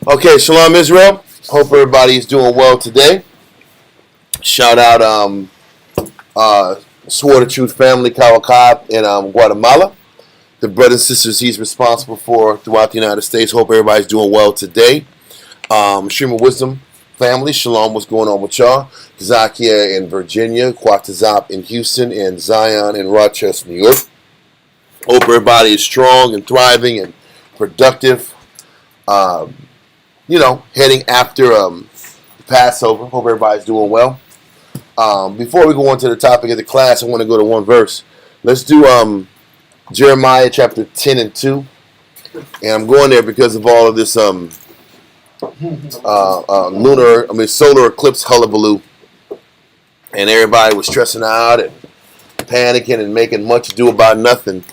Okay, Shalom Israel. Hope everybody is doing well today. Shout out Sword of Truth family, Kawakab in Guatemala. The brothers and sisters he's responsible for throughout the United States. Hope everybody's doing well today. Stream of Wisdom family, Shalom, what's going on with y'all? Zakia in Virginia, Quatazop in Houston, and Zion in Rochester, New York. Hope everybody is strong and thriving and productive. Heading after the Passover. Hope everybody's doing well. Before we go on to the topic of the class, I want to go to one verse. Let's do Jeremiah chapter 10 and 2. And I'm going there because of all of this solar eclipse hullabaloo. And everybody was stressing out and panicking and making much ado about nothing.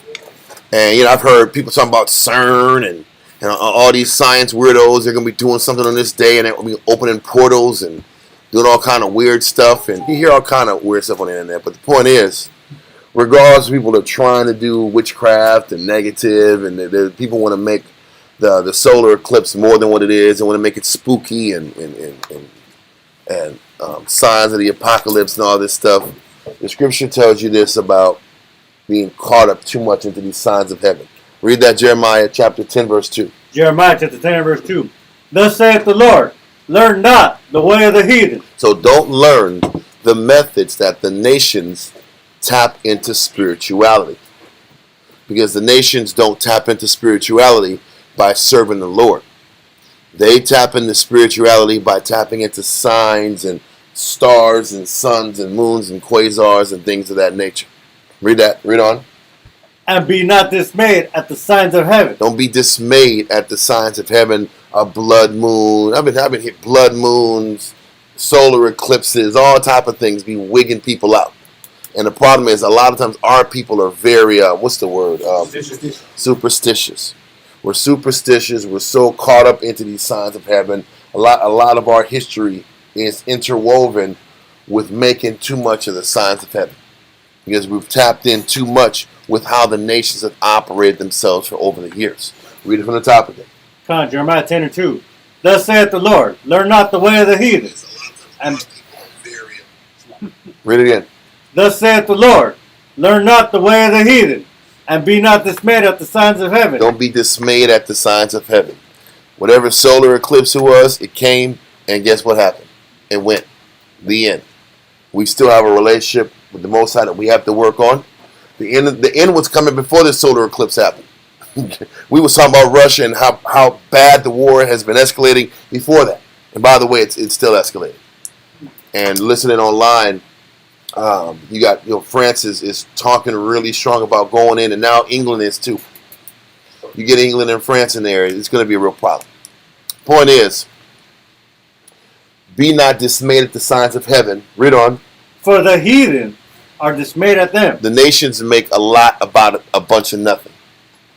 And, I've heard people talking about CERN and all these science weirdos. They're going to be doing something on this day, and they're going to be opening portals and doing all kind of weird stuff. And you hear all kind of weird stuff on the internet. But the point is, regardless, people are trying to do witchcraft and negative, and people want to make the solar eclipse more than what it is. They want to make it spooky and signs of the apocalypse and all this stuff. The scripture tells you this about being caught up too much into these signs of heaven. Read that Jeremiah chapter 10, verse 2. Jeremiah chapter 10, verse 2. Thus saith the Lord, learn not the way of the heathen. So don't learn the methods that the nations tap into spirituality. Because the nations don't tap into spirituality by serving the Lord. They tap into spirituality by tapping into signs and stars and suns and moons and quasars and things of that nature. Read that. Read on. And be not dismayed at the signs of heaven. Don't be dismayed at the signs of heaven. A blood moon. I've been hit blood moons, solar eclipses, all type of things be wigging people out. And the problem is, a lot of times our people are very superstitious. We're superstitious. We're so caught up into these signs of heaven. A lot of our history is interwoven with making too much of the signs of heaven, because we've tapped in too much with how the nations have operated themselves for over the years. Read it from the top of it. Come on, Jeremiah 10 and 2. Thus saith the Lord, learn not the way of the heathen. And read it again. Thus saith the Lord, learn not the way of the heathen, and be not dismayed at the signs of heaven. Don't be dismayed at the signs of heaven. Whatever solar eclipse it was, it came, and guess what happened? It went. The end. We still have a relationship with the Most High that we have to work on. The end was coming before this solar eclipse happened. We was talking about Russia and how bad the war has been escalating before that. And by the way, it's still escalating. And listening online, you got France is talking really strong about going in, and now England is too. You get England and France in there, it's going to be a real problem. Point is, be not dismayed at the signs of heaven. Read on. For the heathen are dismayed at them. The nations make a lot about a bunch of nothing.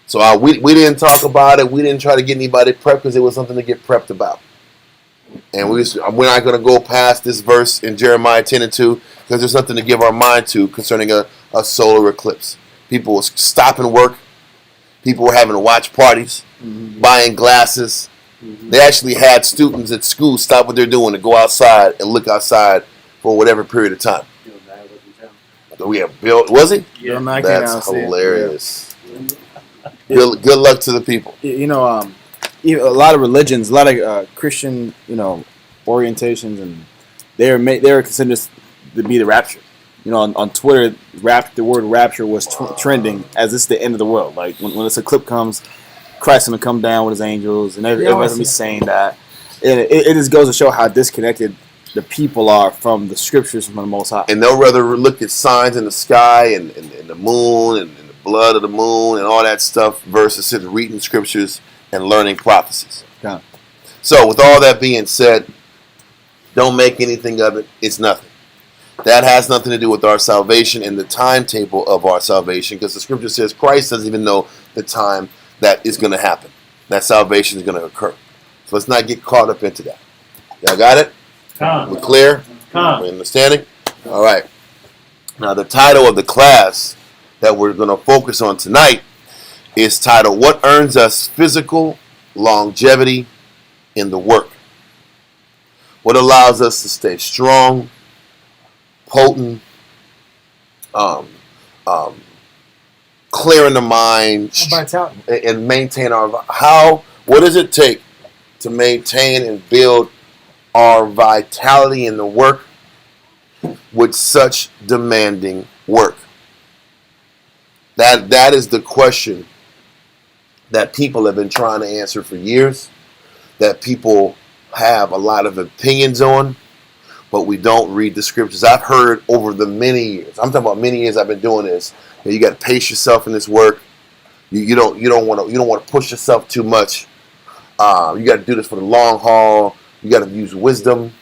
So we didn't talk about it. We didn't try to get anybody prepped because it was something to get prepped about. And we're not going to go past this verse in Jeremiah 10 and 2 because there's nothing to give our mind to concerning a solar eclipse. People were stopping work. People were having watch parties, buying glasses. They actually had students at school stop what they're doing to go outside and look outside for whatever period of time. We have Bill, was he? Yeah, that's hilarious. Yeah. Good luck to the people. A lot of religions, a lot of Christian, orientations, and they're considered to be the rapture. On Twitter, the word rapture was trending as it's the end of the world. Like when this eclipse comes, Christ is going to come down with his angels, and everybody's going to be saying that. And it just goes to show how disconnected the people are from the scriptures from the Most High. And they'll rather look at signs in the sky and the moon and the blood of the moon and all that stuff versus sitting reading scriptures and learning prophecies. Yeah. So with all that being said, don't make anything of it. It's nothing. That has nothing to do with our salvation and the timetable of our salvation, because the scripture says Christ doesn't even know the time that is going to happen. That salvation is going to occur. So let's not get caught up into that. Y'all got it? We're clear? We're understanding? All right. Now, the title of the class that we're going to focus on tonight is titled, What Earns Us Physical Longevity in the work? What allows us to stay strong, potent, clear in the mind, and maintain our what does it take to maintain and build our vitality in the work with such demanding work? That is the question that people have been trying to answer for years, that people have a lot of opinions on, but we don't read the scriptures. I've heard over the many years, I'm talking about many years I've been doing this, you got to pace yourself in this work. You don't want to push yourself too much. You got to do this for the long haul. You got to use wisdom.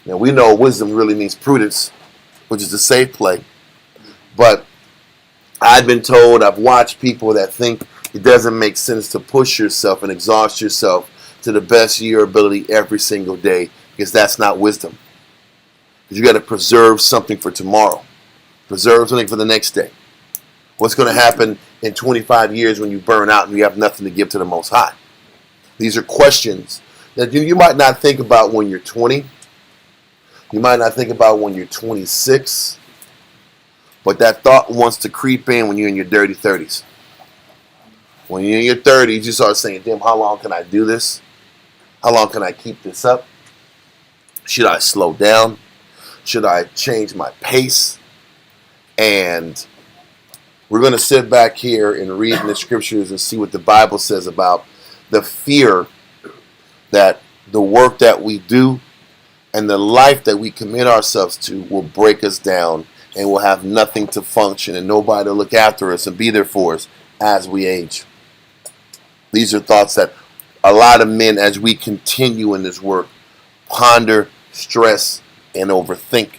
Now we know wisdom really means prudence, which is a safe play. But I've been told, I've watched people that think it doesn't make sense to push yourself and exhaust yourself to the best of your ability every single day, because that's not wisdom. Because you got to preserve something for tomorrow. Preserve something for the next day. What's going to happen in 25 years when you burn out and you have nothing to give to the Most High? These are questions that you might not think about when you're 20. You might not think about when you're 26. But that thought wants to creep in when you're in your dirty 30s. When you're in your 30s, you start saying, damn, how long can I do this? How long can I keep this up? Should I slow down? Should I change my pace? And we're going to sit back here and read in the scriptures and see what the Bible says about the fear that the work that we do and the life that we commit ourselves to will break us down, and we'll have nothing to function and nobody to look after us and be there for us as we age. These are thoughts that a lot of men, as we continue in this work, ponder, stress, and overthink.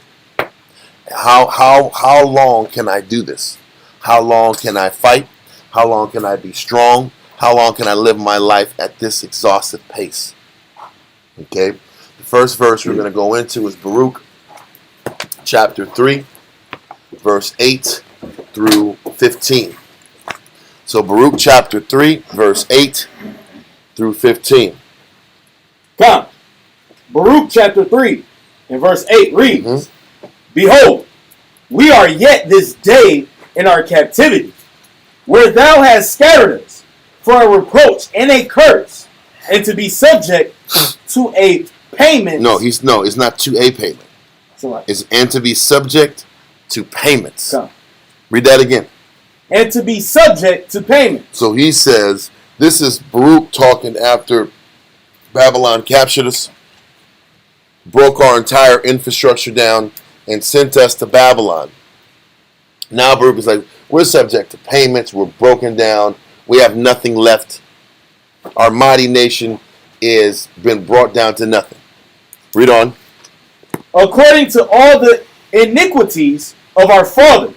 How long can I do this? How long can I fight? How long can I be strong? How long can I live my life at this exhaustive pace? Okay. The first verse we're going to go into is Baruch chapter 3, verse 8 through 15. So Baruch chapter 3, verse 8 through 15. Come. Baruch chapter 3 and verse 8 reads, Behold, we are yet this day in our captivity, where thou hast scattered us for a reproach and a curse, and to be subject to a payment. It's not to a payment. It's and to be subject to payments. Come. Read that again. And to be subject to payment. So he says, this is Baruch talking after Babylon captured us, broke our entire infrastructure down, and sent us to Babylon. Now Baruch is like, we're subject to payments, we're broken down, we have nothing left. Our mighty nation is been brought down to nothing. Read on. According to all the iniquities of our fathers,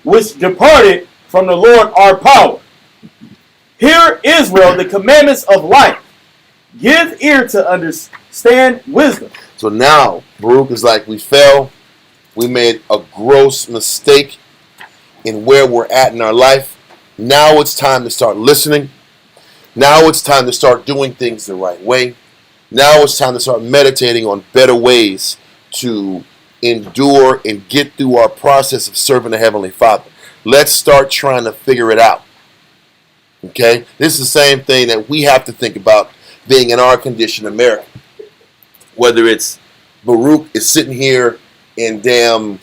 which departed from the Lord our power. Hear, Israel, the commandments of life. Give ear to understand wisdom. So now Baruch is like, we fell. We made a gross mistake in where we're at in our life. Now it's time to start listening. Now it's time to start doing things the right way. Now it's time to start meditating on better ways to endure and get through our process of serving the Heavenly Father. Let's start trying to figure it out. Okay? This is the same thing that we have to think about being in our condition in America. Whether it's Baruch is sitting here in Babylon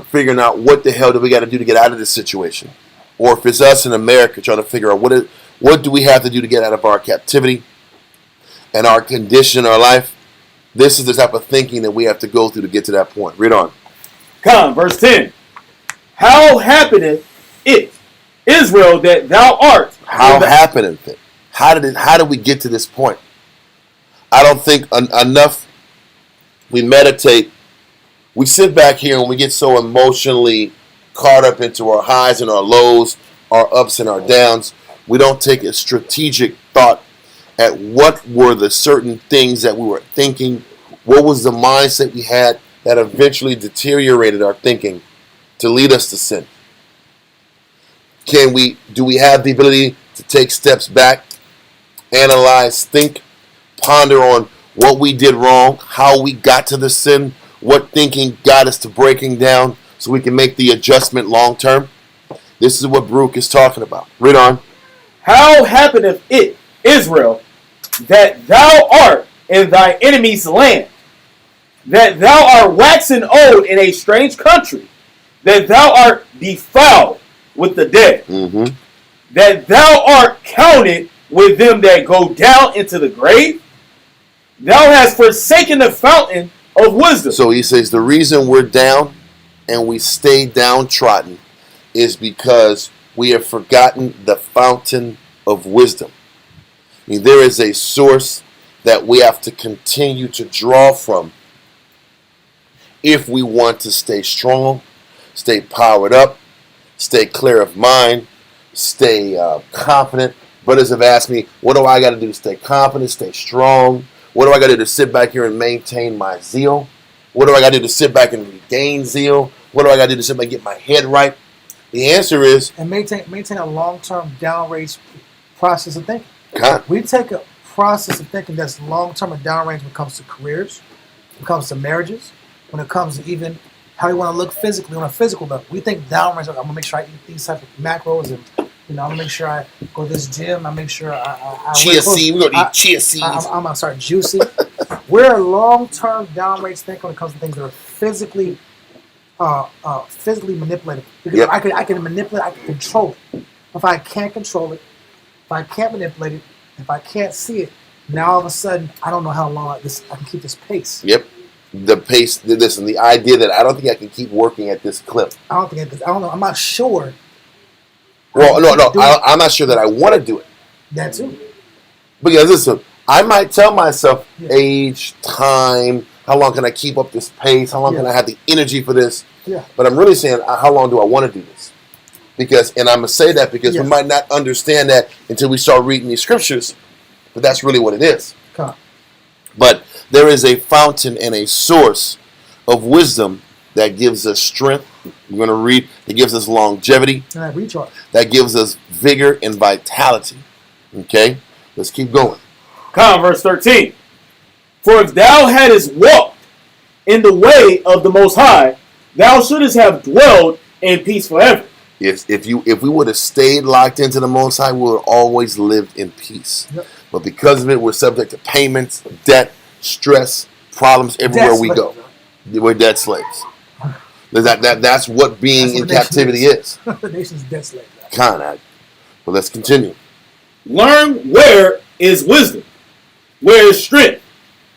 figuring out what the hell do we got to do to get out of this situation. Or if it's us in America trying to figure out what do we have to do to get out of our captivity and our condition in our life. This is the type of thinking that we have to go through to get to that point. Read on. Come, verse 10. How happeneth it, Israel, that thou art? How happeneth it? How did we get to this point? I don't think enough we meditate. We sit back here and we get so emotionally caught up into our highs and our lows, our ups and our downs. We don't take a strategic thought at what were the certain things that we were thinking, what was the mindset we had that eventually deteriorated our thinking to lead us to sin. Do we have the ability to take steps back, analyze, think, ponder on what we did wrong, how we got to the sin, what thinking got us to breaking down so we can make the adjustment long term. This is what Baruch is talking about. Read on. How happeneth it, Israel, that thou art in thy enemy's land, that thou art waxen old in a strange country, that thou art defiled with the dead, that thou art counted with them that go down into the grave? Thou hast forsaken the fountain of wisdom. So he says the reason we're down and we stay downtrodden is because we have forgotten the fountain of wisdom. I mean, there is a source that we have to continue to draw from if we want to stay strong, stay powered up, stay clear of mind, stay confident. Brothers have asked me, what do I got to do to stay confident, stay strong? What do I got to do to sit back here and maintain my zeal? What do I got to do to sit back and regain zeal? What do I got to do to sit back and get my head right? The answer is... And maintain a long-term downrange process of thinking. God. We take a process of thinking that's long-term and downrange when it comes to careers, when it comes to marriages, when it comes to even how you want to look physically on a physical level. We think downrange, I'm going to make sure I eat these types of macros, and I'm going to make sure I go to this gym. I make sure I chia seed. We're going to eat chia seeds. I'm going to start juicy. We're a long-term downrange thinker when it comes to things that are physically manipulated. Because Yep. I can manipulate, I can control it. If I can't control it, if I can't manipulate it, if I can't see it, now all of a sudden I don't know how long I can keep this pace. Yep. The pace, listen, the idea that I don't think I can keep working at this clip. I don't know. I'm not sure. Well, no, I'm not sure that I want to do it. That too. Because listen, I might tell myself Yeah. age, time, how long can I keep up this pace? How long can I have the energy for this? Yeah. But I'm really saying, how long do I want to do this? Because, and I'm going to say that because Yes. we might not understand that until we start reading these scriptures, but that's really what it is. Come on. But there is a fountain and a source of wisdom that gives us strength. We're going to read, that gives us longevity, And I recharge. that gives us vigor and vitality. Okay? Let's keep going. Come, verse 13. For if thou hadst walked in the way of the Most High, thou shouldest have dwelled in peace forever. If we would have stayed locked into the Most High, we would have always lived in peace. Yep. But because of it, we're subject to payments, debt, stress, problems everywhere we go. We're debt slaves. That's what being That's what in the nation captivity is. The nation's dead slave. But let's continue. Learn where is wisdom, where is strength,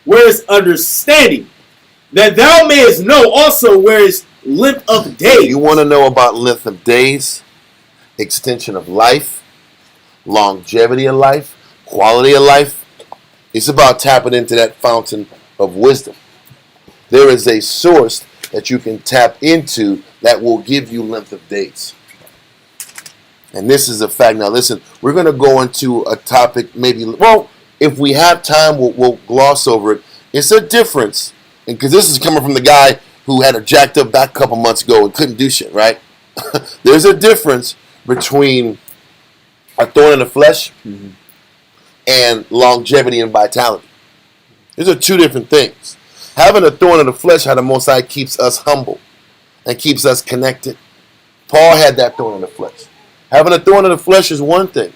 where is understanding, that thou mayest know also where is length of days. You want to know about length of days, extension of life, longevity of life, quality of life? It's about tapping into that fountain of wisdom. There is a source that you can tap into that will give you length of days. And this is a fact. Now listen, we're going to go into a topic maybe, well, if we have time, we'll gloss over it. It's a difference, because this is coming from the guy who had a jacked up back a couple months ago and couldn't do shit, right? There's a difference between a thorn in the flesh and longevity and vitality. These are two different things. Having a thorn in the flesh, how the Most High keeps us humble and keeps us connected. Paul had that thorn in the flesh. Having a thorn in the flesh is one thing,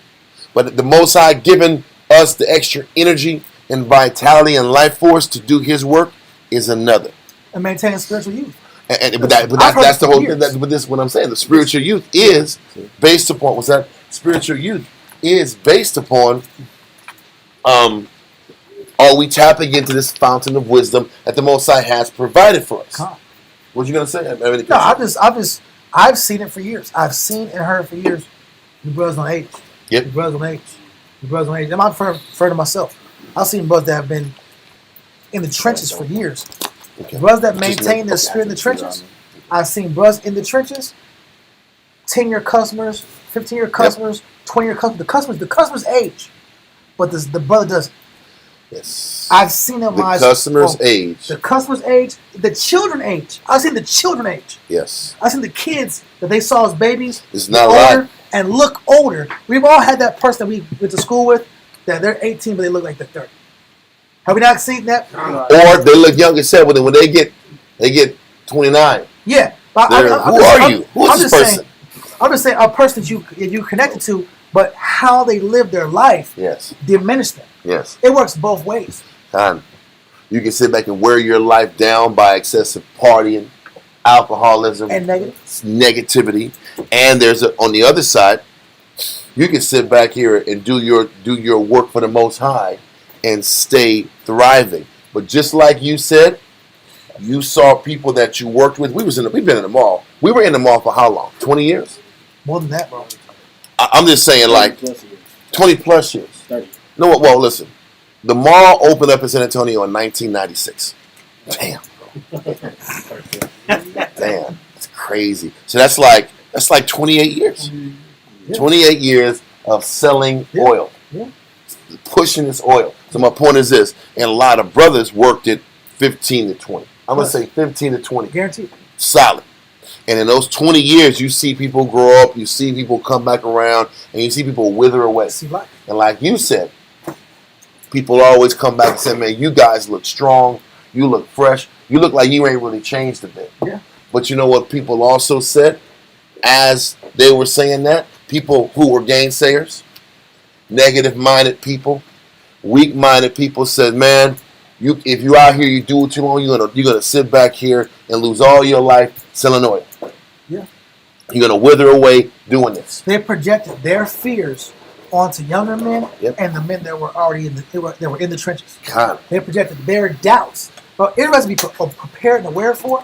but the Most High giving us the extra energy and vitality and life force to do His work is another. And maintaining spiritual youth. But that's the whole thing. That's what I'm saying. The spiritual youth is based upon what's that? Spiritual youth is based upon are we tapping into this fountain of wisdom that the Most High has provided for us? What you gonna say? I've seen it for years. I've seen and heard for years. The brothers on age. Yep. The brothers on age. The brothers on age. I'm not referring to myself. I've seen brothers that have been in the trenches for years. Okay. Brothers that maintain their spirit in the trenches. I've seen brothers in the trenches, 10-year customers, 15-year customers, 20-year customers. The customers age, but the brother does. Yes. I've seen them. The customers age. The customers age. The children age. I've seen the children age. Yes. I've seen the kids that they saw as babies. It's not a lot. and look older. We've all had that person that we went to school with that they're 18 but they look like they're 30. Have we not seen that? Or they look young as hell, but then when they get 29. Yeah. But Who are you? Who is this person? I'm just saying a person that you connected to, but how they live their life Yes. diminished them. Yes. It works both ways. And you can sit back and wear your life down by excessive partying, alcoholism, And negative. negativity. And there's on the other side, you can sit back here and do your work for the Most High and stay thriving. But just like you said, you saw people that you worked with. We've been in the mall. We were in the mall for how long? 20 years? More than that, bro. I'm just saying, like 20 plus years. 30. No, well, listen. The mall opened up in San Antonio in 1996. Damn. Damn. It's crazy. So that's like 28 years. Yeah. 28 years of selling oil. Yeah. Pushing this oil. So my point is this, and a lot of brothers worked it 15 to 20. I'm going to say 15 to 20. Guaranteed. Solid. And in those 20 years, you see people grow up, you see people come back around, and you see people wither away. See life. And like you said, people always come back and say, man, you guys look strong, you look fresh, you look like you ain't really changed a bit. Yeah. But you know what people also said as they were saying that? People who were gainsayers, negative-minded people, weak-minded people said, man, if you out here, you do it too long, you're gonna sit back here and lose all your life selling oil. Yeah. You're gonna wither away doing this. They projected their fears onto younger men Yep. and the men that were already they were in the trenches. Kind of. They projected their doubts. But it has to be prepared and aware for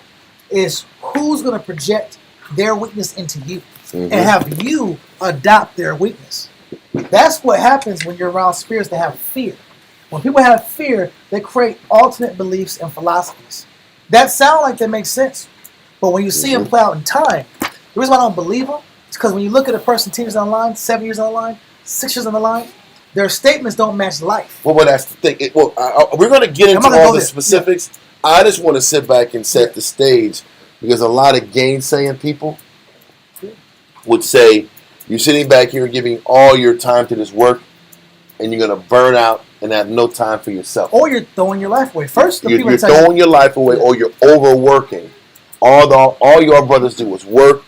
is who's going to project their weakness into you and have you adopt their weakness. That's what happens when you're around spirits that have fear. When people have fear, they create alternate beliefs and philosophies. That sound like they make sense. But when you see them play out in time, the reason why I don't believe them is because when you look at a person 10 years on the line, 7 years on the line, 6 years on the line, their statements don't match life. Well, that's the thing. We're going to get into all the specifics. Yeah. I just want to sit back and set the stage because a lot of gainsaying people would say, you're sitting back here giving all your time to this work and you're going to burn out and have no time for yourself. Or you're throwing your life away. First, you're throwing your life away or you're overworking. All your brothers do is work,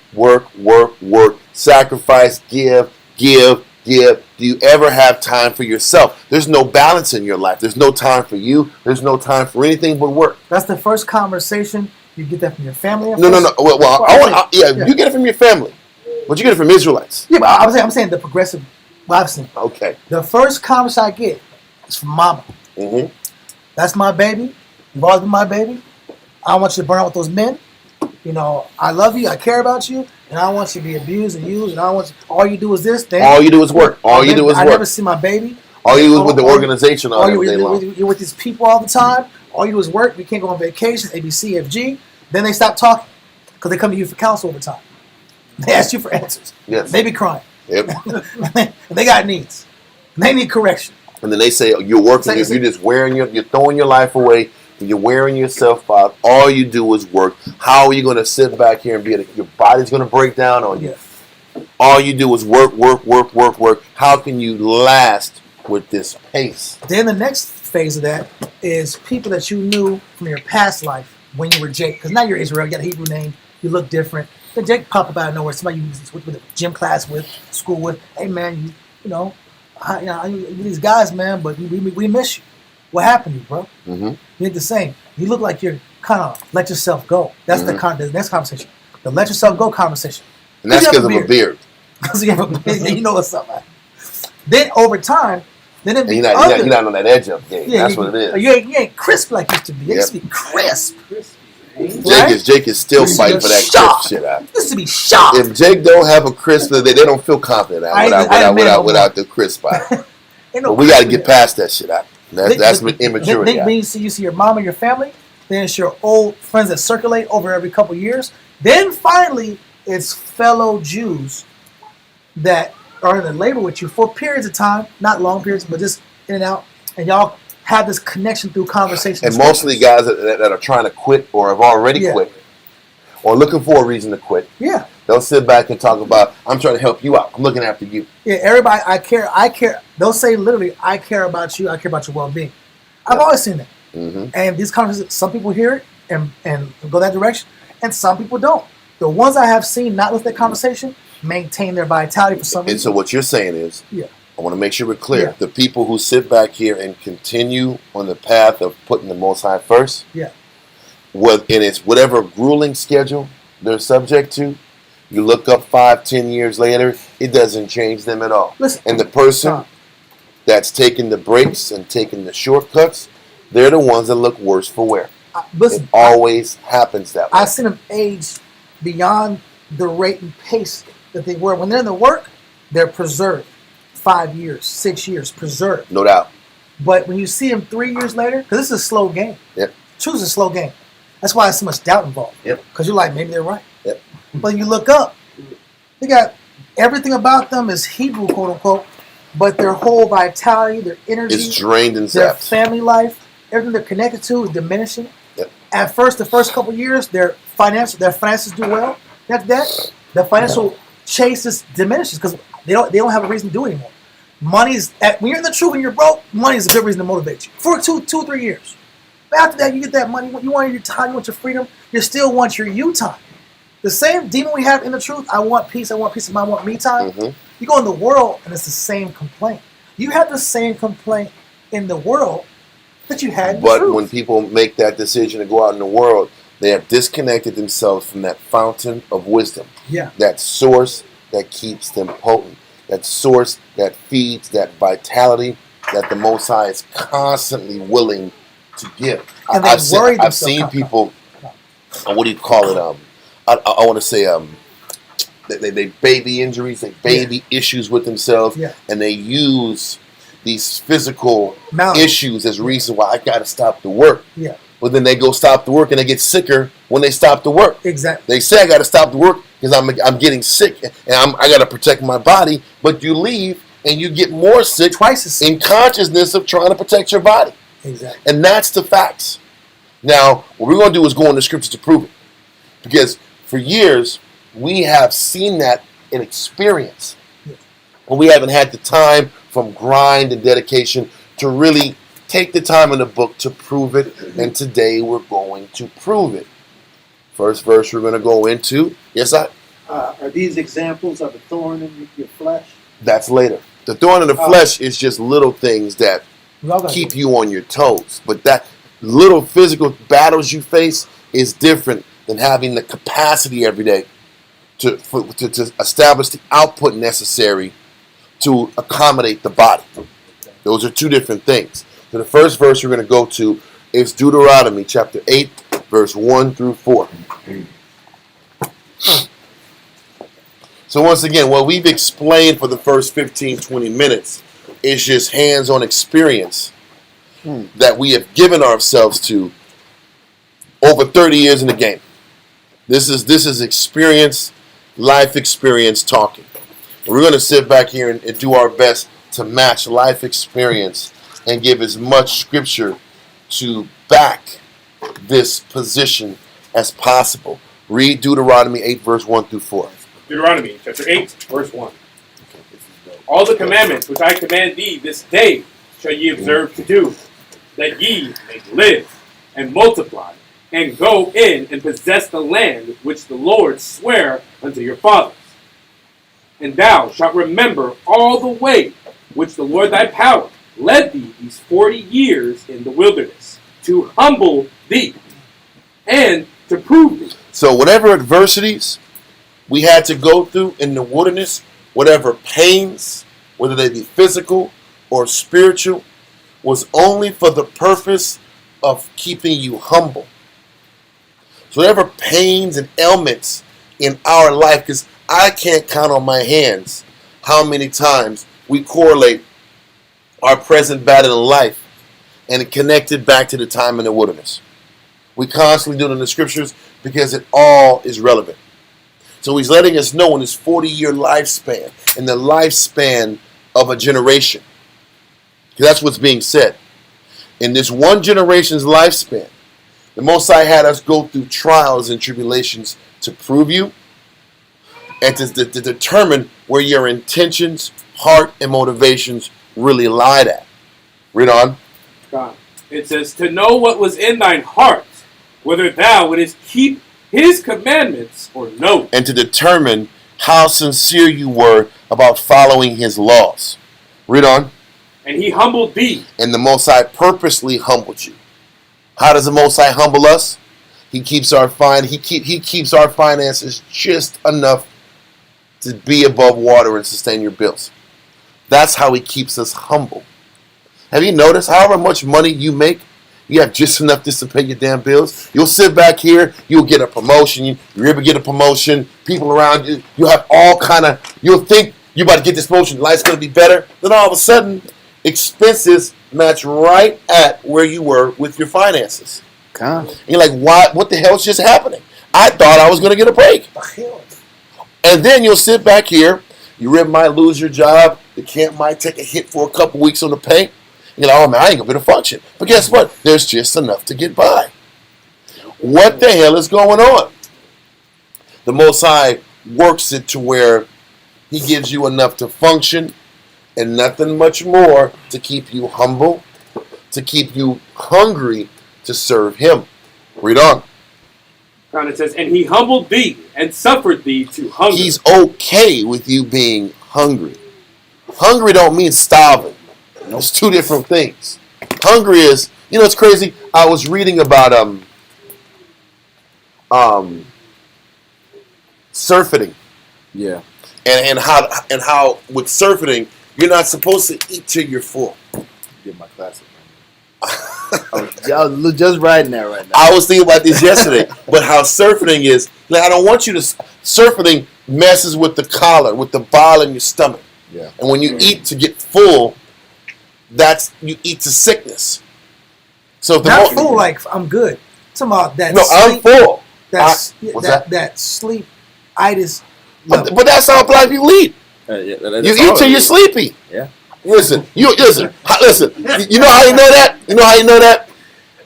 sacrifice, give. Do you ever have time for yourself? There's no balance in your life. There's no time for you. There's no time for anything but work. That's the first conversation. You get that from your family. No. Well, you get it from your family, but you get it from Israelites. Yeah, but I'm saying the progressive. Well, I've seen. Okay. The first conversation I get is from mama. Mm-hmm. That's my baby. You've always been my baby. I don't want you to burn out with those men. You know, I love you. I care about you. And I don't want you to be abused and used. And I don't want you, all you do is this. Then, all you do is work. I never see my baby. All you do is with the organization all day long. You're with these people all the time. All you do is work. We can't go on vacation. ABCFG. Then they stop talking because they come to you for counsel all the time. They ask you for answers. Yes. They be crying. Yep. They got needs. They need correction. And then they say you're working. You're just you're throwing your life away. You're wearing yourself out. All you do is work. How are you going to sit back here and your body's going to break down on you? Yeah. All you do is work. How can you last with this pace? Then the next phase of that is people that you knew from your past life when you were Jake. Because now you're Israel. You got a Hebrew name. You look different. Then Jake pop up out of nowhere. Somebody you with a gym class with, school with. Hey, man, these guys, man, but we miss you. What happened to you, bro? Mm-hmm. You ain't the same. You look like you're kind of let yourself go. That's the next conversation. The let yourself go conversation. And that's because of a beard. Because you have a beard, you know what's up, man. Then over time, you're not on that edge up game. Yeah, that's what it is. You ain't crisp like you used to be. You used to be crisp. Jake is still fighting for that crisp shit out. Used to be sharp. If Jake don't have a crisp, they don't feel confident without the crisp out. But we got to get past that shit out. That's immaturity. Then you see your mom and your family. Then it's your old friends that circulate over every couple years. Then finally, it's fellow Jews that are in the labor with you for periods of time, not long periods, but just in and out. And y'all have this connection through conversation. And mostly guys that are trying to quit or have already quit or looking for a reason to quit. Yeah. They'll sit back and talk about, I'm trying to help you out. I'm looking after you. Yeah, everybody, I care. They'll say literally, I care about you. I care about your well-being. I've always seen that. Mm-hmm. And these conversations, some people hear it and go that direction, and some people don't. The ones I have seen not with that conversation maintain their vitality for some reason. And so what you're saying is, Yeah. I want to make sure we're clear. Yeah. The people who sit back here and continue on the path of putting the Most High first, Yeah. and it's whatever grueling schedule they're subject to, you look up 5-10 years later, it doesn't change them at all. Listen, And the person that's taking the breaks and taking the shortcuts, they're the ones that look worse for wear. listen, It always happens that way. I've seen them age beyond the rate and pace that they were. When they're in the work, they're preserved. 5 years, 6 years, preserved. No doubt. But when you see them 3 years later, because this is a slow game. Yep. Truth is a slow game. That's why there's so much doubt involved. Yep. Because you're like, maybe they're right. Yep. But you look up, they got everything about them is Hebrew, quote unquote, but their whole vitality, their energy, It's drained and their zapped. family life, everything they're connected to is diminishing. Yep. At first, the first couple years, their finances do well. After that, the financial chase diminishes because they don't have a reason to do it anymore. Money's when you're in the truth and you're broke, money is a good reason to motivate you for 2-3 years. But after that, you get that money. You want your time, you want your freedom. You still want your you time. The same demon we have in the truth. I want peace. I want peace of mind. I want me time. Mm-hmm. You go in the world and it's the same complaint. You have the same complaint in the world that you had in the But truth. when people make that decision to go out in the world, they have disconnected themselves from that fountain of wisdom, Yeah. that source that keeps them potent, that source that feeds that vitality that the Most High is constantly willing to give. And they I've seen, worry I've seen themselves. people, what do you call it? I want to say they baby injuries, they baby issues with themselves, Yeah. and they use these physical Malady. issues as reason why I got to stop the work. Yeah. But then they go stop the work and they get sicker when they stop the work. Exactly. They say I got to stop the work because I'm getting sick and I got to protect my body. But you leave and you get more sick Twice as sick. in consciousness of trying to protect your body. Exactly. And that's the facts. Now, what we're going to do is go in the scriptures to prove it. Because for years, we have seen that in experience. But we haven't had the time from grind and dedication to really take the time in the book to prove it. And today we're going to prove it. First verse we're going to go into. Yes, Are these examples of a thorn in your flesh? that's later. The thorn in the flesh is just little things that We all got keep you on your toes. But that little physical battles you face is different than having the capacity every day to establish the output necessary to accommodate the body. Those are two different things. So the first verse we're going to go to is Deuteronomy chapter 8, verse 1 through 4. So once again, what we've explained for the first 15, 20 minutes is just hands-on experience that we have given ourselves to over 30 years in the game. This is experience, life experience talking. We're going to sit back here and do our best to match life experience and give as much scripture to back this position as possible. Read Deuteronomy 8, verse 1 through 4. Deuteronomy chapter 8, verse 1. All the commandments which I command thee this day shall ye observe to do, that ye may live and multiply, and go in and possess the land which the Lord sware unto your fathers. And thou shalt remember all the way which the Lord thy power led thee these 40 years in the wilderness, to humble thee, and to prove thee. So whatever adversities we had to go through in the wilderness, whatever pains, whether they be physical or spiritual, was only for the purpose of keeping you humble. So whatever pains and ailments in our life, because I can't count on my hands how many times we correlate our present battle in life and connect it back to the time in the wilderness. We constantly do it in the scriptures because it all is relevant. So he's letting us know in his 40-year lifespan, in the lifespan of a generation, because that's what's being said. In this one generation's lifespan, the Most High had us go through trials and tribulations to prove you, and to determine where your intentions, heart, and motivations really lied at. Read on. God. It says, to know what was in thine heart, whether thou wouldest keep his commandments or no. And to determine how sincere you were about following his laws. Read on. And he humbled thee. And the Most High purposely humbled you. How does the Most High humble us? He keeps our he keeps our finances just enough to be above water and sustain your bills. That's how he keeps us humble. Have you noticed however much money you make, you have just enough just to pay your damn bills? You'll sit back here, you'll get a promotion, you're able to get a promotion, people around you, you'll have all kind of, you'll think you're about to get this promotion, life's going to be better. Then all of a sudden, expenses match right at where you were with your finances. God. And you're like, what the hell's just happening? I thought I was going to get a break. And then you'll sit back here, you might lose your job, the camp might take a hit for a couple weeks on the pay. You're like, oh man, I ain't gonna be able to function. But guess what? There's just enough to get by. What the hell is going on? The Most High works it to where he gives you enough to function and nothing much more to keep you humble, to keep you hungry to serve him. Read on. God, it says, and he humbled thee and suffered thee to hunger. He's okay with you being hungry. Hungry don't mean starving. It's two different things. Hungry is, it's crazy. I was reading about surfeiting. Yeah. And how with surfeiting, you're not supposed to eat till you're full. Get my classic. I was just writing that right now. I was thinking about this yesterday, but how surfeiting is, like, I don't want you to, surfeiting messes with the collar, with the bile in your stomach. Yeah. And when you eat to get full, you eat to sickness. So Not full, like I'm good. Talking about that. No, I'm full. That sleep-itis. But that's how black people eat. You eat till you're sleepy. Yeah. Listen. You know how you know that? You know how you know that?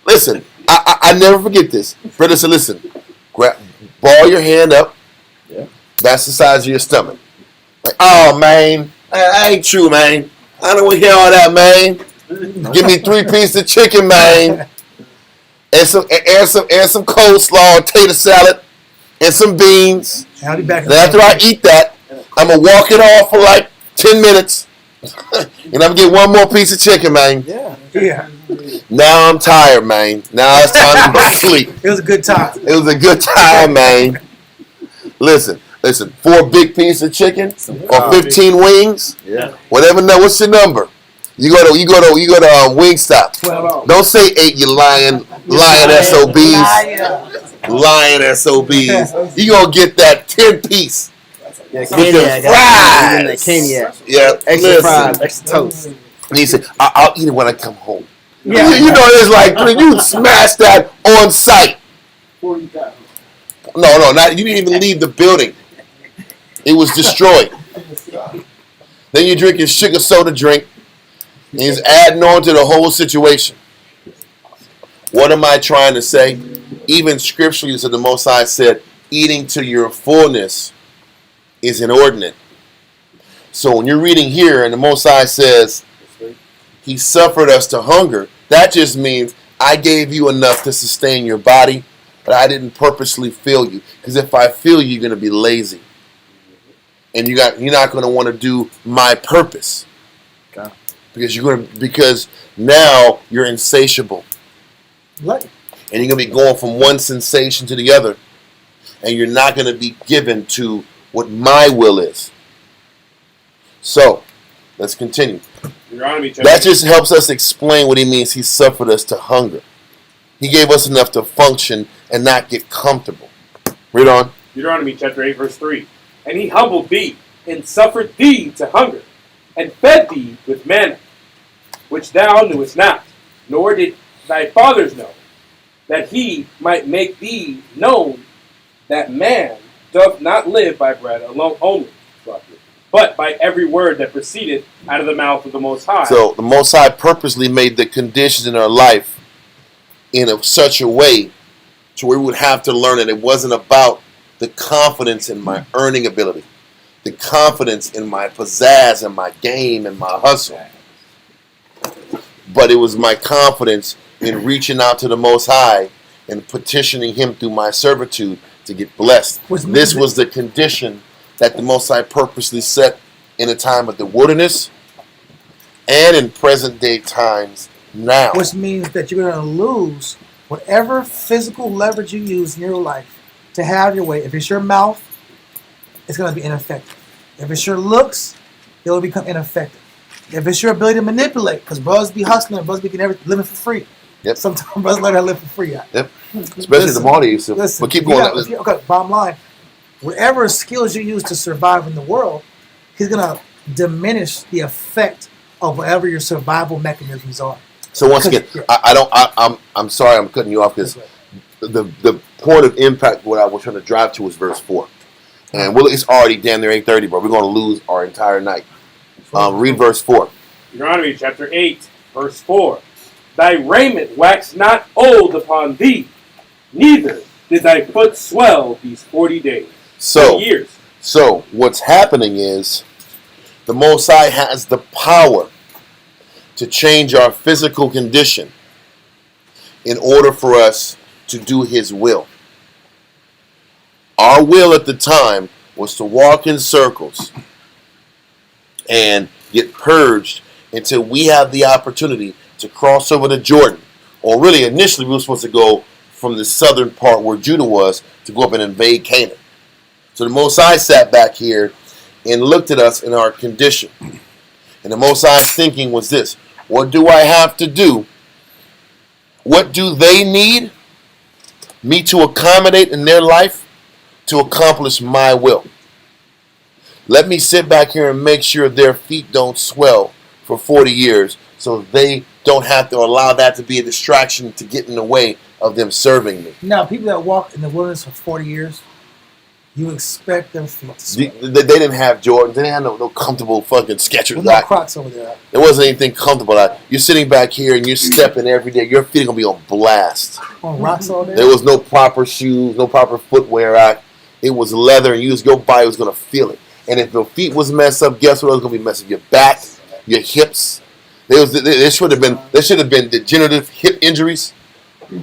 Listen, I never forget this. Brother said, listen, ball your hand up. Yeah. That's the size of your stomach. Like, oh man, that ain't true, man. I don't want to hear all that, man. Give me 3 pieces of chicken, man, and some coleslaw, tater salad, and some beans. I'll be back. And after I eat that, I'm gonna walk it off for like 10 minutes, and I'm gonna get one more piece of chicken, man. Yeah. Now I'm tired, man. Now it's time to go to sleep. It was a good time. It was a good time, man. Listen. 4 big pieces of chicken or 15 wings. Yeah. Whatever. What's your number? You go to Wingstop. 12. Don't say 8. You lying SOBs. Lying SOBs. You gonna get that 10 piece. Yeah, fries. Yeah. Extra fries, extra toast. And he said, I'll eat it when I come home. Yeah. You know, it's like you smash that on site. No, not you didn't even leave the building. It was destroyed. Then you're drinking sugar soda drink, and he's adding on to the whole situation. What am I trying to say? Even scripturally, so the Most High said, eating to your fullness is inordinate. So when you're reading here, and the Most High says, he suffered us to hunger, that just means I gave you enough to sustain your body, but I didn't purposely fill you. Because if I fill you, you're going to be lazy. And you're not going to want to do my purpose. Okay. Because now you're insatiable. What? And you're going to be going from one sensation to the other. And you're not going to be given to what my will is. So, let's continue. That just helps us explain what he means he suffered us to hunger. He gave us enough to function and not get comfortable. Read on. Deuteronomy chapter 8, verse 3. And he humbled thee, and suffered thee to hunger, and fed thee with manna, which thou knewest not, nor did thy fathers know, that he might make thee known that man doth not live by bread alone only, but by every word that proceedeth out of the mouth of the Most High. So the Most High purposely made the conditions in our life in such a way to where we would have to learn that it wasn't about the confidence in my earning ability, the confidence in my pizzazz and my game and my hustle. But it was my confidence in reaching out to the Most High and petitioning Him through my servitude to get blessed. This was the condition that the Most High purposely set in a time of the wilderness and in present day times now. Which means that you're going to lose whatever physical leverage you use in your life to have your way. If it's your mouth, it's going to be ineffective. If it's your looks, it will become ineffective. If it's your ability to manipulate, because brothers be hustling, brothers be getting everything, living for free. Yep. Sometimes brothers learn how to live for free. Yep. Especially the Maldives. Listen, but keep going. Okay, bottom line, whatever skills you use to survive in the world, he's going to diminish the effect of whatever your survival mechanisms are. So once again, I'm sorry I'm cutting you off because the point of impact what I was trying to drive to was verse 4. And it's already damn near 8:30, bro. We're going to lose our entire night. Read verse 4. Deuteronomy chapter 8, verse 4. Thy raiment wax not old upon thee, neither did thy foot swell these 40 days. Years. So what's happening is the Most High has the power to change our physical condition in order for us to do His will. Our will at the time was to walk in circles and get purged until we have the opportunity to cross over to Jordan. Or really, initially, we were supposed to go from the southern part where Judah was to go up and invade Canaan. So the Most High sat back here and looked at us in our condition. And the Most High's thinking was this: what do I have to do? What do they need me to accommodate in their life to accomplish my will? Let me sit back here and make sure their feet don't swell for 40 years so they don't have to allow that to be a distraction to get in the way of them serving me. Now, people that walk in the wilderness for 40 years, you expect their feet to swell. They didn't have Jordans. They didn't have no comfortable fucking Skechers. There's no Crocs over there. There wasn't anything comfortable. You're sitting back here and you're stepping every day. Your feet are going to be on blast. On rocks all day? There was no proper shoes, no proper footwear. It was leather, and your body was going to feel it. And if your feet was messed up, guess what was going to be messed up? Your back, your hips. There should have been degenerative hip injuries.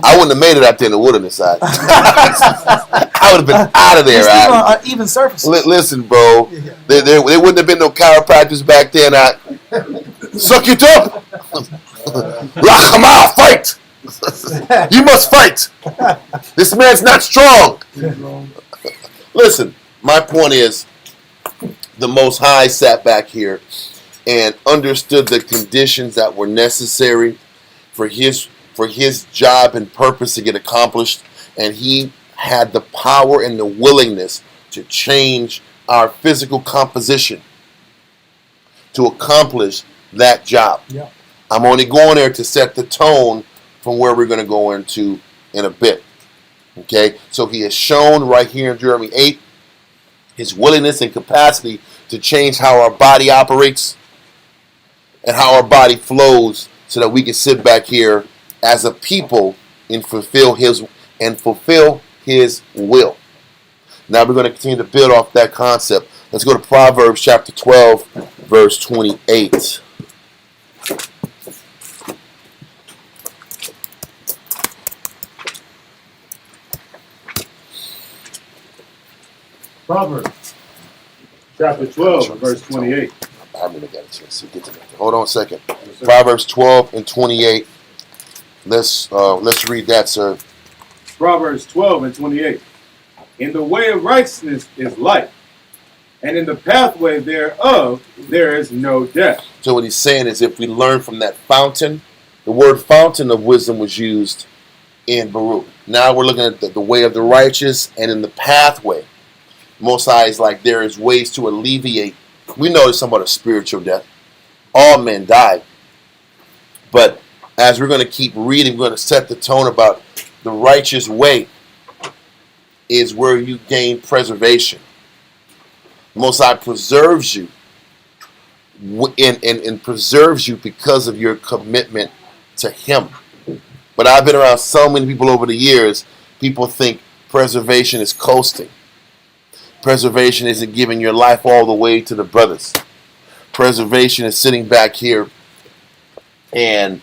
I wouldn't have made it out there in the wilderness side. I would have been out of there. You're still on uneven surfaces. Listen, bro. There wouldn't have been no chiropractors back then. Suck it up. Rahama, fight. You must fight. This man's not strong. Listen, my point is, the Most High sat back here and understood the conditions that were necessary for his job and purpose to get accomplished, and He had the power and the willingness to change our physical composition to accomplish that job. Yeah. I'm only going there to set the tone from where we're going to go into in a bit. Okay, so He has shown right here in Deuteronomy 8 His willingness and capacity to change how our body operates and how our body flows so that we can sit back here as a people and fulfill His will. Now we're going to continue to build off that concept. Let's go to Proverbs chapter 12, verse 28. Proverbs chapter 12, verse 28. I'm going to get it. So get to that. Hold on a second. Proverbs 12 and 28. Let's read that, sir. Proverbs 12 and 28. In the way of righteousness is life, and in the pathway thereof there is no death. So what he's saying is, if we learn from that fountain, the word fountain of wisdom was used in Baruch. Now we're looking at the way of the righteous, and in the pathway. Most High is like there is ways to alleviate. We know there's something about a spiritual death. All men die. But as we're going to keep reading, we're going to set the tone about the righteous way is where you gain preservation. Most High preserves you and preserves you because of your commitment to Him. But I've been around so many people over the years, people think preservation is coasting. Preservation isn't giving your life all the way to the brothers. Preservation is sitting back here and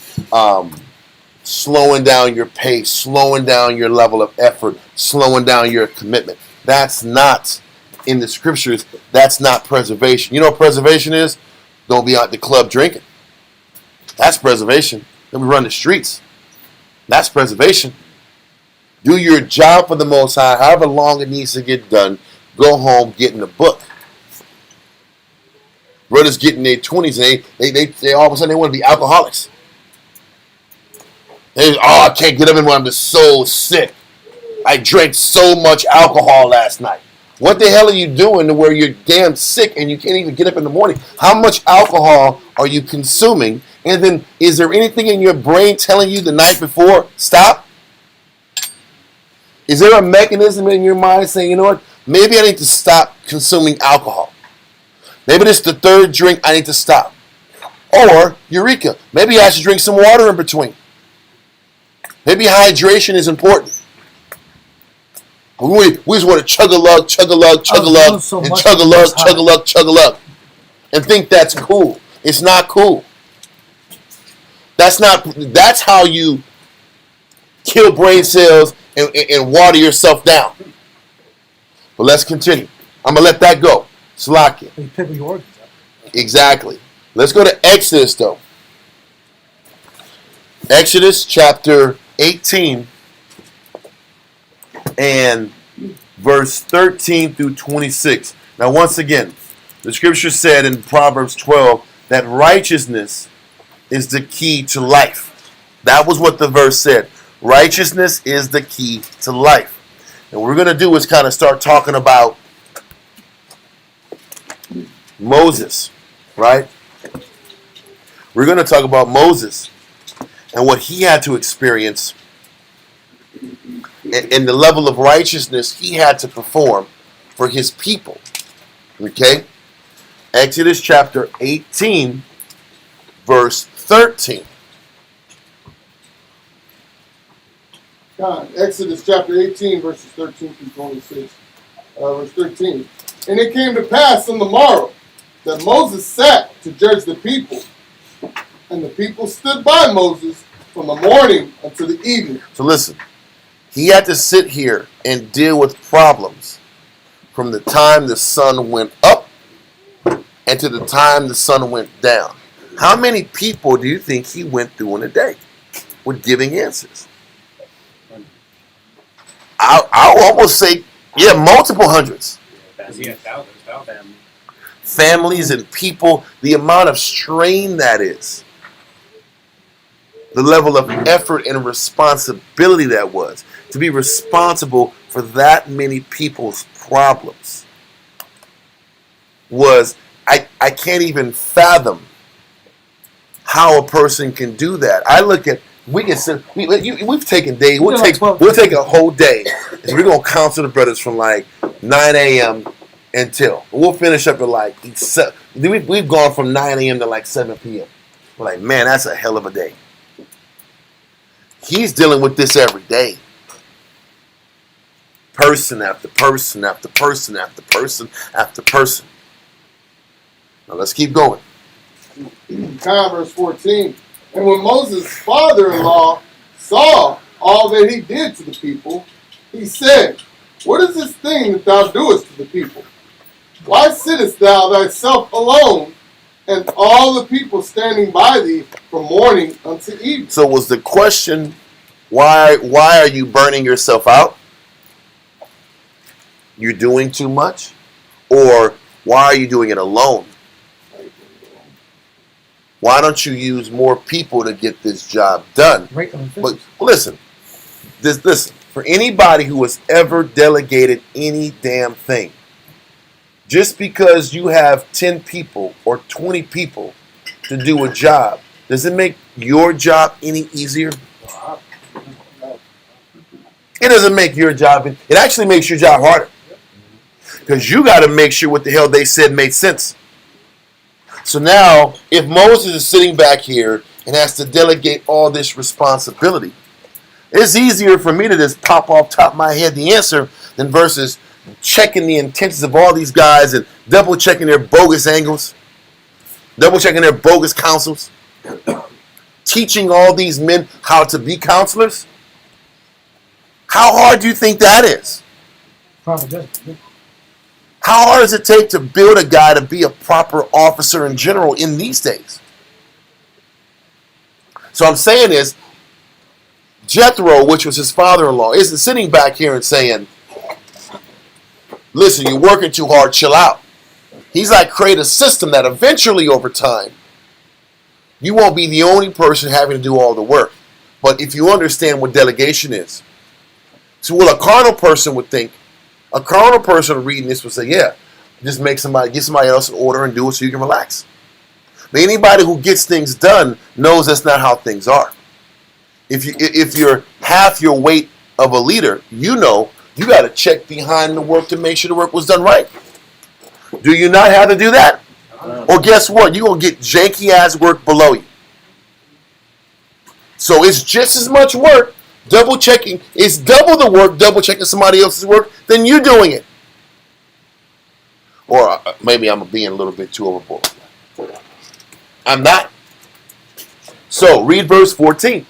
slowing down your pace, slowing down your level of effort, slowing down your commitment. That's not in the scriptures. That's not preservation. You know what preservation is? Don't be out the club drinking. That's preservation. Don't be running the streets. That's preservation. Do your job for the Most High, however long it needs to get done. Go home, get in the book. Brothers get in their 20s and they all of a sudden they want to be alcoholics. I can't get up anymore. I'm just so sick. I drank so much alcohol last night. What the hell are you doing to where you're damn sick and you can't even get up in the morning? How much alcohol are you consuming? And then is there anything in your brain telling you the night before, stop? Is there a mechanism in your mind saying, you know what, maybe I need to stop consuming alcohol? Maybe this is the third drink I need to stop. Or, eureka, maybe I should drink some water in between. Maybe hydration is important. We just want to chug-a-lug, chug-a-lug, chug-a-lug, and chug-a-lug, chug-a-lug, chug-a-lug, and think that's cool. It's not cool. That's how you kill brain cells and water yourself down. But let's continue. I'm going to let that go. Slakia. You pick your organs up. Exactly. Let's go to Exodus, though. Exodus chapter 18 and verse 13 through 26. Now, once again, the scripture said in Proverbs 12 that righteousness is the key to life. That was what the verse said. Righteousness is the key to life. And what we're going to do is kind of start talking about Moses, right? We're going to talk about Moses and what he had to experience and the level of righteousness he had to perform for his people. Okay? Exodus chapter 18, verse 13. Exodus chapter 18, verses 13 through 26. Verse 13. And it came to pass on the morrow that Moses sat to judge the people, and the people stood by Moses from the morning until the evening. So listen, he had to sit here and deal with problems from the time the sun went up and to the time the sun went down. How many people do you think he went through in a day with giving answers? I'll almost say, multiple hundreds. Families and people, the amount of strain that is. The level of effort and responsibility that was. To be responsible for that many people's problems was, I can't even fathom how a person can do that. I look at, we've taken days, we'll take a whole day. And we're going to counsel the brothers from like 9 a.m. until. We'll finish up at like, we've gone from 9 a.m. to like 7 p.m. We're like, man, that's a hell of a day. He's dealing with this every day. Person after person after person after person after person. Now let's keep going. Verse 14. And when Moses' father-in-law saw all that he did to the people, he said, What is this thing that thou doest to the people? Why sittest thou thyself alone, and all the people standing by thee from morning unto evening? So was the question, why are you burning yourself out? You're doing too much? Or why are you doing it alone? Why don't you use more people to get this job done? But listen, for anybody who has ever delegated any damn thing, just because you have 10 people or 20 people to do a job, does it make your job any easier? It doesn't make your job, it actually makes your job harder. Because you got to make sure what the hell they said made sense. So now, if Moses is sitting back here and has to delegate all this responsibility, it's easier for me to just pop off top of my head the answer than versus checking the intentions of all these guys and double checking their bogus angles, double checking their bogus counsels, teaching all these men how to be counselors? How hard do you think that is? Proper judgment. How hard does it take to build a guy to be a proper officer in general in these days? So I'm saying is, Jethro, which was his father-in-law, isn't sitting back here and saying, listen, you're working too hard, chill out. He's like, create a system that eventually over time, you won't be the only person having to do all the work. But if you understand what delegation is, so what a carnal person would think, a carnal person reading this would say, yeah, just get somebody else in order and do it so you can relax. But anybody who gets things done knows that's not how things are. If you're half your weight of a leader, you know you got to check behind the work to make sure the work was done right. Do you not have to do that? Or guess what? You're going to get janky ass work below you. So it's just as much work. Double checking. It's double the work, double checking somebody else's work, than you doing it. Or maybe I'm being a little bit too overboard. I'm not. So read verse 14.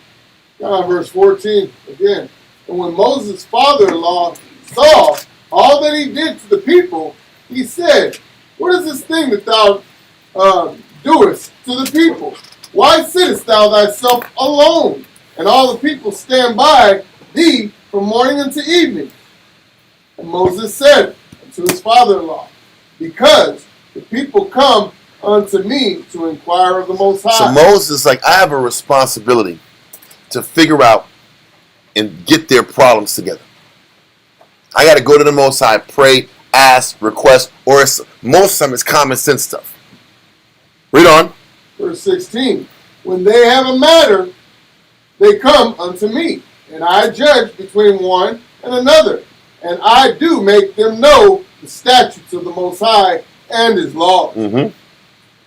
Verse 14 again. And when Moses' father-in-law saw all that he did to the people, he said, what is this thing that thou doest to the people? Why sittest thou thyself alone, and all the people stand by thee from morning unto evening? And Moses said unto his father-in-law, because the people come unto me to inquire of the Most High. So Moses is like, I have a responsibility to figure out and get their problems together. I got to go to the Most High, pray, ask, request, or most of the time it's common sense stuff. Read on. Verse 16. When they have a matter, they come unto me, and I judge between one and another, and I do make them know the statutes of the Most High and his laws.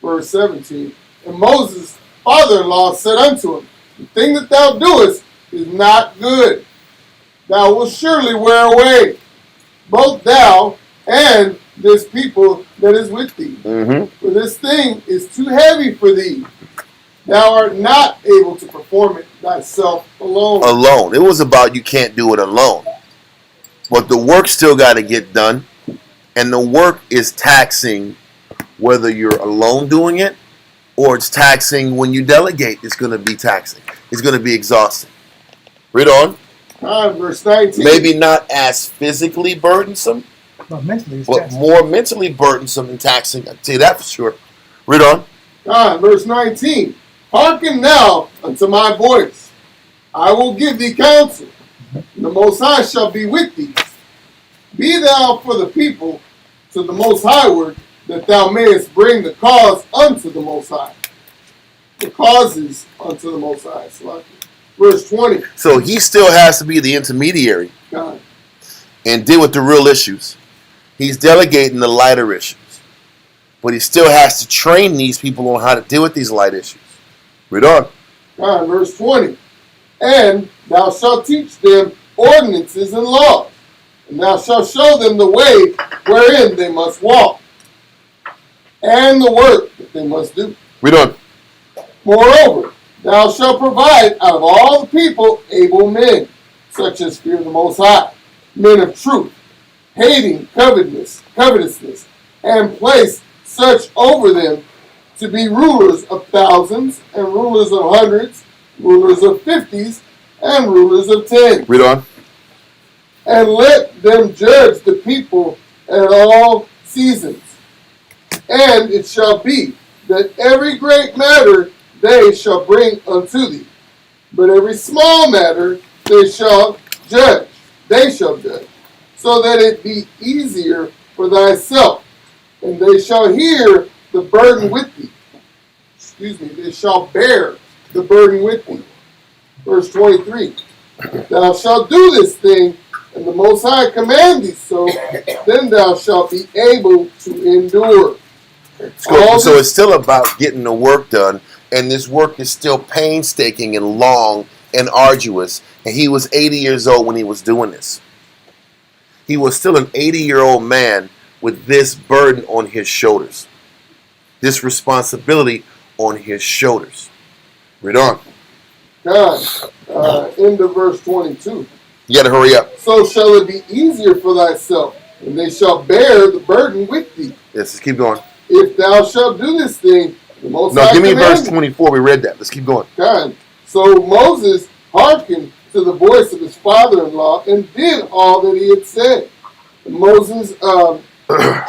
Verse 17. And Moses' father-in-law said unto him, the thing that thou doest is not good. Thou wilt surely wear away, both thou and this people that is with thee. For this thing is too heavy for thee. Thou art not able to perform it thyself alone. Alone. It was about you can't do it alone. But the work still got to get done. And the work is taxing whether you're alone doing it or it's taxing when you delegate. It's going to be taxing. It's going to be exhausting. Read on. Verse 19. Maybe not as physically burdensome, But mentally, it's but taxing. more mentally burdensome and taxing. I can tell you that for sure. Read on. Verse 19. Hearken now unto my voice. I will give thee counsel. And the Most High shall be with thee. Be thou for the people to the Most Highward, that thou mayest bring the cause unto the Most High. The causes unto the Most High. Verse 20. So he still has to be the intermediary God. and deal with the real issues. He's delegating the lighter issues. But he still has to train these people on how to deal with these light issues. Read on. Verse 20. And thou shalt teach them ordinances and laws, and thou shalt show them the way wherein they must walk, and the work that they must do. Read on. Moreover, thou shalt provide out of all the people able men, such as fear the Most High, men of truth, hating covetousness, and place such over them to be rulers of thousands, and rulers of hundreds, rulers of 50s, and rulers of 10s. Read on. And let them judge the people at all seasons. And it shall be that every great matter they shall bring unto thee, but every small matter they shall judge. So that it be easier for thyself. And they shall hear the burden with thee. They shall bear the burden with thee. Verse 23. Thou shalt do this thing, and the Most High command thee so, then thou shalt be able to endure. So it's still about getting the work done, and this work is still painstaking and long and arduous. And he was 80 years old when he was doing this. he was still an 80-year-old man with this burden on his shoulders. This responsibility on his shoulders. Read on. God, end of verse 22. You got to hurry up. So shall it be easier for thyself, and they shall bear the burden with thee. Yes, let's keep going. If thou shalt do this thing, the Most No, High give me verse commanded. 24. We read that. Let's keep going. God. So Moses hearkened to the voice of his father-in-law and did all that he had said. And Moses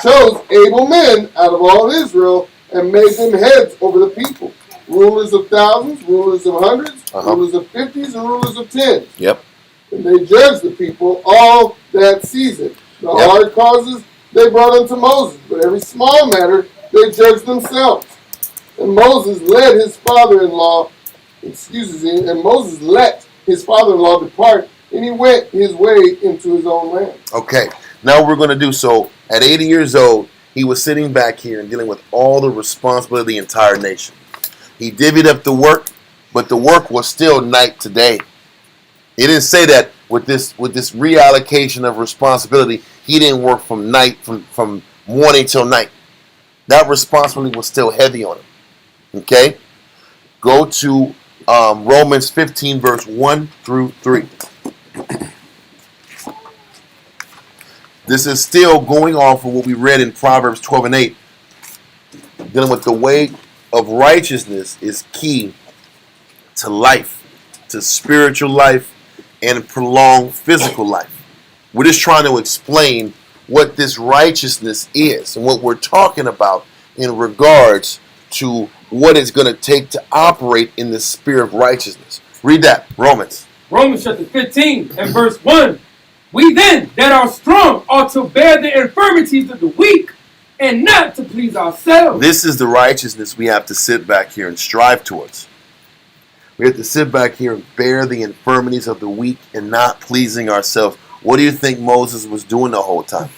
chose able men out of all Israel and made them heads over the people, rulers of thousands, rulers of hundreds, rulers of 50s, and rulers of 10s. Yep. And they judged the people all that season. The hard causes they brought unto Moses, but every small matter they judged themselves. And Moses led his father-in-law, and Moses let his father-in-law depart, and he went his way into his own land. Okay. Now we're going to do so. At 80 years old, he was sitting back here and dealing with all the responsibility of the entire nation. He divvied up the work, but the work was still night to day. He didn't say that with this reallocation of responsibility, he didn't work from night, from morning till night. That responsibility was still heavy on him. Okay? Go to Romans 15, verse 1 through 3. This is still going on for what we read in Proverbs 12 and 8. Dealing with the way of righteousness is key to life, to spiritual life, and prolonged physical life. We're just trying to explain what this righteousness is and what we're talking about in regards to what it's going to take to operate in the spirit of righteousness. Read that, Romans. Romans chapter 15 and verse 1. We then that are strong ought to bear the infirmities of the weak and not to please ourselves. This is the righteousness we have to sit back here and strive towards. We have to sit back here and bear the infirmities of the weak and not pleasing ourselves. What do you think Moses was doing the whole time?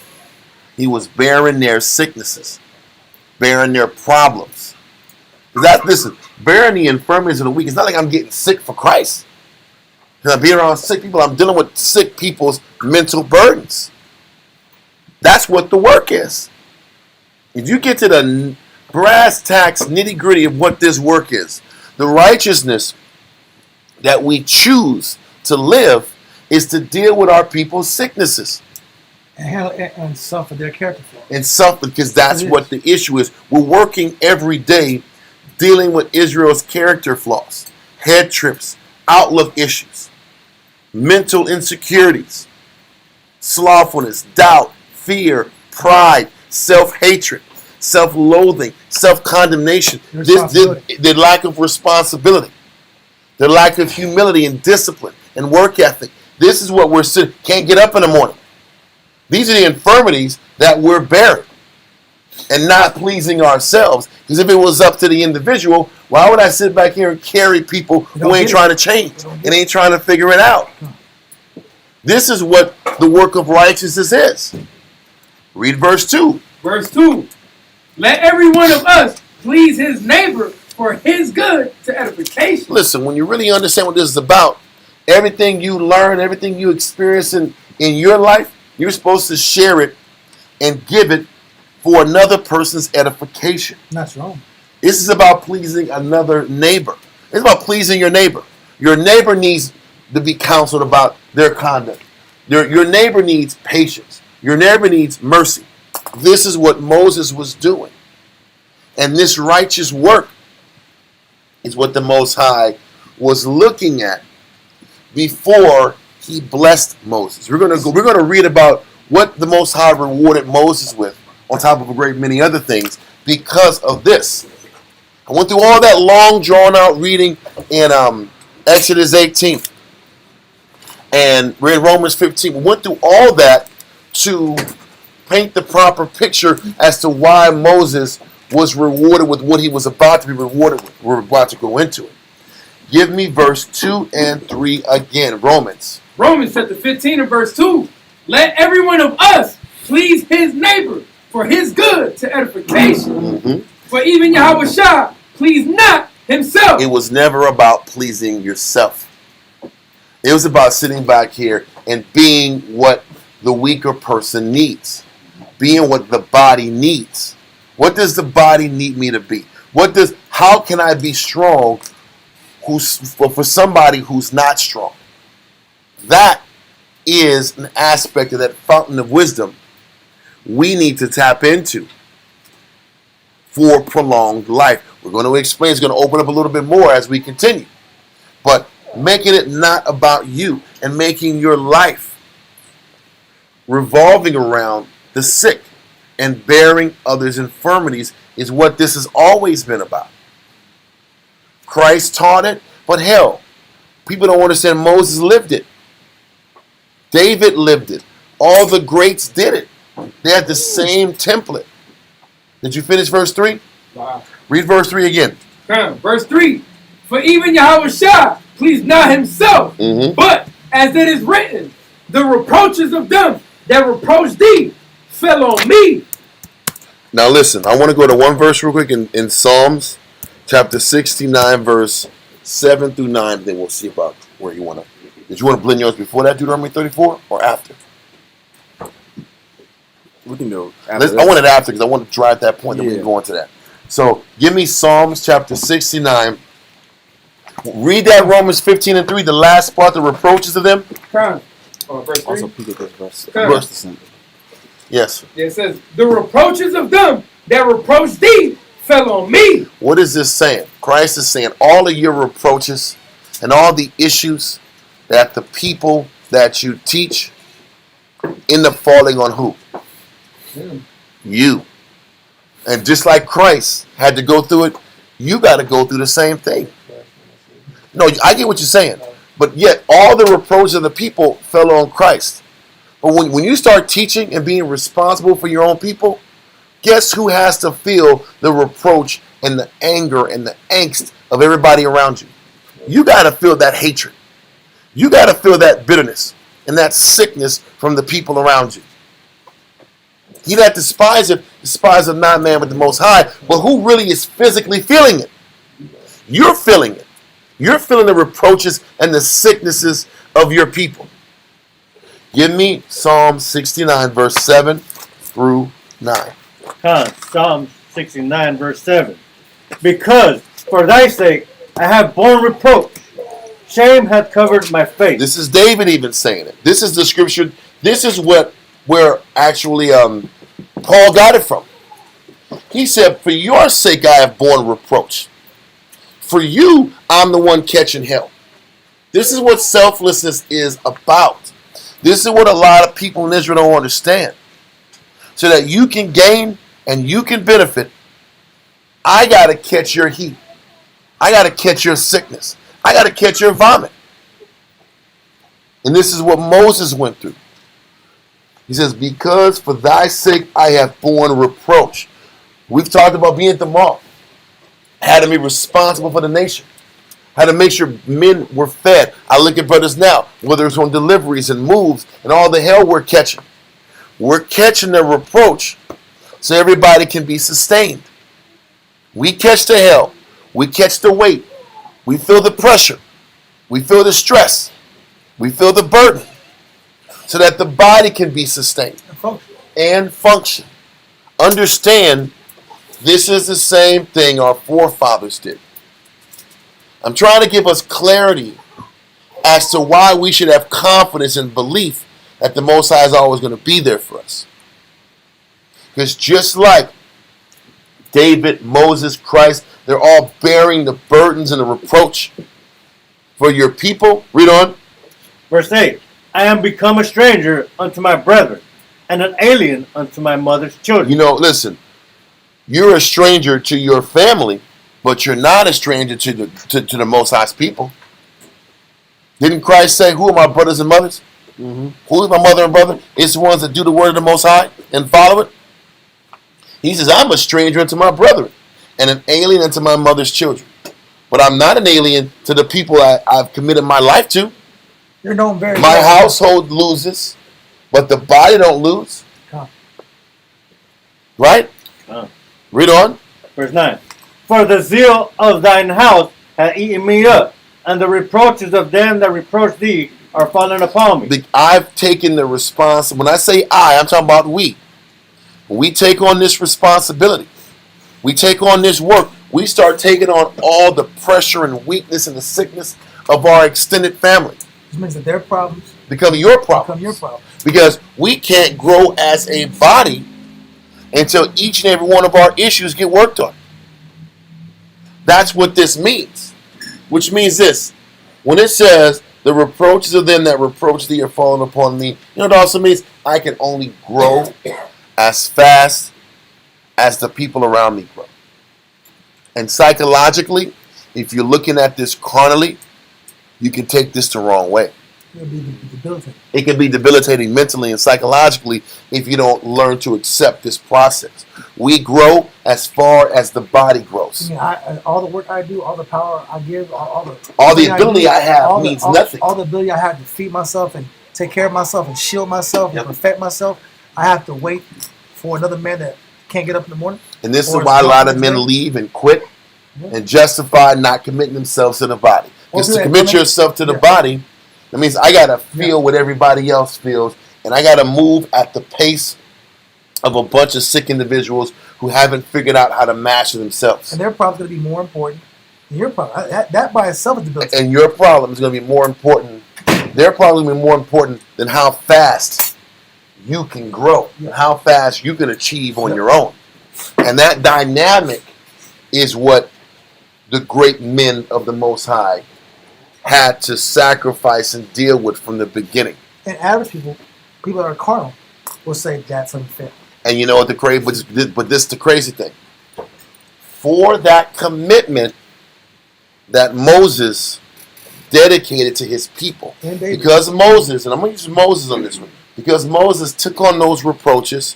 He was bearing their sicknesses, bearing their problems. Listen, bearing the infirmities of the weak, it's not like I'm getting sick for Christ. When I'm being around sick people, I'm dealing with sick people's mental burdens. That's what the work is. If you get to the brass tacks, nitty gritty of what this work is, the righteousness that we choose to live is to deal with our people's sicknesses. And suffer their character flaws. And suffer, because that's what the issue is. We're working every day dealing with Israel's character flaws, head trips, outlook issues, mental insecurities, slothfulness, doubt, fear, pride, self-hatred, self-loathing, self-condemnation, the lack of responsibility, the lack of humility and discipline and work ethic. This is what we're sitting. Can't get up in the morning. These are the infirmities that we're bearing and not pleasing ourselves. Because if it was up to the individual, why would I sit back here and carry people who ain't trying to change and ain't trying to figure it out? This is what the work of righteousness is. Read verse 2. Verse 2. Let every one of us please his neighbor for his good to edification. Listen, when you really understand what this is about, everything you learn, everything you experience in your life, you're supposed to share it and give it for another person's edification. That's wrong. This is about pleasing another neighbor. It's about pleasing your neighbor. Your neighbor needs to be counseled about their conduct. Your neighbor needs patience. Your neighbor needs mercy. This is what Moses was doing. And this righteous work is what the Most High was looking at before he blessed Moses. We're going to read about what the Most High rewarded Moses with, on top of a great many other things, because of this. I went through all that long, drawn-out reading in Exodus 18. And we're in Romans 15. We went through all that to paint the proper picture as to why Moses was rewarded with what he was about to be rewarded with. We're about to go into it. Give me verse 2 and 3 again. Romans chapter 15 and verse 2. Let every one of us please his neighbor for his good to edification. Mm-hmm. For even Yahushua pleased not himself. It was never about pleasing yourself. It was about sitting back here and being what the weaker person needs. Being what the body needs. What does the body need me to be? How can I be strong for somebody who's not strong? That is an aspect of that fountain of wisdom we need to tap into for prolonged life. We're going to explain, it's going to open up a little bit more as we continue. But making it not about you and making your life revolving around the sick and bearing others' infirmities is what this has always been about. Christ taught it, but hell, people don't understand Moses lived it. David lived it. All the greats did it. They had the same template. Did you finish verse 3? Wow. Read verse 3 again. Verse 3. For even Yahushua pleased not himself, but as it is written, the reproaches of them that reproached thee fell on me. Now listen, I want to go to one verse real quick in Psalms chapter 69, verse 7 through 9. Then we'll see about where you want to. Did you want to blend yours before that, Deuteronomy 34, or after? We can do it. I want it after because I want to drive that point. Then we can go into that. So give me Psalms chapter 69. Read that Romans 15 and 3, the last part, the reproaches of them. Verse 3. Also, peek at this verse. Verse. Yes. It says, the reproaches of them that reproached thee fell on me. What is this saying? Christ is saying all of your reproaches and all the issues that the people that you teach end up falling on who? You. And just like Christ had to go through it, you got to go through the same thing. No, I get what you're saying. But yet, all the reproaches of the people fell on Christ. But when you start teaching and being responsible for your own people, guess who has to feel the reproach and the anger and the angst of everybody around you? You got to feel that hatred. You got to feel that bitterness and that sickness from the people around you. He that despiseth not man but the Most High. But who really is physically feeling it? You're feeling it. You're feeling the reproaches and the sicknesses of your people. Give me Psalm 69, verse 7 through 9. Psalm 69, verse 7. Because for thy sake I have borne reproach. Shame hath covered my face. This is David even saying it. This is the scripture. This is where actually Paul got it from. He said, for your sake I have borne reproach. For you, I'm the one catching hell. This is what selflessness is about. This is what a lot of people in Israel don't understand. So that you can gain and you can benefit, I got to catch your heat. I got to catch your sickness. I got to catch your vomit. And this is what Moses went through. He says, because for thy sake I have borne reproach. We've talked about being at the mall. Had to be responsible for the nation. Had to make sure men were fed. I look at brothers now, whether it's on deliveries and moves and all the hell we're catching. We're catching the reproach so everybody can be sustained. We catch the hell. We catch the weight. We feel the pressure. We feel the stress. We feel the burden so that the body can be sustained and function. Understand, this is the same thing our forefathers did. I'm trying to give us clarity as to why we should have confidence and belief that the Most High is always going to be there for us. Because just like David, Moses, Christ, they're all bearing the burdens and the reproach for your people. Read on. Verse 8. I am become a stranger unto my brethren, and an alien unto my mother's children. You know, listen, you're a stranger to your family, but you're not a stranger to the Most High's people. Didn't Christ say, who are my brothers and mothers? Mm-hmm. Who is my mother and brother? It's the ones that do the word of the Most High and follow it. He says, I'm a stranger unto my brethren and an alien unto my mother's children. But I'm not an alien to the people I've committed my life to. You're known very My well. household loses, but the body don't lose. Huh. Right? Huh. Read on. Verse 9. For the zeal of thine house hath eaten me up, and the reproaches of them that reproach thee are falling upon me. I've taken the response. When I say I'm talking about we. When we take on this responsibility, we take on this work, we start taking on all the pressure and weakness and the sickness of our extended family. Which means that their problems Become your problem. become your problem. Because we can't grow as a body until each and every one of our issues get worked on. That's what this means. Which means this. When it says, the reproaches of them that reproach thee are fallen upon me, you know what it also means? I can only grow as fast as the people around me grow. And psychologically, if you're looking at this carnally, you can take this the wrong way. It'll be debilitating. It can be debilitating mentally and psychologically if you don't learn to accept this process. We grow as far as the body grows. I mean, all the work I do, all the power I give, all the ability I have means nothing. All the ability I have to feed myself and take care of myself and shield myself and perfect myself, I have to wait for another man that can't get up in the morning. And this is why a lot of men leave and quit and justify not committing themselves to the body. Because to commit yourself to the body, that means I got to feel what everybody else feels, and I got to move at the pace of a bunch of sick individuals who haven't figured out how to master themselves. And their problem's going to be more important than your problem. That by itself is debilitating. And your problem is going to be more important. Their problem is going to be more important than how fast you can grow, and how fast you can achieve on your own. And that dynamic is what the great men of the Most High had to sacrifice and deal with from the beginning. And average people that are carnal, will say that's unfair. And you know what the crazy, but this is the crazy thing. For that commitment that Moses dedicated to his people, because Moses, and I'm going to use Moses on this one, because Moses took on those reproaches,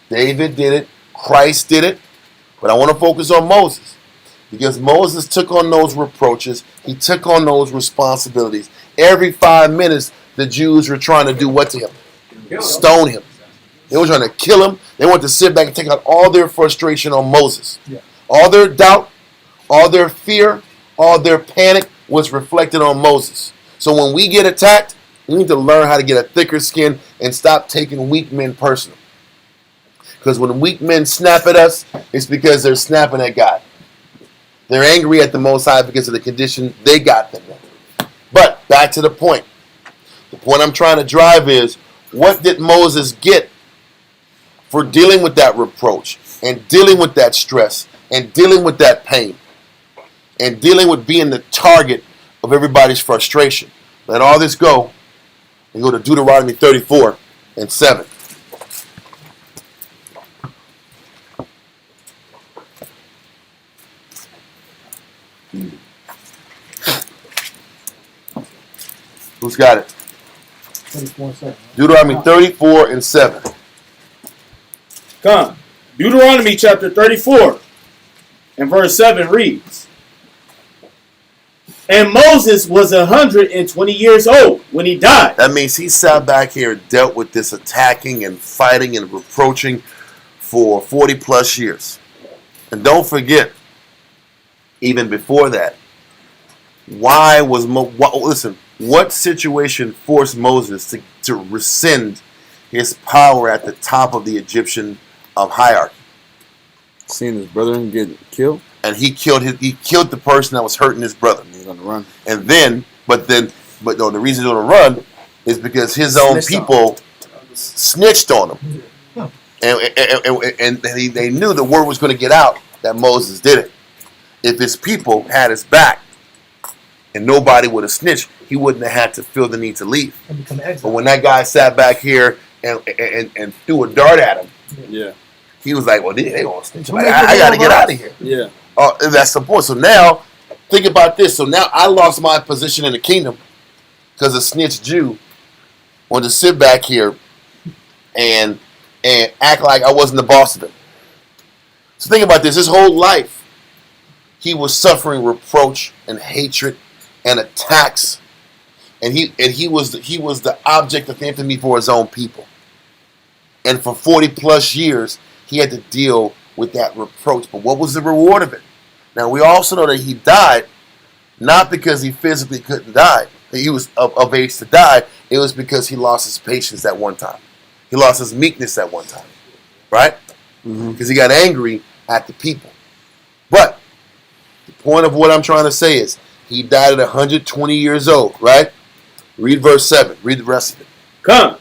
David did it, Christ did it, but I want to focus on Moses. Because Moses took on those reproaches, he took on those responsibilities. Every 5 minutes, the Jews were trying to do what to him? Stone him. They were trying to kill him. They wanted to sit back and take out all their frustration on Moses. All their doubt, all their fear, all their panic was reflected on Moses. So when we get attacked, we need to learn how to get a thicker skin and stop taking weak men personal. Because when weak men snap at us, it's because they're snapping at God. They're angry at the Most High because of the condition they got them in. But back to the point. The point I'm trying to drive is, what did Moses get for dealing with that reproach and dealing with that stress and dealing with that pain and dealing with being the target of everybody's frustration? Let all this go and go to Deuteronomy 34 and 7. Who's got it? 34:7. Deuteronomy 34 and 7. Come. Deuteronomy chapter 34 and verse 7 reads, and Moses was 120 years old when he died. That means he sat back here and dealt with this attacking and fighting and reproaching for 40 plus years. And don't forget, even before that, what situation forced Moses to rescind his power at the top of the Egyptian hierarchy? Seeing his brother get killed, and he killed the person that was hurting his brother. He's on the run. And but the reason he's on the run is because his own people snitched on him, and they knew the word was going to get out that Moses did it. If his people had his back, and nobody would have snitched, he wouldn't have had to feel the need to leave. But when that guy sat back here and threw a dart at him, he was like, well, they gonna snitch. Like, I got to get out of here. Yeah. That's the point. So now, think about this. So now I lost my position in the kingdom because a snitch Jew wanted to sit back here and act like I wasn't the boss of him. So think about this. His whole life, he was suffering reproach and hatred and attacks, and he was the object of infamy for his own people. And for 40 plus years, he had to deal with that reproach. But what was the reward of it? Now we also know that he died not because he physically couldn't die. that he was of age to die, it was because he lost his patience at one time. He lost his meekness at one time, right? Because he got angry at the people. But the point of what I'm trying to say is he died at 120 years old, right? Read verse 7. Read the rest of it. Come.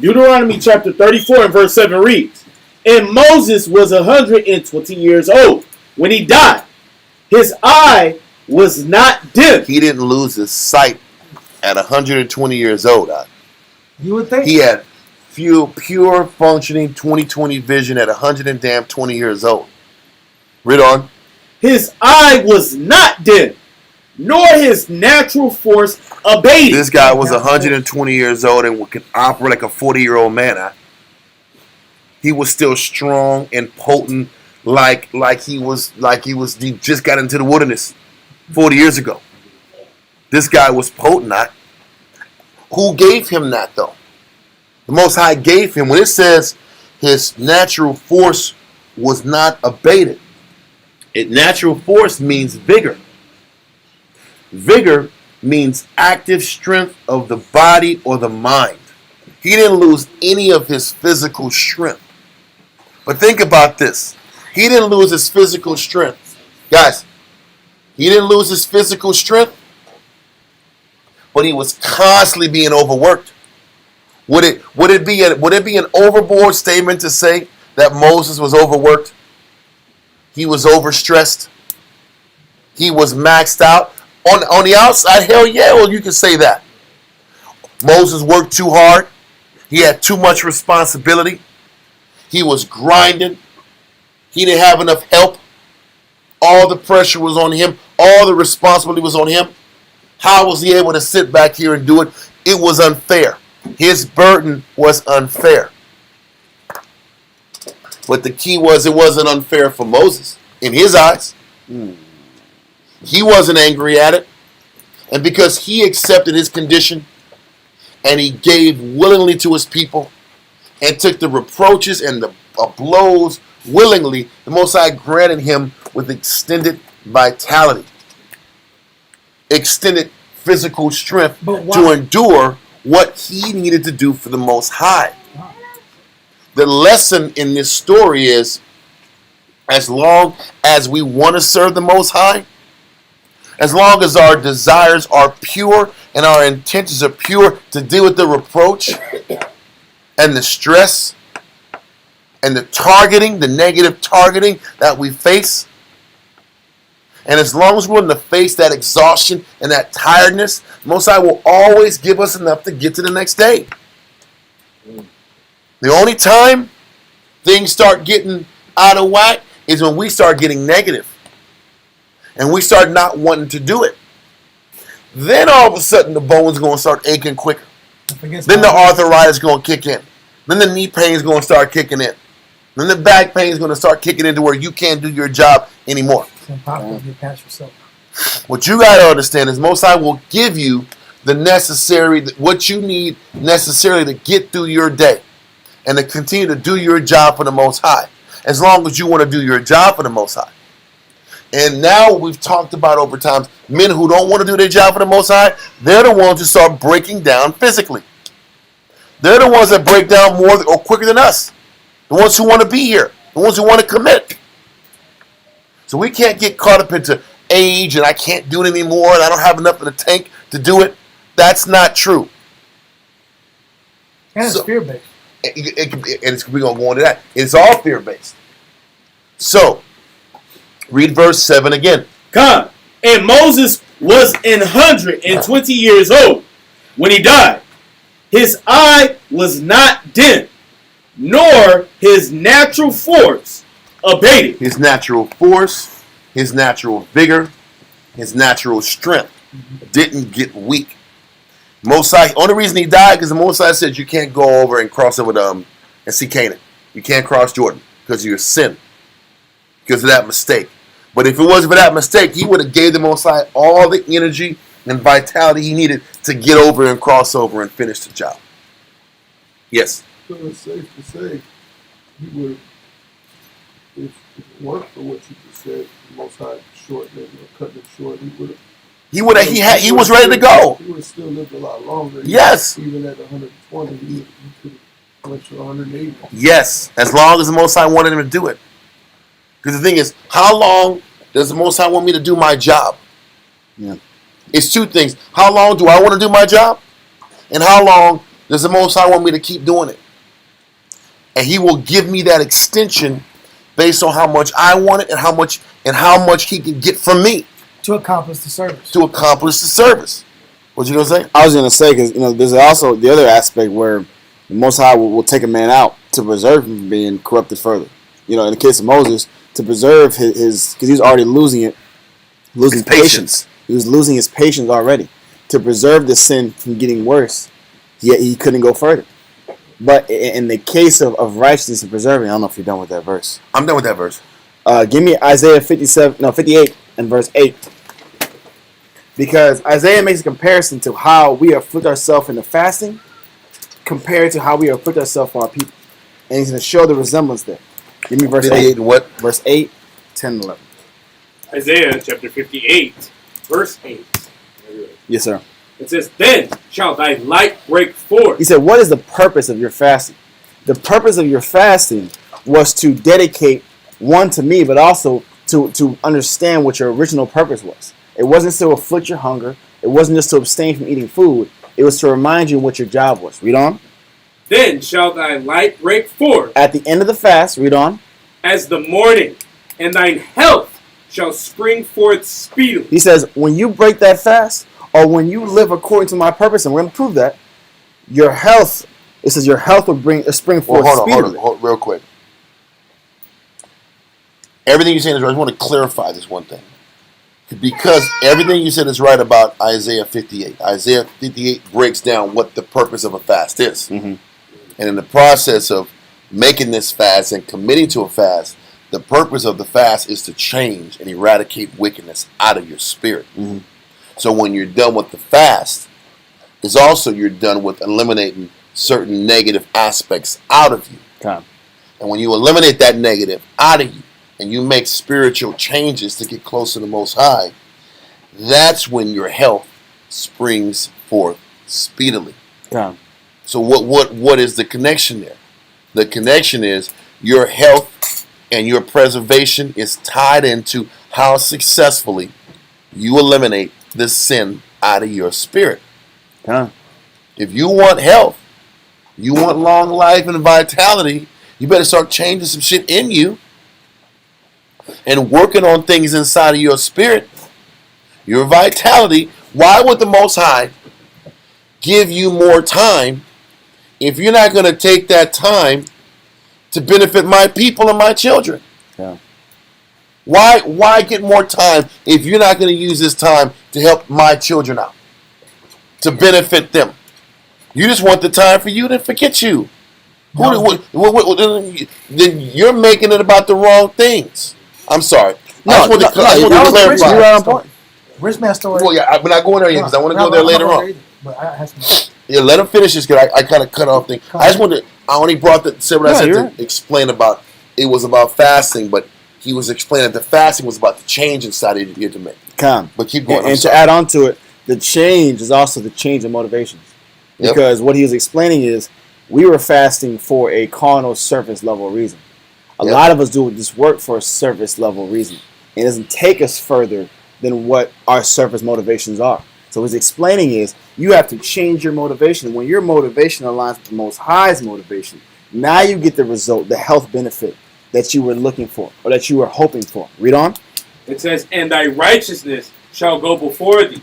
Deuteronomy chapter 34 and verse 7 reads, And Moses was 120 years old when he died. His eye was not dim. He didn't lose his sight at 120 years old. You would think. He had pure functioning 20/20 vision at 120 years old. Read on. His eye was not dim, nor his natural force abated. This guy was 120 years old and could operate like a 40-year-old man. He was still strong and potent, like he just got into the wilderness 40 years ago. This guy was potent. Who gave him that though? The Most High gave him. When it says his natural force was not abated, natural force means vigor. Vigor means active strength of the body or the mind. He didn't lose any of his physical strength. But think about this. He didn't lose his physical strength. Guys, he didn't lose his physical strength, but he was constantly being overworked. Would it be an overboard statement to say that Moses was overworked? He was overstressed. He was maxed out. On the outside, hell yeah, well, you can say that. Moses worked too hard. He had too much responsibility. He was grinding. He didn't have enough help. All the pressure was on him. All the responsibility was on him. How was he able to sit back here and do it? It was unfair. His burden was unfair. But the key was it wasn't unfair for Moses in his eyes. He wasn't angry at it. And because he accepted his condition and he gave willingly to his people and took the reproaches and the blows willingly, the Most High granted him with extended vitality, extended physical strength to endure what he needed to do for the Most High. The lesson in this story is, as long as we want to serve the Most High, as long as our desires are pure and our intentions are pure to deal with the reproach and the stress and the targeting, the negative targeting that we face, and as long as we're willing to face that exhaustion and that tiredness, Most High will always give us enough to get to the next day. The only time things start getting out of whack is when we start getting negative and we start not wanting to do it. Then all of a sudden the bone's going to start aching quicker. Then the arthritis is going to kick in. Then the knee pain is going to start kicking in. Then the back pain is going to start kicking into where you can't do your job anymore. It's impossible to get past yourself. What you got to understand is Most High will give you the necessary, what you need necessarily to get through your day and to continue to do your job for the Most High, as long as you want to do your job for the Most High. And now we've talked about over time, men who don't want to do their job for the Most High, they're the ones who start breaking down physically. They're the ones that break down more or quicker than us. The ones who want to be here. The ones who want to commit. So we can't get caught up into age and I can't do it anymore and I don't have enough in the tank to do it. That's not true. And it's fear-based. We're going to go into that. It's all fear-based. So, read verse 7 again. Come. And Moses was 120 years old when he died. His eye was not dim, nor his natural force abated. His natural force, his natural vigor, his natural strength didn't get weak. Mosai, only reason he died because the Mosai said you can't go over and cross over and see Canaan. You can't cross Jordan because of your sin, because of that mistake. But if it wasn't for that mistake, he would have gave the Mosai all the energy and vitality he needed to get over and cross over and finish the job. Yes? So it's safe to say he would, if it weren't for what you just said, the Most High shortening it or cutting it short, he would have. He was ready to go. He would would still live a lot longer. Yes. Even at 120, you could went to 180. Yes, as long as the Most High wanted him to do it. Because the thing is, how long does the Most High want me to do my job? Yeah. It's two things. How long do I want to do my job? And how long does the Most High want me to keep doing it? And He will give me that extension based on how much I want it and how much He can get from me To accomplish the service. to accomplish the service. What you gonna say? I was gonna say because there's also the other aspect where the Most High will take a man out to preserve him from being corrupted further. In the case of Moses, to preserve his because he's already losing His patience. He was losing his patience already. To preserve the sin from getting worse, yet he couldn't go further. But in the case of righteousness and preserving, I don't know if you're done with that verse. I'm done with that verse. Give me Isaiah 58 and verse 8. Because Isaiah makes a comparison to how we afflict ourselves in the fasting compared to how we afflict ourselves for our people. And he's going to show the resemblance there. Give me verse 8. And what? Verse 8, 10, and 11. Isaiah chapter 58, verse 8. Yes, sir. It says, "Then shall thy light break forth." He said, what is the purpose of your fasting? The purpose of your fasting was to dedicate one to me, but also to understand what your original purpose was. It wasn't to afflict your hunger. It wasn't just to abstain from eating food. It was to remind you what your job was. Read on. Then shall thy light break forth At the end of the fast, read on. as the morning, and thine health shall spring forth speedily. He says, when you break that fast, or when you live according to my purpose, and we're going to prove that, your health, it says your health will spring forth speedily. Hold on, real quick. Everything you're saying is right. I just want to clarify this one thing. Because everything you said is right about Isaiah 58. Isaiah 58 breaks down what the purpose of a fast is. Mm-hmm. And in the process of making this fast and committing to a fast, the purpose of the fast is to change and eradicate wickedness out of your spirit. Mm-hmm. So when you're done with the fast, it's also you're done with eliminating certain negative aspects out of you. Okay. And when you eliminate that negative out of you, and you make spiritual changes to get closer to the Most High, that's when your health springs forth speedily. Okay. So what is the connection there? The connection is your health and your preservation is tied into how successfully you eliminate the sin out of your spirit. Okay. If you want health, you want long life and vitality, you better start changing some shit in you and working on things inside of your spirit, your vitality. Why would the Most High give you more time if you're not going to take that time to benefit my people and my children? Yeah. Why get more time if you're not going to use this time to help my children out, to benefit them? You just want the time for you to forget you. Then you're making it about the wrong things. I'm sorry. I just want to clarify. You're right on point. Rich man story. Well, yeah, we're not going there yet because I want to go there later on. But I have some. Yeah, let him finish this because I kind of cut off things. I just wanted. I only said what I said to explain about. It was about fasting, but he was explaining that the fasting was about the change inside of you to make. But keep going. And to add on to it, the change is also the change in motivations. Because what he was explaining is we were fasting for a carnal surface level reason. A lot of us do this work for a surface level reason. It doesn't take us further than what our surface motivations are. So what he's explaining is you have to change your motivation. When your motivation aligns with the Most High's motivation, now you get the result, the health benefit that you were looking for or that you were hoping for. Read on. It says, "And thy righteousness shall go before thee.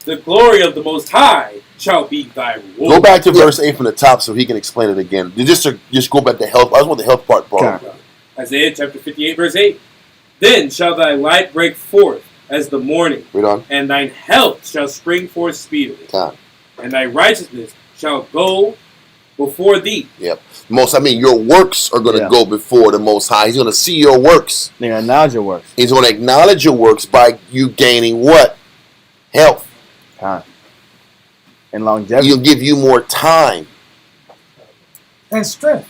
The glory of the Most High shall be thy reward." Go back to verse 8 from the top so he can explain it again. Just go back to health. I just want the health part brought up. Isaiah chapter 58, verse 8. "Then shall thy light break forth as the morning, Read on. and thine health shall spring forth speedily, and thy righteousness shall go before thee." Yep. Your works are going to go before the Most High. He's going to see your works. They're going to acknowledge your works. He's going to acknowledge your works by you gaining what? Health. Time. And longevity. He'll give you more time. And strength.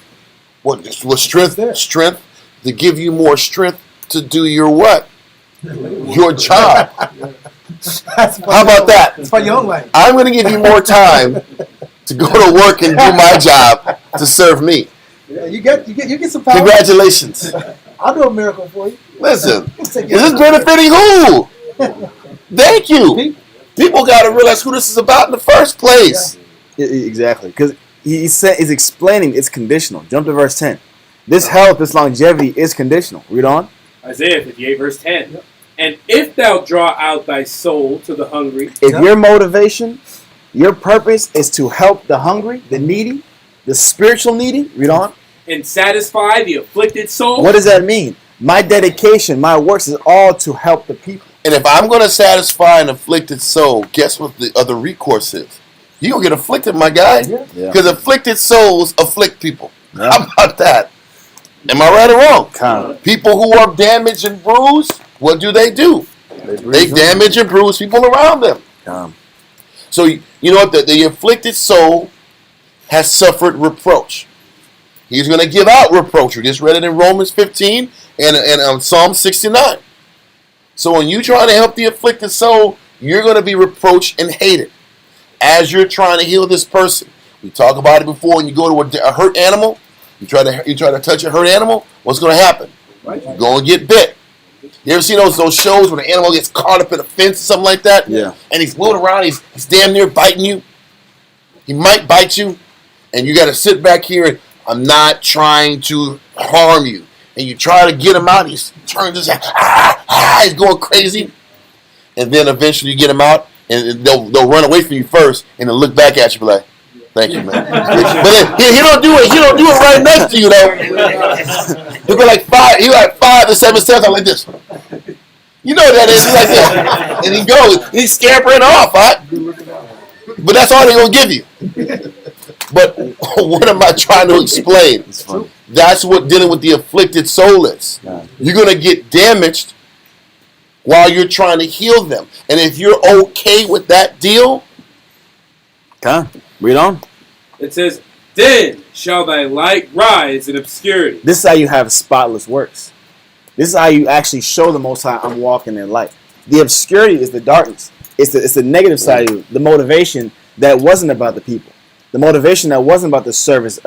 What strength? Strength to give you more strength to do your what? Your job. How about that? It's for your own life. I'm going to give you more time to go to work and do my job to serve me. Yeah, you get some power. Congratulations. I'll do a miracle for you. Listen, is this benefiting who? Thank you. People got to realize who this is about in the first place. Exactly, because he's explaining it's conditional. Jump to verse 10. This health, this longevity is conditional. Read on. Isaiah 58, verse 10. And if thou draw out thy soul to the hungry. If your motivation, your purpose is to help the hungry, the needy, the spiritual needy, read on. And satisfy the afflicted soul. What does that mean? My dedication, my works is all to help the people. And if I'm going to satisfy an afflicted soul, guess what the other recourse is? You're going to get afflicted, my guy. Because afflicted souls afflict people. Yeah. How about that? Am I right or wrong? People who are damaged and bruised, what do? They damage and bruise people around them. So, you know what? The afflicted soul has suffered reproach. He's going to give out reproach. We just read it in Romans 15 and Psalm 69. So when you try to help the afflicted soul, you're going to be reproached and hated. As you're trying to heal this person. We talked about it before. When you go to a hurt animal, you try to touch a hurt animal, what's going to happen? Right. You're going to get bit. You ever seen those shows where the animal gets caught up in a fence or something like that? Yeah. And he's moving around, he's damn near biting you. He might bite you, and you got to sit back here and, I'm not trying to harm you. And you try to get him out, he turns his head, he's going crazy. And then eventually you get him out, and they'll run away from you first, and then look back at you like, thank you, man. But then, he don't do it. He don't do it right next to you, though. He'll go like 5 to 7 steps out like this. You know what that is. He's like this. And he goes. He's scampering off, huh? But that's all they're going to give you. But what am I trying to explain? That's what dealing with the afflicted soul is. You're going to get damaged while you're trying to heal them. And if you're okay with that deal, read on. It says, then shall thy light rise in obscurity. This is how you have spotless works. This is how you actually show the Most High I'm walking in light. The obscurity is the darkness. It's the negative side of you. The motivation that wasn't about the people. The motivation that wasn't about the service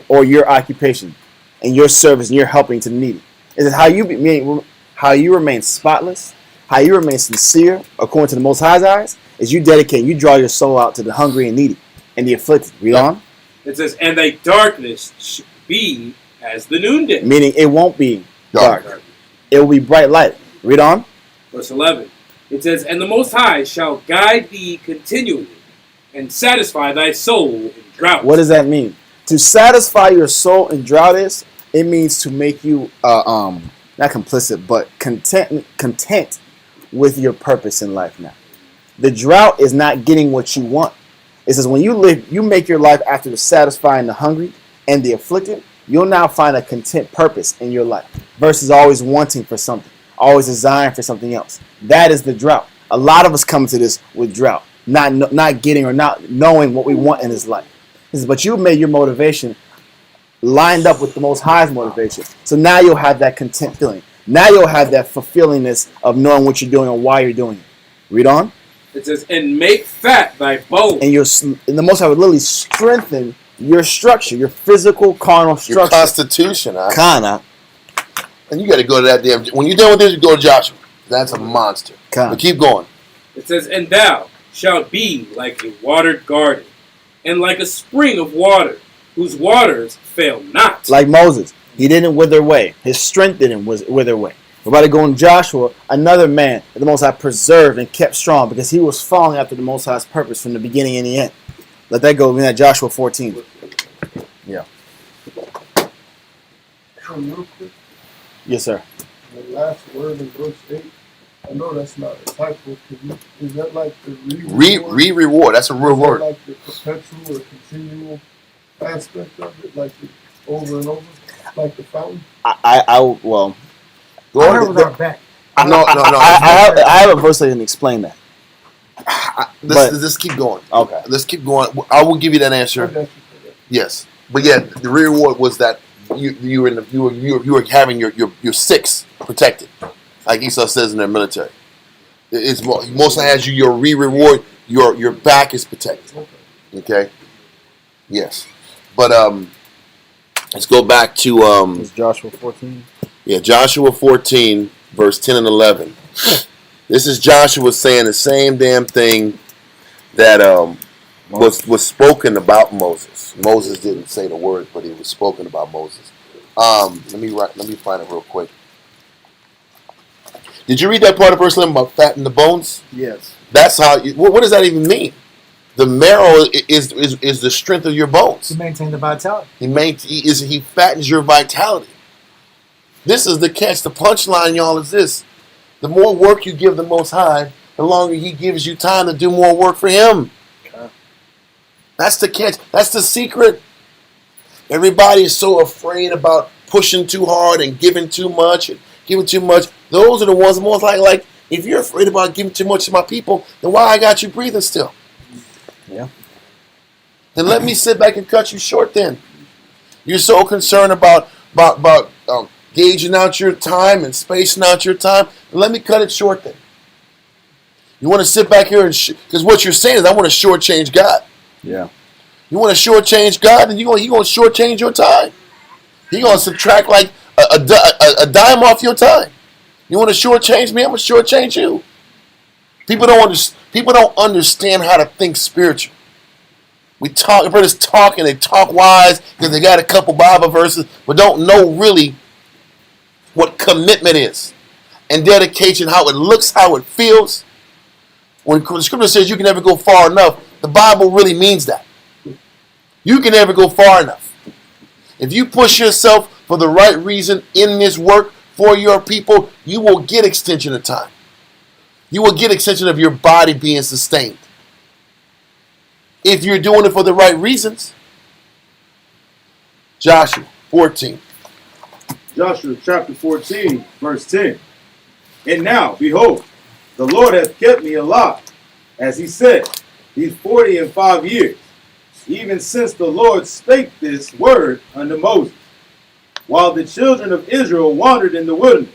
or your occupation and your service and your helping to the needy. Is how you remain spotless, how you remain sincere according to the Most High's eyes, is you dedicate, you draw your soul out to the hungry and needy and the afflicted. Read on. It says, and thy darkness shall be as the noonday. Meaning it won't be dark. It will be bright light. Read on. Verse 11. It says, and the Most High shall guide thee continually and satisfy thy soul in drought. What does that mean? To satisfy your soul in drought it means to make you not complicit, but content with your purpose in life now. The drought is not getting what you want. It says when you make your life after satisfying the hungry and the afflicted, you'll now find a content purpose in your life versus always wanting for something, always desiring for something else. That is the drought. A lot of us come to this with drought, not getting or not knowing what we want in this life. But you made your motivation lined up with the Most High's motivation. So now you'll have that content feeling. Now you'll have that fulfillingness of knowing what you're doing and why you're doing it. Read on. It says, and make fat thy bones. And the Most High would literally strengthen your structure, your physical, carnal structure. Your constitution, huh? Kana. And you got to go to that damn. When you're done with this, you go to Joshua. That's a monster. But keep going. It says, and thou shalt be like a watered garden, and like a spring of water, whose waters fail not. Like Moses. He didn't wither away. His strength didn't wither away. We're about to go in Joshua, another man that the Most High preserved and kept strong because he was following after the Most High's purpose from the beginning and the end. Let that go in that Joshua 14. Yeah. Real quick, Yes, sir. the last word in verse 8, I know that's not a typo. Is that like the Reward. That's a real word. Like the perpetual or continual aspect of it, like the over and over, like the fountain? Well, Go I heard on. it was back. No. I have a verse that can explain that. Let's keep going. Okay. Let's keep going. I will give you that answer. Yes, but yeah, the reward was that you were having your six protected, like Esau says in their military. It's Most High has you your reward. Your back is protected. Okay. Yes, but let's go back to It's Joshua 14. Yeah, Joshua 14, verse 10 and 11. This is Joshua saying the same damn thing that was spoken about Moses. Moses didn't say the word, but it was spoken about Moses. Let me find it real quick. Did you read that part of verse 11 about fatten the bones? Yes. That's how. What does that even mean? The marrow is the strength of your bones. To maintain the vitality. He fattens your vitality. This is the catch. The punchline, y'all, is this: the more work you give the Most High, the longer He gives you time to do more work for Him. That's the catch. That's the secret. Everybody is so afraid about pushing too hard and giving too much and giving too much. Those are the ones most like if you're afraid about giving too much to my people, then why I got you breathing still? Yeah. Then let me sit back and cut you short then. You're so concerned about gauging out your time and spacing out your time. Let me cut it short then. You want to sit back here and because what you're saying is I want to shortchange God. Yeah. You want to shortchange God, and you're going to shortchange your time. You're going to subtract like a dime off your time. You want to shortchange me? I'm going to shortchange you. People don't understand how to think spiritual. Brothers talk and they talk wise because they got a couple Bible verses, but don't know really what commitment is and dedication, how it looks, how it feels. When the scripture says you can never go far enough, the Bible really means that. You can never go far enough. If you push yourself for the right reason in this work for your people, you will get extension of time. You will get extension of your body being sustained. If you're doing it for the right reasons. Joshua 14. Joshua chapter 14, verse 10. And now, behold, the Lord hath kept me alive, as he said, these 45 years, even since the Lord spake this word unto Moses, while the children of Israel wandered in the wilderness.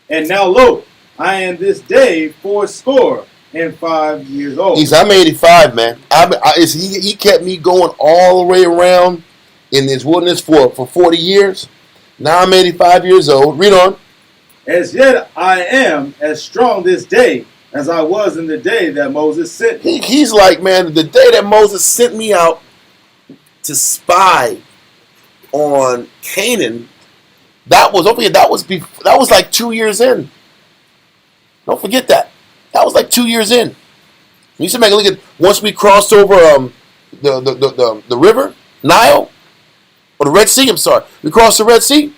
And now, lo, I am this day 85 years old. I'm 85, man. He kept me going all the way around in this wilderness for 40 years. Now I'm 85 years old. Read on. As yet I am as strong this day as I was in the day that Moses sent me. He's like, man, the day that Moses sent me out to spy on Canaan, that was like 2 years in. Don't forget that. That was like 2 years in. You should make a look at once we crossed over the river Nile or the Red Sea. I'm sorry, we crossed the Red Sea.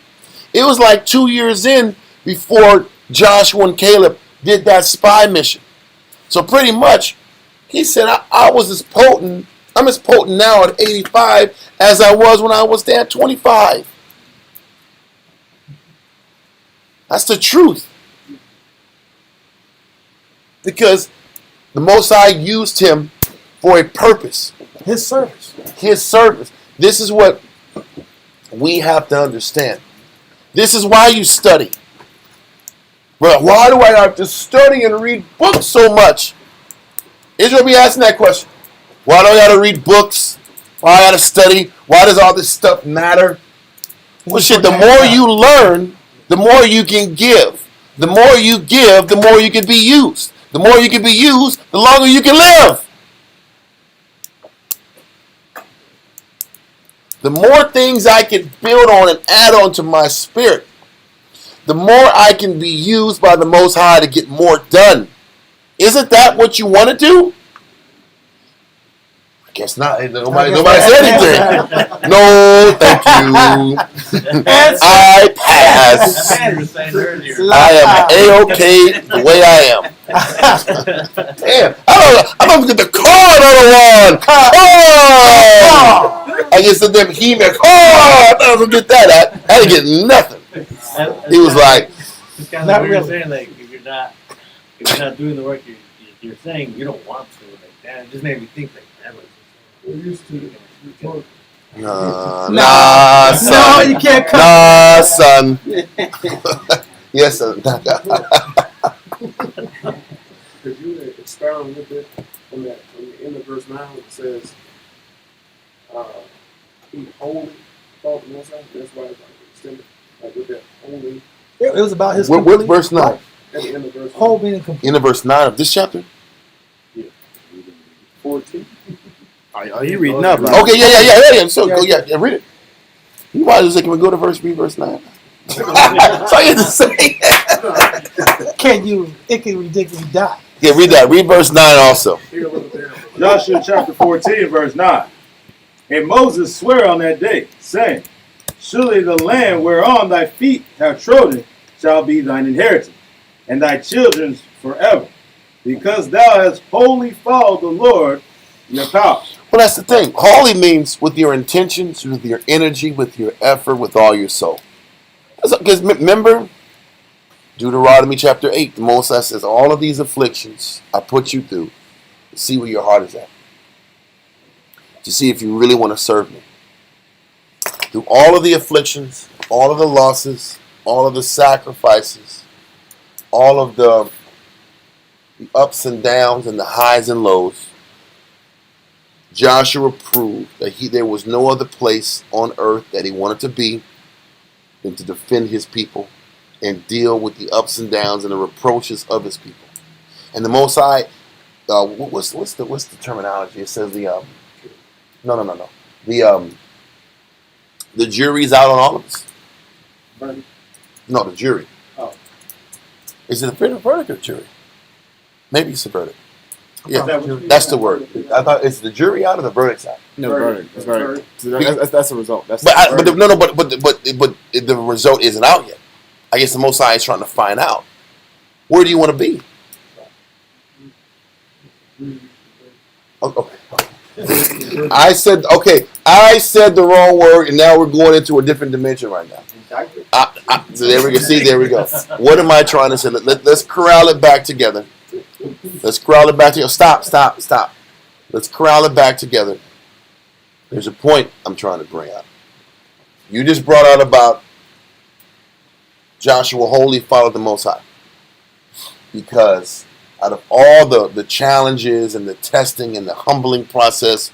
It was like 2 years in before Joshua and Caleb did that spy mission. So pretty much, he said, I was as potent. I'm as potent now at 85 as I was when I was there at 25. That's the truth. Because the Most High used him for a purpose. His service. His service. This is what we have to understand. This is why you study. Well, why do I have to study and read books so much? Israel be asking that question. Why do I got to read books? Why I got to study? Why does all this stuff matter? Well, shit, the more you learn, the more you can give. The more you give, the more you can be used. The more you can be used, the longer you can live. The more things I can build on and add on to my spirit, the more I can be used by the Most High to get more done. Isn't that what you want to do? I guess not. Nobody said anything. No, thank you. I pass. I am A-OK the way I am. Damn. I don't get the card on the one. Oh! I get some damn He-Man. Oh! I don't get that. I didn't get nothing. He was like, it's kind of weird saying like if you're not doing the work you're saying you don't want to like that. It just made me think like that. We're used to it. Nah, son. No, you can't cut. Nah, son. Yes, son. could you expound a little bit on that, on the end of verse 9 when it says, he holy, thought the Most High? That's why it's like extended, like with that holy It was about his. What complete verse 9? life. at the end of verse 9. Whole meaning complete. In the verse 9 of this chapter? 14. Are you reading up? Okay, yeah. So, Yeah. yeah, read it. You might as well say, can we go to read verse 9? So you have to say. Can you? It can ridiculously die. Yeah, read that. Read verse 9 also. Joshua chapter 14, verse 9. And Moses sware on that day, saying, surely the land whereon thy feet have trodden shall be thine inheritance, and thy children's forever, because thou hast wholly followed the Lord your power. Well, that's the thing. Holy means with your intentions, with your energy, with your effort, with all your soul. Because remember, Deuteronomy chapter 8, the Most High says, all of these afflictions I put you through to see where your heart is at. To see if you really want to serve me. Through all of the afflictions, all of the losses, all of the sacrifices, all of the ups and downs and the highs and lows, Joshua proved that there was no other place on earth that he wanted to be than to defend his people and deal with the ups and downs and the reproaches of his people. And the Most High, what's the terminology? It says the no. The jury's out on all of us. Verdict. No, the jury. Oh. Is it a verdict or jury? Maybe it's a verdict. Yeah, Okay. that's the word. I thought it's the jury out or the verdict's out. No, verdict. It's verdict. So that's the result. That's But the verdict. but the result isn't out yet. I guess the Most High is trying to find out, where do you want to be? Okay. I said the wrong word, and now we're going into a different dimension right now. So there we go. See, there we go. What am I trying to say? Let's corral it back together. Stop. Let's corral it back together. There's a point I'm trying to bring out. You just brought out about Joshua wholly followed the Most High. Because out of all the challenges and the testing and the humbling process,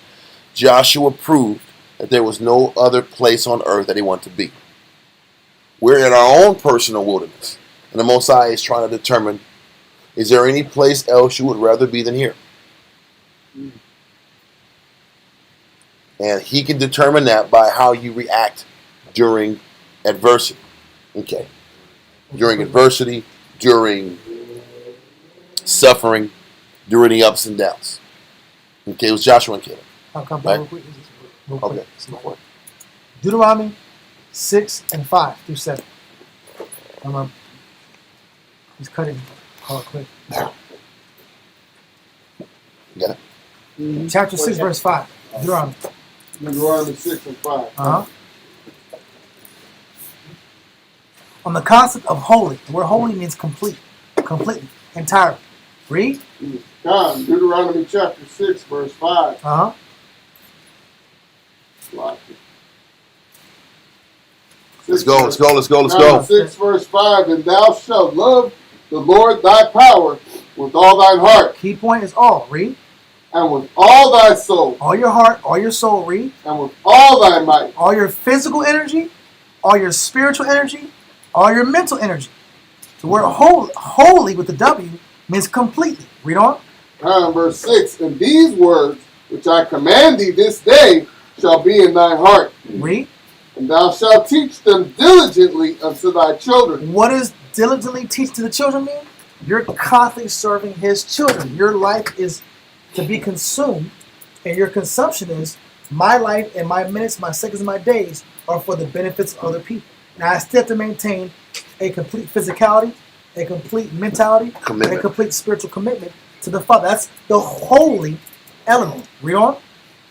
Joshua proved that there was no other place on earth that he wanted to be. We're in our own personal wilderness. And the Most High is trying to determine, is there any place else you would rather be than here? And he can determine that by how you react during adversity. Okay. During adversity, during suffering, during the ups and downs. Okay, it was Joshua and Caleb. I'll come Right. back real quick. Okay. Slow. Deuteronomy 6:5-7. He's cutting. Call it quick. Got it? Chapter 6, verse 5. Deuteronomy. Deuteronomy 6:5. Uh-huh. On the concept of holy. The word holy means complete. Completely. Entirely. Read. God, Deuteronomy chapter 6, verse 5. Uh-huh. Let's go. John 6, verse 5. And thou shalt love the Lord thy power with all thine heart, Key point is all. Read. and with all thy soul, All your heart, all your soul. Read. and with all thy might. All your physical energy, all your spiritual energy, all your mental energy. The word holy with the W means completely. Read on. Verse 6. And these words which I command thee this day shall be in thine heart, Read. and thou shalt teach them diligently unto thy children. What does diligently teach to the children mean? You're constantly serving his children. Your life is to be consumed, and your consumption is my life and my minutes, my seconds, and my days are for the benefits of other people. Now, I still have to maintain a complete physicality, a complete mentality, Commitment. and a complete spiritual commitment to the Father. That's the holy element. Read on.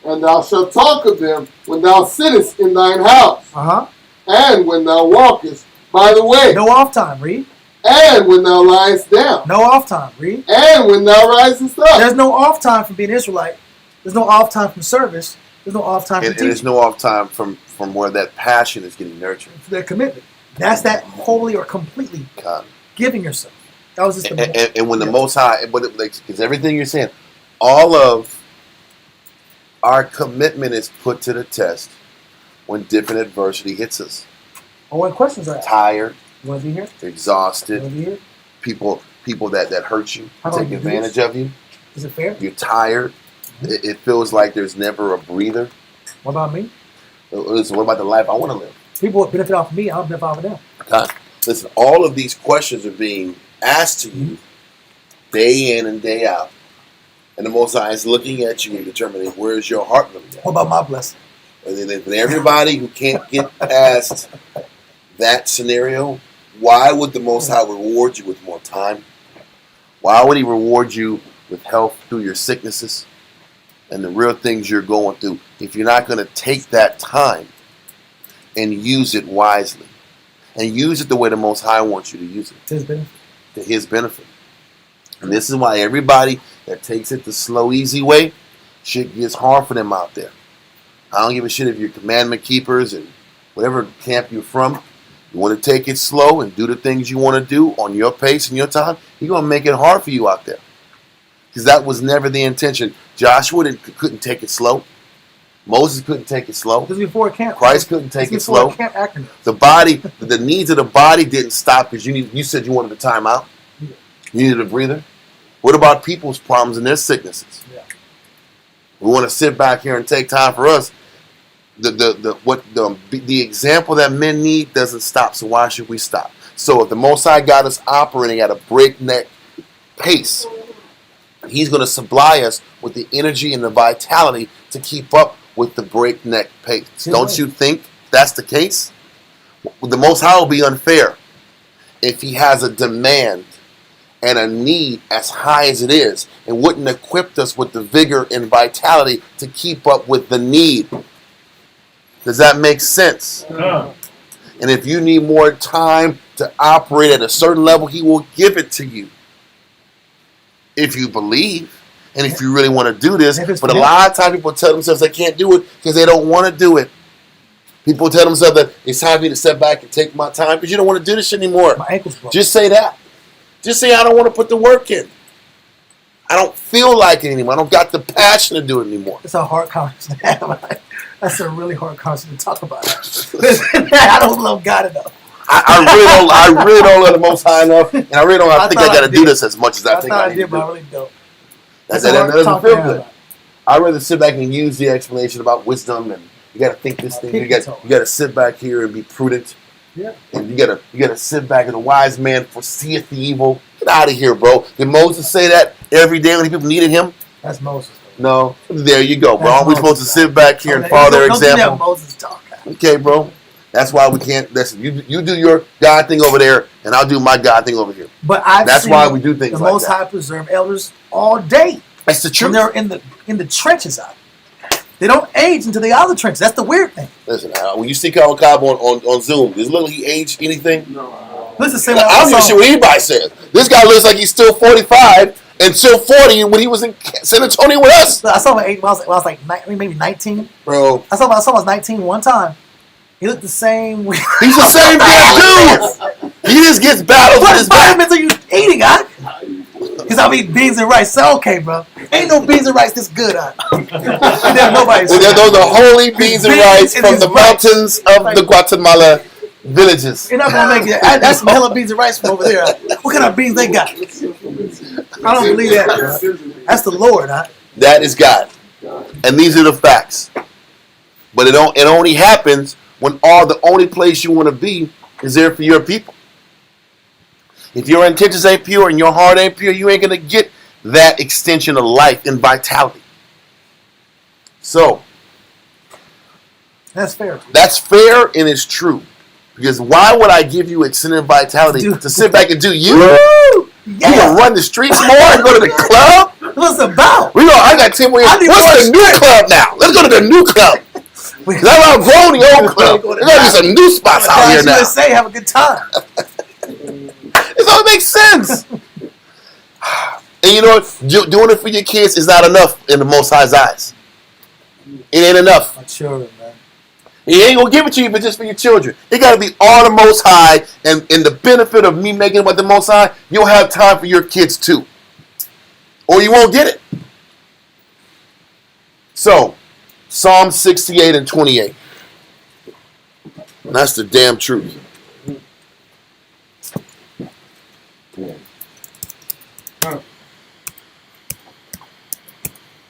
And thou shalt talk of them when thou sittest in thine house, Uh-huh. and when thou walkest by the way, No off time. Read. and when thou liest down, No off time. Read. and when thou risest up. There's no off time from being Israelite. There's no off time from service. There's no off time from And there's teaching. no off time from where that passion is getting nurtured. Their commitment. That's that wholly or completely God. giving yourself. That was just the And when the Most High, because everything you're saying, all of our commitment is put to the test when different adversity hits us. Oh, what questions are asked? Tired, You want to be here? exhausted, You want to be here? people that hurt you, How long take you do advantage this? of you. Is it fair? You're tired. It feels like there's never a breather. What about me? Listen, what about the life I want to live? People would benefit off of me. I don't benefit off of them. God, listen, all of these questions are being asked to you day in and day out. And the Most High is looking at you and determining where's your heart really at. What about my blessing? And then everybody who can't get past that scenario, why would the Most High reward you with more time? Why would He reward you with health through your sicknesses and the real things you're going through if you're not going to take that time and use it wisely and use it the way the Most High wants you to use it? His benefit. To His benefit. And this is why everybody that takes it the slow, easy way, shit gets hard for them out there. I don't give a shit if you're commandment keepers and whatever camp you're from. You want to take it slow and do the things you want to do on your pace and your time, He's going to make it hard for you out there. Because that was never the intention. Joshua couldn't take it slow. Moses couldn't take it slow. This is before camp. Christ couldn't take it This is before slow. camp acronym. The body, the needs of the body didn't stop because you said you wanted a time out. You needed a breather. What about people's problems and their sicknesses? Yeah. We want to sit back here and take time for us. The example that men need doesn't stop. So why should we stop? So if the Most High got us operating at a breakneck pace, He's going to supply us with the energy and the vitality to keep up with the breakneck pace. Don't you think that's the case? The Most High will be unfair if He has a demand and a need as high as it is and wouldn't equip us with the vigor and vitality to keep up with the need. Does that make sense? Yeah. And if you need more time to operate at a certain level, He will give it to you. If you believe and if you really want to do this. But a lot of times people tell themselves they can't do it because they don't want to do it. People tell themselves that it's time for me to step back and take my time because you don't want to do this anymore. My ankle's broken. Just say that. Just say I don't want to put the work in. I don't feel like it anymore. I don't got the passion to do it anymore. It's a hard conversation to have. That's a really hard conversation to talk about. I don't love God enough. I really don't love the Most High enough, and I really don't think I got to do this as much as I think I need to but I do. really don't. That doesn't feel good. I'd rather sit back and use the explanation about wisdom, and you got to think this thing. You got to sit back here and be prudent. Yeah. And you gotta sit back, and a wise man foreseeth the evil. Get out of here, bro. Did Moses say that every day when people needed him? That's Moses. No. There you go, bro. That's Aren't we supposed to Moses, sit back here and follow their Don't do that example? when Moses talk. Okay, bro. That's why we can't. Listen, you do your God thing over there, and I'll do my God thing over here. But That's why we do things the like Most that. High preserve elders all day. That's the truth. And they're in the trenches out. They don't age until they out of the trenches. That's the weird thing. Listen, when you see Kyle Cobb on Zoom, does he age anything? No. Listen, say I don't give a shit what anybody says. This guy looks like he's still 45 and still 40 when he was in San Antonio with us. I saw him at 8 when I was like maybe 19. Bro. I saw him when I was 19 one time. He looked the same. He's the same damn dude. He just gets battled with What his back. vitamins are you eating, huh? Because I eat beans and rice. So okay, bro. Ain't no beans and rice this good, huh? Nobody's Those are holy beans and rice from the mountains of the Guatemala villages. You're not gonna make it. That's some hella beans and rice from over there. What kind of beans they got? I don't believe that, bro. That's the Lord, huh? That is God. And these are the facts. But it only happens when the only place you want to be is there for your people. If your intentions ain't pure and your heart ain't pure, you ain't going to get that extension of life and vitality. So, That's fair. that's fair and it's true. Because why would I give you extended vitality to sit back and do you? Woo! You gonna run the streets more and go to the club? What's it about? I got 10 more years. What's the new club now? Let's go to the new club. Because I've outgrown the old club. There's gotta be some new spots out here now. USA, have a good time. It all makes sense. And you know what? Doing it for your kids is not enough in the Most High's eyes. It ain't enough. My children, man. He ain't gonna give it to you, but just for your children. It gotta be all the Most High, and the benefit of me making it with the Most High, you'll have time for your kids too, or you won't get it. So, Psalm 68 and 28. That's the damn truth.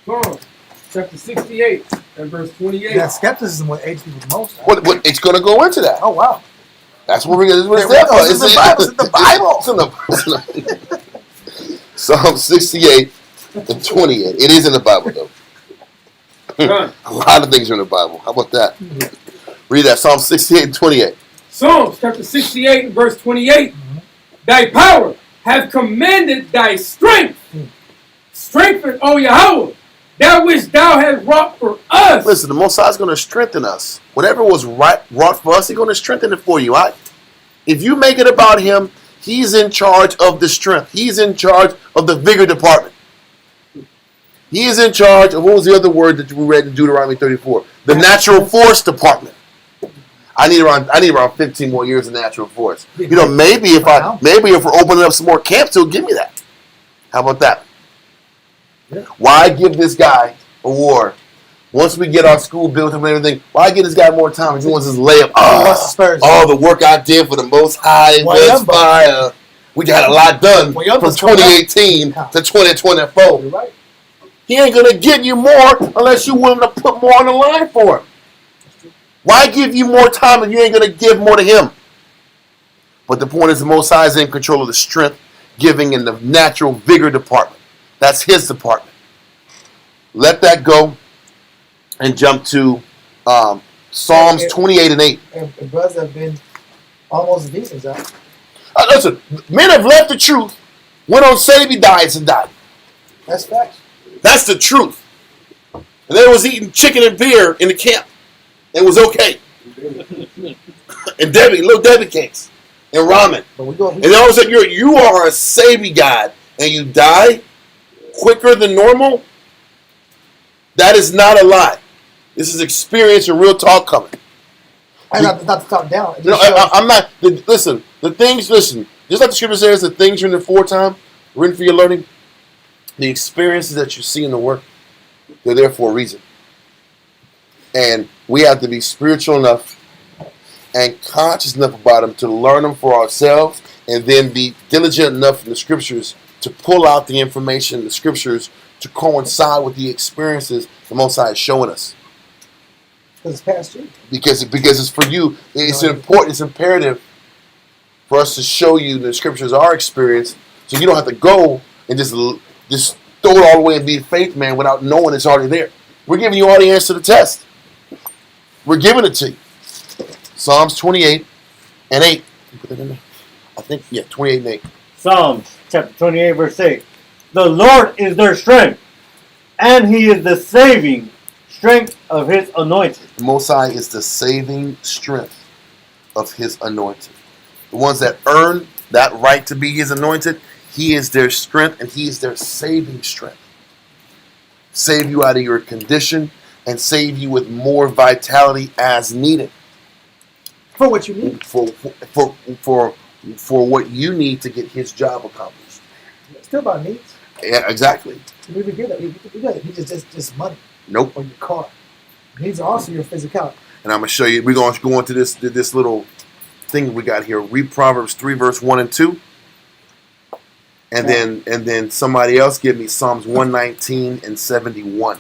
Psalms chapter 68 and verse 28. Yeah, skepticism what aged people the most. Right? What it's gonna go into that. Oh wow. That's what we're gonna. There we go. It's in the Bible. It's in the Bible. It's in the Psalm 68 and 28. It is in the Bible though. A lot of things are in the Bible. How about that? Read that. Psalm 68 and 28. Psalms chapter 68 and verse 28. Thy power hath commanded thy strength. Strengthen, O Yahweh, that which thou hast wrought for us. Listen, the Most High is going to strengthen us. Whatever was wrought for us, He's going to strengthen it for you. Right? If you make it about Him, He's in charge of the strength. He's in charge of the vigor department. He is in charge of, what was the other word that we read in Deuteronomy 34? The natural force department. I need around 15 more years of natural force. You know, maybe if we're opening up some more camps, He'll give me that. How about that? Yeah. Why give this guy a war? Once we get our school built and everything, why give this guy more time if he wants his layup? Oh, the work I did for the Most High. We got a lot done from 2018 to 2024. You're right. He ain't going to give you more unless you're willing to put more on the line for him. Why give you more time if you ain't going to give more to him? But the point is the Most High is in control of the strength, giving, in the natural vigor department. That's His department. Let that go and jump to Psalms 28 and 8. And brothers have been almost decent, right? Listen, men have left the truth, went on Sabi diets and died. That's facts. That's the truth. And they was eating chicken and beer in the camp. It was okay. And little Debbie cakes and ramen. And all of a sudden you are a Sabi god and you die quicker than normal. That is not a lie. This is experience and real talk coming. I'm not to talk down. I'm not. Listen, just like the scripture says, the things are in the foretime, written for your learning. The experiences that you see in the work, they're there for a reason. And we have to be spiritual enough and conscious enough about them to learn them for ourselves, and then be diligent enough in the scriptures to pull out the information in the scriptures to coincide with the experiences the Most High is showing us. Because it's past you. Because it's for you. It's important. It's imperative for us to show you the scriptures our experience, so you don't have to go and just throw it all the way and be a faith man without knowing it's already there. We're giving you all the answers to the test. We're giving it to you. Psalms 28 and 8. Put that in there. I think, 28 and 8. Psalms chapter 28 verse 8. The Lord is their strength, and He is the saving strength of His anointed. The Most High is the saving strength of His anointed. The ones that earn that right to be His anointed, He is their strength, and He is their saving strength. Save you out of your condition and save you with more vitality as needed. For what you need. For what you need to get His job accomplished. It's still about needs. Yeah, exactly. We forget that. Needs just money. Nope. Or your car. Needs are also your physicality. And I'm going to show you. We're going to go into this little thing we got here. Read Proverbs 3 verse 1 and 2. And then somebody else give me Psalms 119 and 71.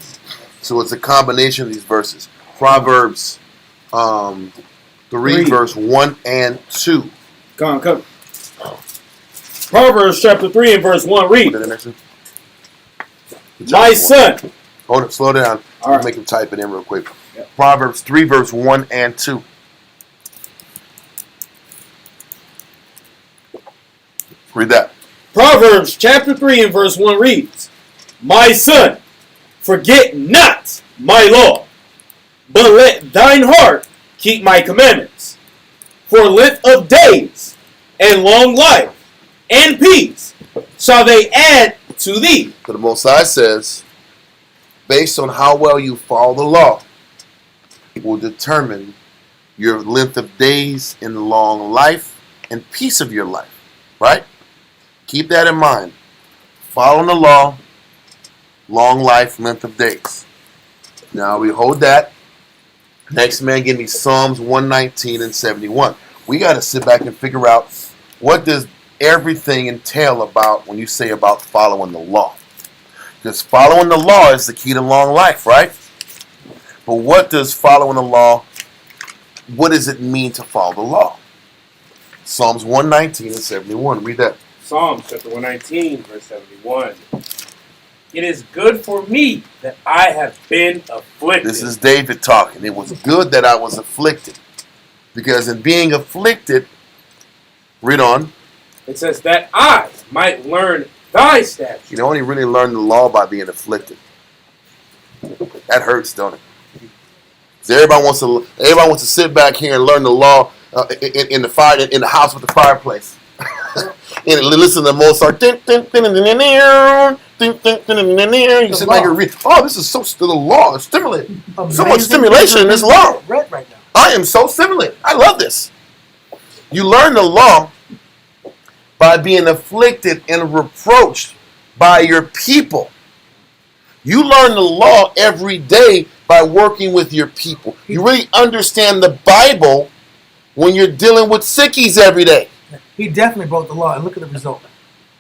So it's a combination of these verses. Proverbs 3 verse 1 and 2. Come. Proverbs chapter 3 and verse 1 reads, My son. Hold it, slow down. All right. Make him type it in real quick. Yep. Proverbs 3 verse 1 and 2. Read that. Proverbs chapter 3 and verse 1 reads, My son, forget not my law, but let thine heart keep my commandments. For length of days and long life and peace shall they add to thee. So the Most High says, based on how well you follow the law, will determine your length of days in long life and peace of your life. Right? Keep that in mind. Following the law, long life, length of days. Now we hold that. Next man, give me Psalms 119 and 71. We got to sit back and figure out, what does everything entail about when you say about following the law? Because following the law is the key to long life, right? But what does following the law, what does it mean to follow the law? Psalms 119 and 71. Read that. Psalms chapter 119, verse 71. It is good for me that I have been afflicted. This is David talking. It was good that I was afflicted. Because in being afflicted, read on. It says that I might learn thy statutes. You only really learn the law by being afflicted. That hurts, don't it? 'Cause everybody wants to sit back here and learn the law in the fire, in the house with the fireplace, and listen to Mozart. You sit back and read. Oh, this is so the law. It's stimulating. So much stimulation in this law. Right now. I am so stimulated. I love this. You learn the law by being afflicted and reproached by your people. You learn the law every day by working with your people. You really understand the Bible when you're dealing with sickies every day. He definitely broke the law, and look at the result.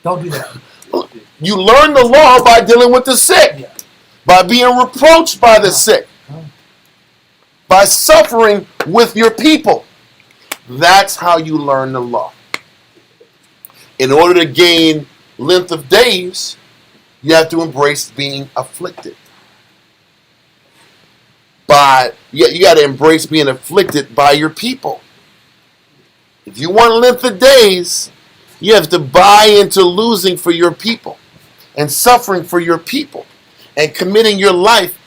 Don't do that. You learn the law by dealing with the sick, by being reproached by the sick, by suffering with your people. That's how you learn the law. In order to gain length of days, you have to embrace being afflicted. You got to embrace being afflicted by your people. If you want length of days, you have to buy into losing for your people and suffering for your people and committing your life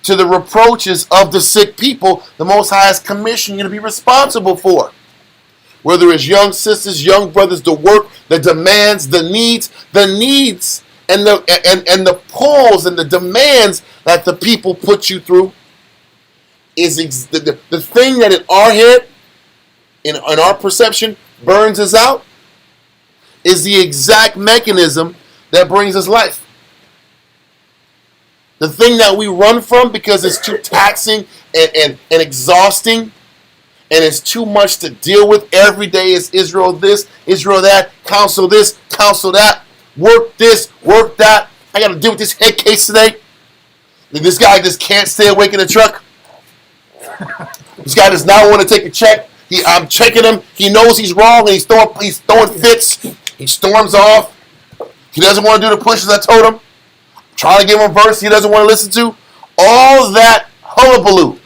to the reproaches of the sick people the Most High has commissioned you to be responsible for. Whether it's young sisters, young brothers, the work, the demands, the needs and the pulls and the demands that the people put you through is the thing that in our head, in our perception, burns us out, is the exact mechanism that brings us life. The thing that we run from because it's too taxing and exhausting, and it's too much to deal with every day, is Israel this, Israel that, counsel this, counsel that, work this, work that. I got to deal with this head case today. This guy just can't stay awake in the truck. This guy does not want to take a check. I'm checking him. He knows he's wrong, and he's throwing fits. He storms off. He doesn't want to do the pushes I told him. I'm trying to give him a verse he doesn't want to listen to. All that hullabaloo.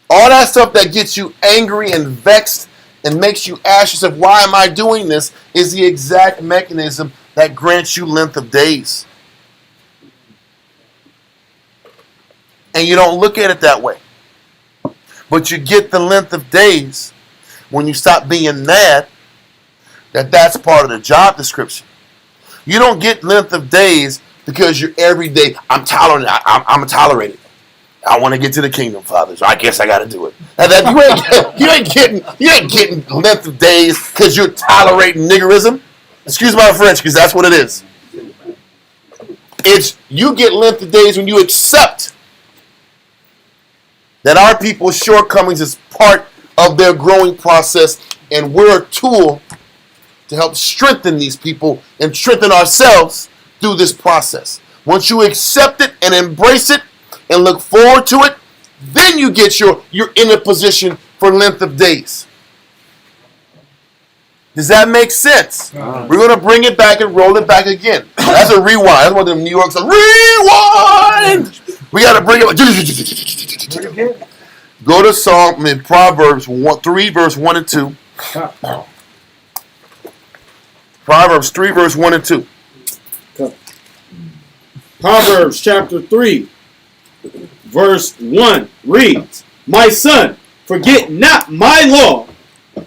All that stuff that gets you angry and vexed and makes you ask yourself, why am I doing this, is the exact mechanism that grants you length of days. And you don't look at it that way. But you get the length of days when you stop being mad that's part of the job description. You don't get length of days because you're every day, I'm tolerant, I'm tolerated. I want to get to the kingdom, Father, so I guess I got to do it. You ain't getting length of days because you're tolerating niggerism. Excuse my French, because that's what it is. It's you get length of days when you accept that our people's shortcomings is part of their growing process, and we're a tool to help strengthen these people and strengthen ourselves through this process. Once you accept it and embrace it and look forward to it, then you're in a position for length of days. Does that make sense? We're going to bring it back and roll it back again. That's a rewind. That's one of them New York songs. Rewind! We got to bring it back. Go to Psalm in Proverbs 3, verse 1 and 2. Proverbs 3, verse 1 and 2. Proverbs chapter 3, verse 1 reads, My son, forget not my law,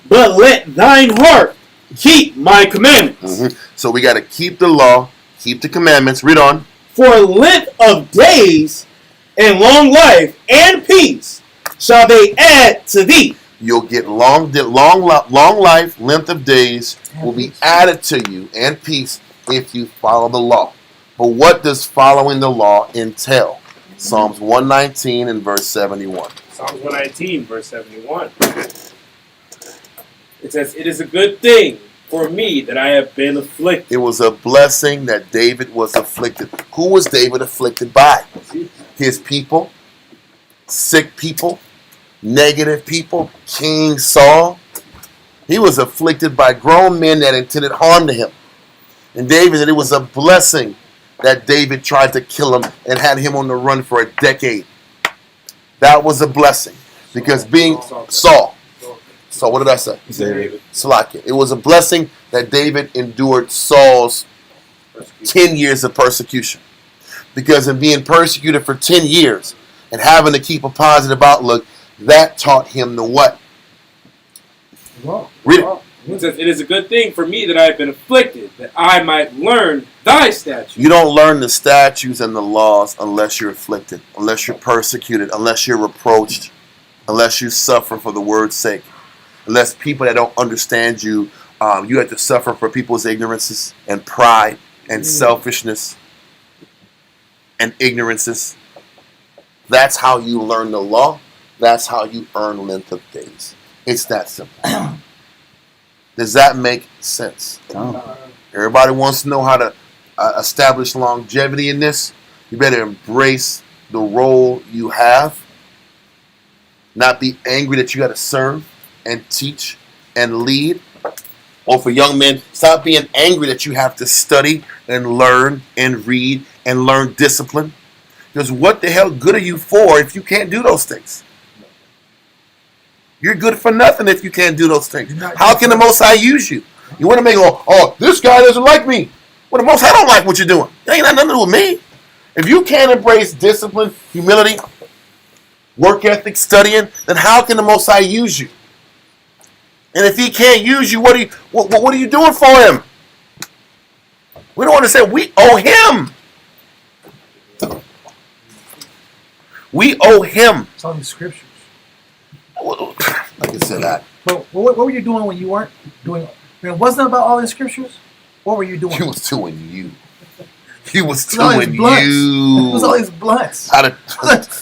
but let thine heart keep my commandments. Mm-hmm. So we got to keep the law, keep the commandments. Read on. For length of days and long life and peace shall they add to thee. You'll get long life, length of days will be added to you, and peace if you follow the law. But what does following the law entail? Psalms 119 and verse 71. Psalms 119, verse 71. It says, "It is a good thing for me that I have been afflicted." It was a blessing that David was afflicted. Who was David afflicted by? His people, sick people, negative people, King Saul. He was afflicted by grown men that intended harm to him. And David said it was a blessing that David tried to kill him and had him on the run for a decade. That was a blessing. Because being Saul. So what did I say? David. Salakia. It was a blessing that David endured Saul's 10 years of persecution. Because in being persecuted for 10 years and having to keep a positive outlook, that taught him the what? Read it. It says, "It is a good thing for me that I have been afflicted, that I might learn thy statutes." You don't learn the statutes and the laws unless you're afflicted, unless you're persecuted, unless you're reproached, unless you suffer for the word's sake, unless people that don't understand you, you have to suffer for people's ignorances and pride and selfishness and ignorances. That's how you learn the law. That's how you earn length of days. It's that simple. Does that make sense? Everybody wants to know how to establish longevity in this. You better embrace the role you have. Not be angry that you got to serve and teach and lead. Or for young men, stop being angry that you have to study and learn and read and learn discipline. Because what the hell good are you for if you can't do those things? You're good for nothing if you can't do those things. How can the Most High use you? You want to make, oh, this guy doesn't like me. Well, the Most High don't like what you're doing. It ain't got nothing to do with me. If you can't embrace discipline, humility, work ethic, studying, then how can the Most High use you? And if He can't use you, what are you doing for Him? We don't want to say we owe Him. We owe Him. It's all these scriptures. Like I said, that. But what were you doing when you weren't doing? It wasn't about all the scriptures. What were you doing? You was doing you. You was It was all these doing blunts. you. It was all these blunts. How to,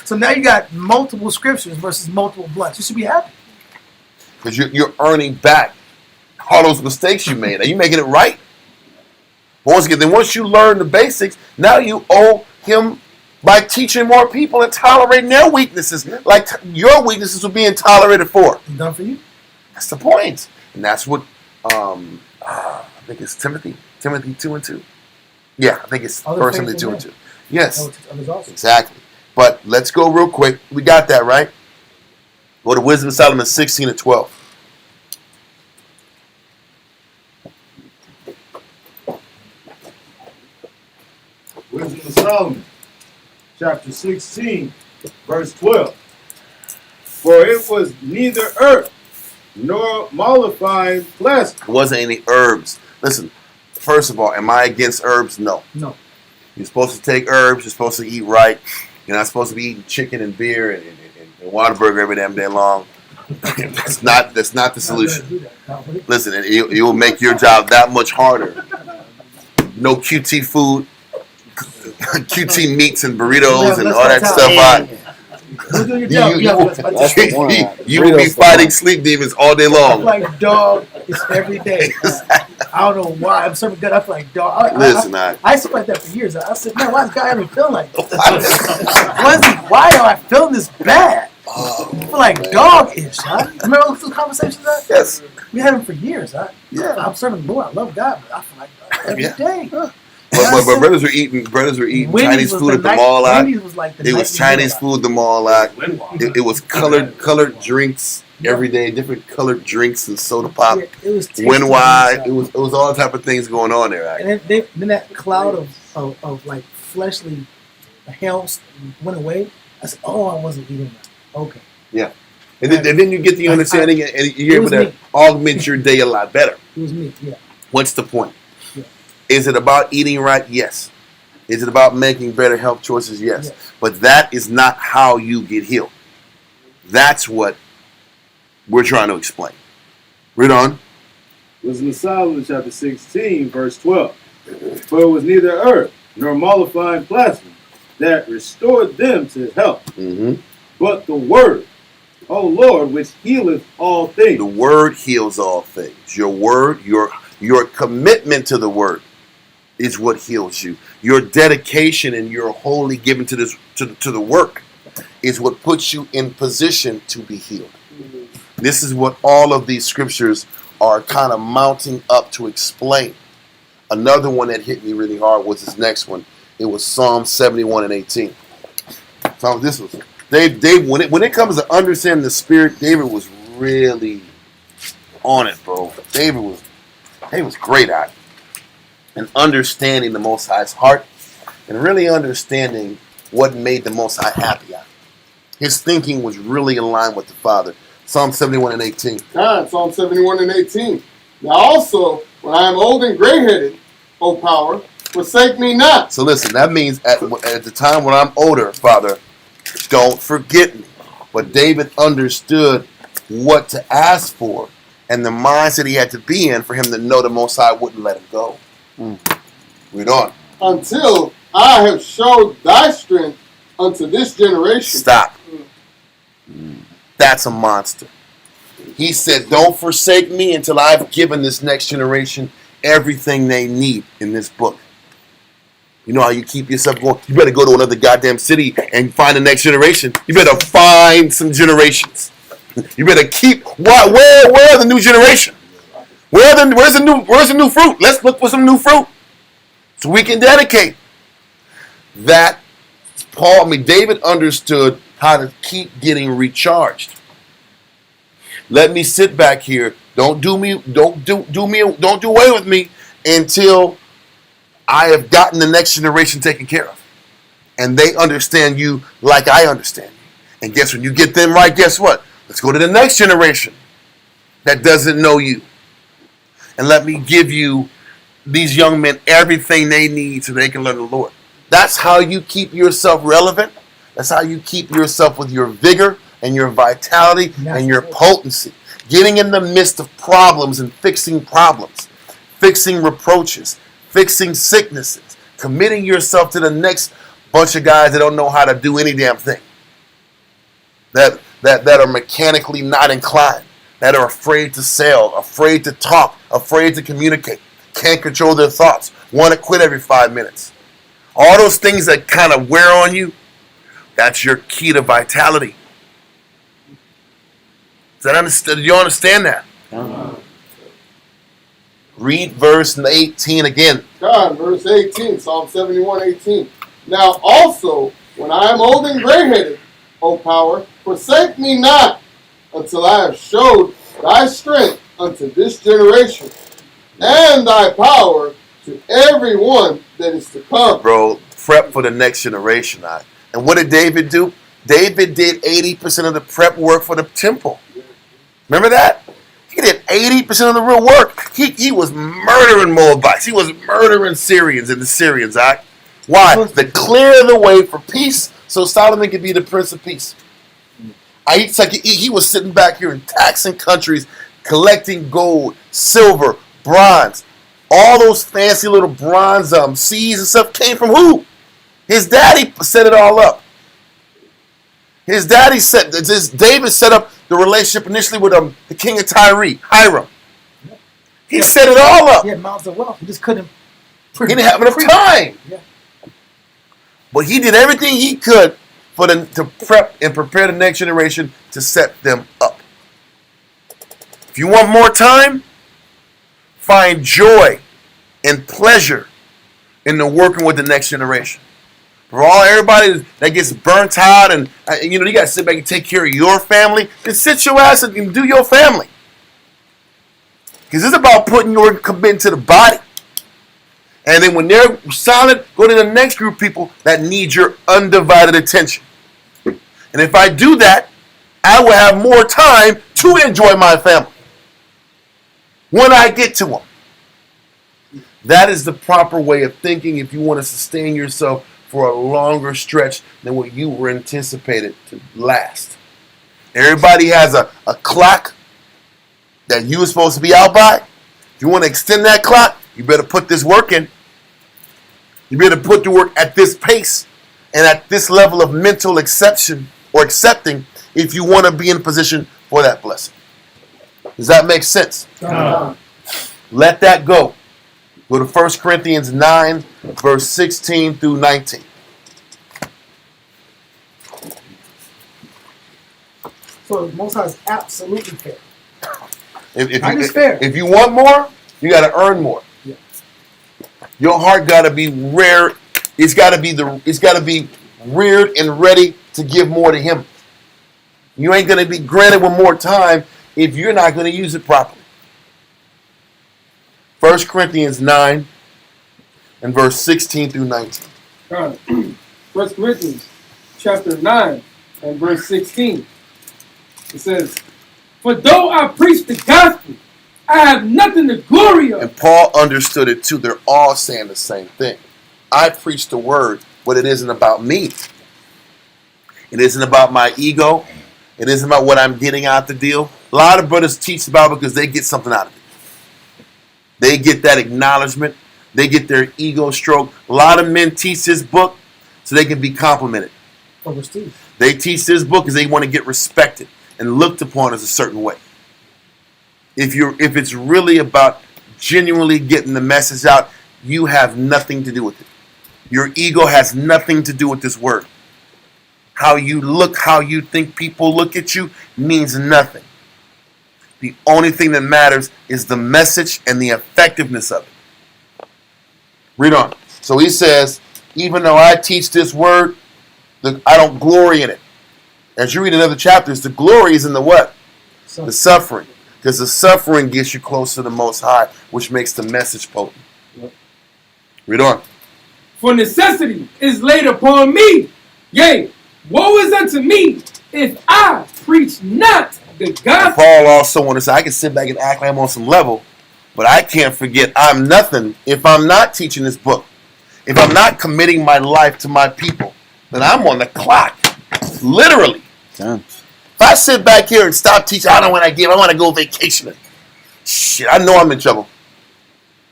So now you got multiple scriptures versus multiple blunts. You should be happy. because you're earning back all those mistakes you made. Are you making it right? But once again, then once you learn the basics, now you owe Him by teaching more people and tolerating their weaknesses, like your weaknesses were being tolerated for. It's done for you. That's the point, and that's what I think it's Timothy 2:2. Yeah, I think it's Other 1 Timothy faithful 2:2. Yes, That would teach others also. exactly. But let's go real quick. We got that right. Go to Wisdom of Solomon 16:12. Wisdom of Solomon, chapter 16, verse 12. For it was neither earth nor mollifying flesh. There wasn't any herbs. Listen, first of all, am I against herbs? No. No. You're supposed to take herbs. You're supposed to eat right. You're not supposed to be eating chicken and beer and Whataburger every damn day long. That's not the solution. Listen, it will make your job that much harder. No QT food, QT meats and burritos and all that stuff. You will be fighting sleep demons all day I long. feel like dog is every day. I don't know why. I'm serving good. I feel like dog. Listen, I used to like that for years. I said, man, why does guy ever feel like this? Why am I feeling this bad? I feel like dog-ish, huh? Remember those conversations? Yes. We had them for years, huh? Yeah. I'm serving the Lord. I love God, but I feel like dog every day. But brothers were eating Wendy's Chinese was food the at the night- mall lot. Wendy's was like the It was nightly Chinese meal food at the mall lot. It was colored drinks every day, different colored drinks and soda pop. Yeah, it was tasty Win wide. inside. It was all type of things going on there. Actually. And then that cloud of like fleshly hells went away. I said, oh, I wasn't eating that. Okay. Yeah. And then you get the understanding and you're able to me. augment your day a lot better. It was me, yeah. What's the point? Yeah. Is it about eating right? Yes. Is it about making better health choices? Yes. Yes. But that is not how you get healed. That's what we're trying to explain. Read on. Was in Solomon chapter 16, verse 12. For it was neither earth nor mollifying plasma that restored them to health, but the word, O Lord, which healeth all things. The word heals all things. Your word, your commitment to the word is what heals you. Your dedication and your wholly given to this to the work is what puts you in position to be healed. This is what all of these scriptures are kind of mounting up to explain. Another one that hit me really hard was this next one. It was Psalm 71 and 18. So this was Dave. When it comes to understanding the Spirit, David was really on it, bro. David was great at it. And understanding the Most High's heart and really understanding what made the Most High happy at. His thinking was really in line with the Father. Psalm 71 and 18. God, Psalm 71 and 18. Now also, when I am old and gray-headed, O power, forsake me not. So listen, that means at the time when I'm older, Father, don't forget me. But David understood what to ask for and the mindset he had to be in for him to know the Most High wouldn't let him go. Read on. Until I have showed thy strength unto this generation. Stop. That's a monster. He said, don't forsake me until I've given this next generation everything they need in this book. You know how you keep yourself going? You better go to another goddamn city and find the next generation. You better find some generations. You better keep. Where are the new generation? Where's the new fruit? Let's look for some new fruit so we can dedicate. That David understood how to keep getting recharged. Let me sit back here. Don't do away with me until I have gotten the next generation taken care of. And they understand you like I understand you. And guess when you get them right, guess what? Let's go to the next generation that doesn't know you. And let me give you, these young men, everything they need so they can learn the Lord. That's how you keep yourself relevant. That's how you keep yourself with your vigor and your vitality and your potency. Getting in the midst of problems and fixing problems, fixing reproaches, fixing sicknesses, committing yourself to the next bunch of guys that don't know how to do any damn thing, that are mechanically not inclined, that are afraid to sail, afraid to talk, afraid to communicate, can't control their thoughts, want to quit every 5 minutes. All those things that kind of wear on you, that's your key to vitality. Do you understand that? Read verse 18 again. God, verse 18, Psalm 71, 18. Now also, when I am old and gray-headed, O power, forsake me not until I have showed thy strength unto this generation, and thy power to every one that is to come. Bro, prep for the next generation. And what did David do? David did 80% of the prep work for the temple. Remember that? He did 80% of the real work. He was murdering Moabites. He was murdering Syrians and the Syrians. Why? To clear the way for peace so Solomon could be the Prince of Peace. It's like he was sitting back here in taxing countries, collecting gold, silver, bronze. All those fancy little bronze seas and stuff came from who? His daddy set it all up. David set up the relationship initially with the king of Tyre, Hiram. He set it all up. He had mountains of wealth. He just couldn't. He didn't have enough time. Yeah. But he did everything he could to prep and prepare the next generation to set them up. If you want more time, find joy and pleasure in the working with the next generation. For everybody that gets burnt out and you got to sit back and take care of your family, just sit your ass and do your family. Because it's about putting your commitment to the body. And then when they're solid, go to the next group of people that need your undivided attention. And if I do that, I will have more time to enjoy my family when I get to them. That is the proper way of thinking if you want to sustain yourself for a longer stretch than what you were anticipated to last. Everybody has a clock that you were supposed to be out by. If you want to extend that clock, you better put this work in. You better put the work at this pace and at this level of mental exception or accepting if you want to be in a position for that blessing. Does that make sense? Let that go. Go to 1 Corinthians 9, verse 16 through 19. So the Most High is absolutely fair. If you want more, you got to earn more. Yeah. Your heart got to be rare. It's got to be reared and ready to give more to Him. You ain't going to be granted one more time if you're not going to use it properly. 1 Corinthians 9 and verse 16 through 19. 1 Corinthians chapter 9 and verse 16. It says, "For though I preach the gospel, I have nothing to glory of." And Paul understood it too. They're all saying the same thing. I preach the word, but it isn't about me. It isn't about my ego. It isn't about what I'm getting out the deal. A lot of brothers teach the Bible because they get something out of it. They get that acknowledgement. They get their ego stroked. A lot of men teach this book so they can be complimented. Overstood. They teach this book because they want to get respected and looked upon as a certain way. If it's really about genuinely getting the message out, you have nothing to do with it. Your ego has nothing to do with this word. How you look, how you think people look at you means nothing. The only thing that matters is the message and the effectiveness of it. Read on. So he says, even though I teach this word, I don't glory in it. As you read in other chapters, the glory is in the what? The suffering. Because the suffering gets you close to the Most High, which makes the message potent. Yep. Read on. "For necessity is laid upon me. Yea, woe is unto me if I preach not the gospel." Paul also wanted to say, I can sit back and act like I'm on some level, but I can't forget I'm nothing if I'm not teaching this book. If I'm not committing my life to my people, then I'm on the clock. Literally. Damn. If I sit back here and stop teaching, I don't want to give, I want to go vacationing. Shit, I know I'm in trouble.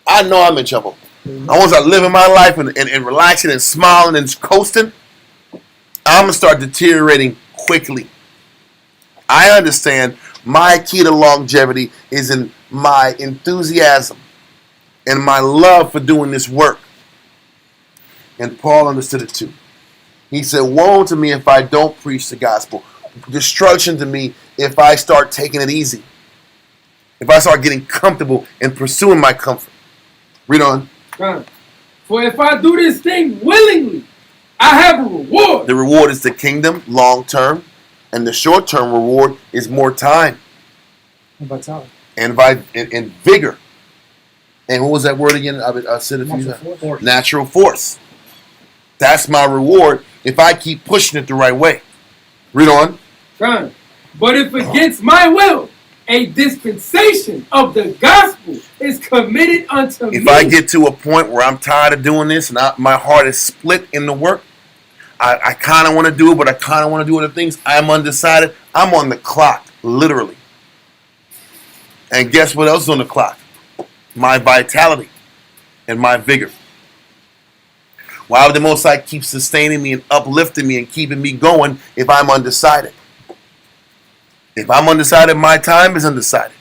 I know I'm in trouble. I want to start living my life and relaxing and smiling and coasting. I'm going to start deteriorating quickly. I understand my key to longevity is in my enthusiasm and my love for doing this work. And Paul understood it too. He said, woe to me if I don't preach the gospel. Destruction to me if I start taking it easy. If I start getting comfortable and pursuing my comfort. Read on. "For if I do this thing willingly, I have a reward." The reward is the kingdom, long term. And the short term reward is more time. And vitality. And vigor. And what was that word again? I said it a few times. Natural force. That's my reward if I keep pushing it the right way. Read on. "But if against my will, a dispensation of the gospel is committed unto me." If I get to a point where I'm tired of doing this and my heart is split in the work, I kind of want to do it, but I kind of want to do other things. I'm undecided. I'm on the clock, literally. And guess what else is on the clock? My vitality and my vigor. Why would the Most High keep sustaining me and uplifting me and keeping me going if I'm undecided? If I'm undecided, my time is undecided.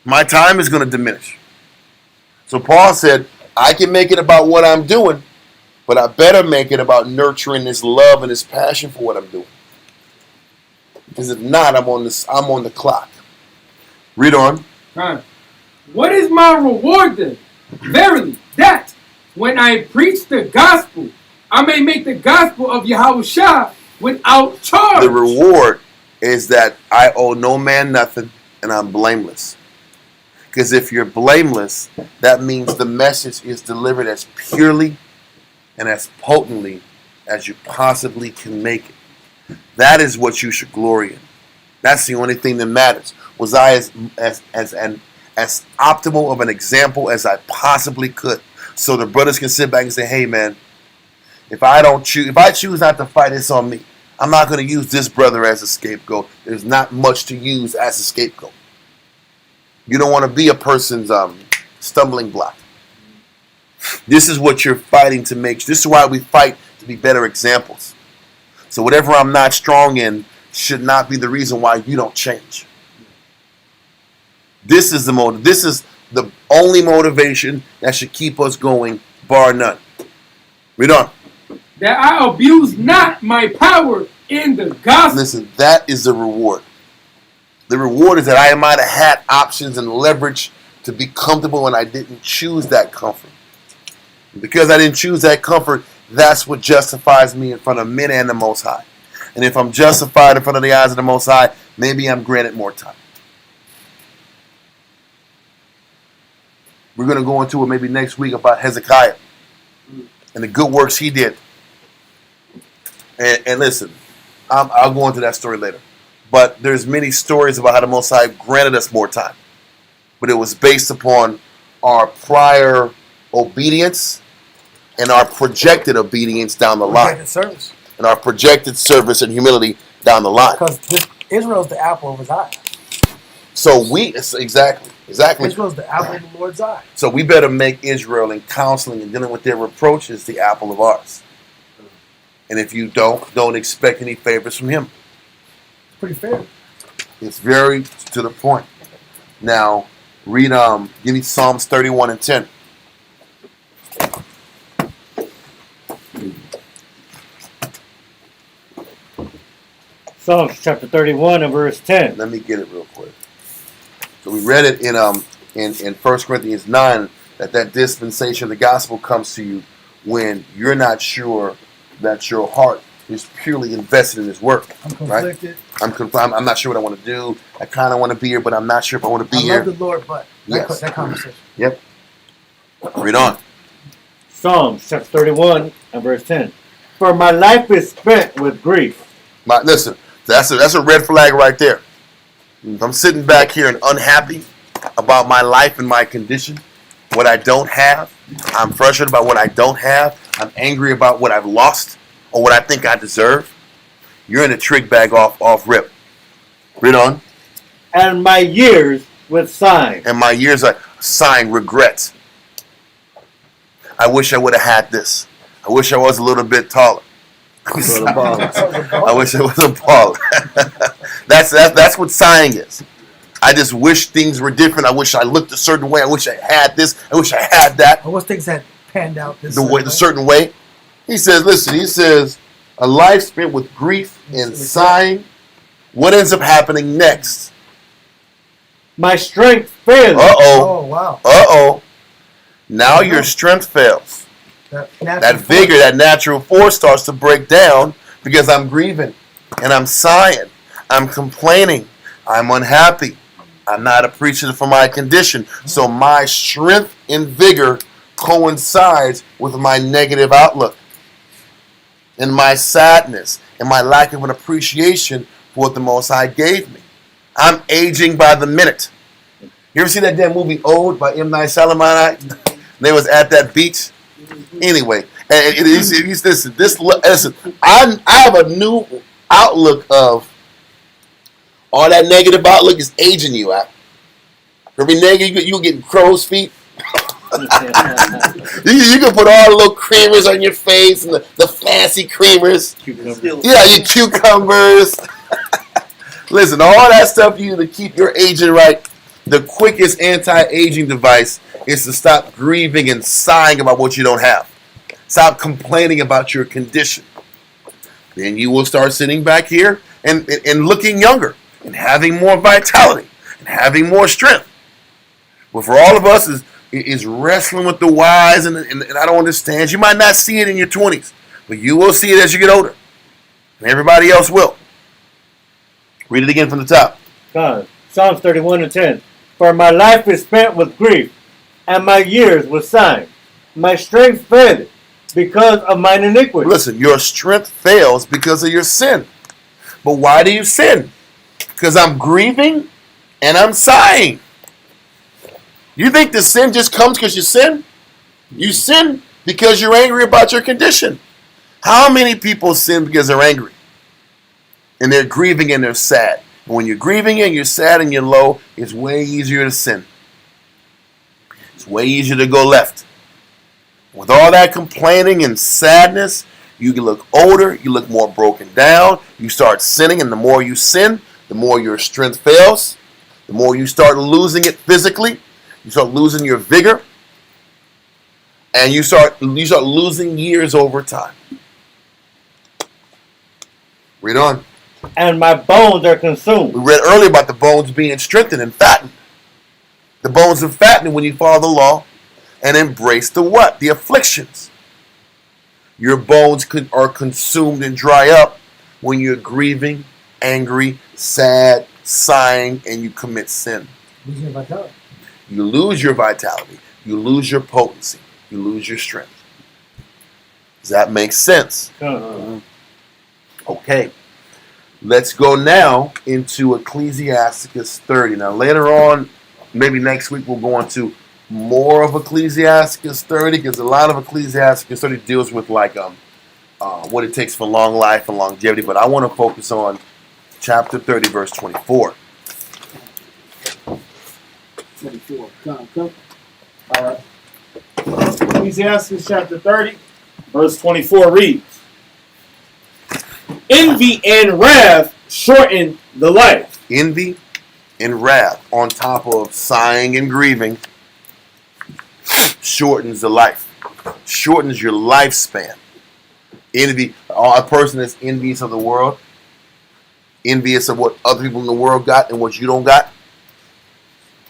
My time is going to diminish. So Paul said, I can make it about what I'm doing, but I better make it about nurturing this love and this passion for what I'm doing. Because if not, I'm on the clock. Read on. "What is my reward then? Verily, that when I preach the gospel, I may make the gospel of Yahushua without charge." The reward is that I owe no man nothing and I'm blameless. Because if you're blameless, that means the message is delivered as purely and as potently as you possibly can make it. That is what you should glory in. That's the only thing that matters. Was I as optimal of an example as I possibly could? So the brothers can sit back and say, hey man, if I choose not to fight, it's on me. I'm not going to use this brother as a scapegoat. There's not much to use as a scapegoat. You don't want to be a person's stumbling block. This is what you're fighting to make. This is why we fight to be better examples. So whatever I'm not strong in should not be the reason why you don't change. This is the motive. This is the only motivation that should keep us going, bar none. Read on. That I abuse not my power in the gospel. Listen, that is the reward. The reward is that I might have had options and leverage to be comfortable when I didn't choose that comfort. Because I didn't choose that comfort, that's what justifies me in front of men and the Most High. And if I'm justified in front of the eyes of the Most High, maybe I'm granted more time. We're going to go into it maybe next week about Hezekiah and the good works he did. And listen, I'll go into that story later. But there's many stories about how the Most High granted us more time. But it was based upon our prior obedience and our projected obedience down the line. Projected service. And our projected service and humility down the line. Because Israel's the apple of his eye. So exactly. Israel's the apple of the Lord's eye. So we better make Israel in counseling and dealing with their reproaches the apple of ours. And if you don't expect any favors from him. Pretty fair. It's very to the point. Now, read give me Psalms 31 and 10. Psalms chapter 31 and verse 10. Let me get it real quick. So we read it in 1 Corinthians 9 that dispensation of the gospel comes to you when you're not sure that your heart is purely invested in his work. I'm conflicted. Right? I'm not sure what I want to do. I kind of want to be here, but I'm not sure if I want to be I here. love the Lord, but Yes. that conversation. Yep. Read on. Psalms chapter 31 and verse 10. For my life is spent with grief. Listen, that's a red flag right there. If I'm sitting back here and unhappy about my life and my condition, what I don't have, I'm frustrated about what I don't have, I'm angry about what I've lost or what I think I deserve, you're in a trick bag off rip. Read on. And my years with sighing. And my years are sighing regrets. I wish I would have had this. I wish I was a little bit taller. I wish I was a baller. That's what sighing is. I just wish things were different. I wish I looked a certain way. I wish I had this. I wish I had that. I wish things had panned out this the certain way. He says, a life spent with grief and sighing. What ends up happening next? My strength fails. Oh, wow. Now your strength fails. That vigor, that natural force starts to break down because I'm grieving and I'm sighing. I'm complaining. I'm unhappy. I'm not appreciative for my condition. So my strength and vigor coincides with my negative outlook and my sadness and my lack of an appreciation for what the Most High gave me. I'm aging by the minute. You ever see that damn movie Ode by M. Night Shyamalan? They was at that beach. Anyway, listen. I have a new outlook of all that negative outlook is aging you out. Every negative, you get crow's feet. You can put all the little creamers on your face and the fancy creamers. Yeah, your cucumbers. Listen, all that stuff you to keep your aging right. The quickest anti-aging device is to stop grieving and sighing about what you don't have. Stop complaining about your condition. Then you will start sitting back here and looking younger and having more vitality and having more strength. But for all of us is wrestling with the whys and I don't understand. You might not see it in your 20s, but you will see it as you get older. And everybody else will. Read it again from the top. Psalms 31 and 10. For my life is spent with grief, and my years with sighing. My strength failed because of mine iniquity. Listen, your strength fails because of your sin. But why do you sin? Because I'm grieving and I'm sighing. You think the sin just comes because you sin? You sin because you're angry about your condition. How many people sin because they're angry? And they're grieving and they're sad. And when you're grieving and you're sad and you're low, it's way easier to sin. It's way easier to go left. With all that complaining and sadness, you can look older, you look more broken down, you start sinning, and the more you sin, the more your strength fails, the more you start losing it physically, you start losing your vigor, and you start losing years over time. Read on. And my bones are consumed. We read earlier about the bones being strengthened and fattened. The bones are fattened when you follow the law and embrace the what? The afflictions. Your bones are consumed and dry up when you're grieving, angry, sad, sighing, and you commit sin. Losing your vitality. You lose your vitality. You lose your potency. You lose your strength. Does that make sense? Okay. Let's go now into Ecclesiasticus 30. Now later on, maybe next week, we'll go into more of Ecclesiasticus 30, because a lot of Ecclesiasticus 30 deals with like what it takes for long life and longevity. But I want to focus on chapter 30, verse 24. 24. Come. All right. Ecclesiastes chapter 30, verse 24 reads, Envy and wrath shorten the life. Envy and wrath, on top of sighing and grieving, shortens the life, shortens your lifespan. Envy, a person that's envious of the world, envious of what other people in the world got and what you don't got.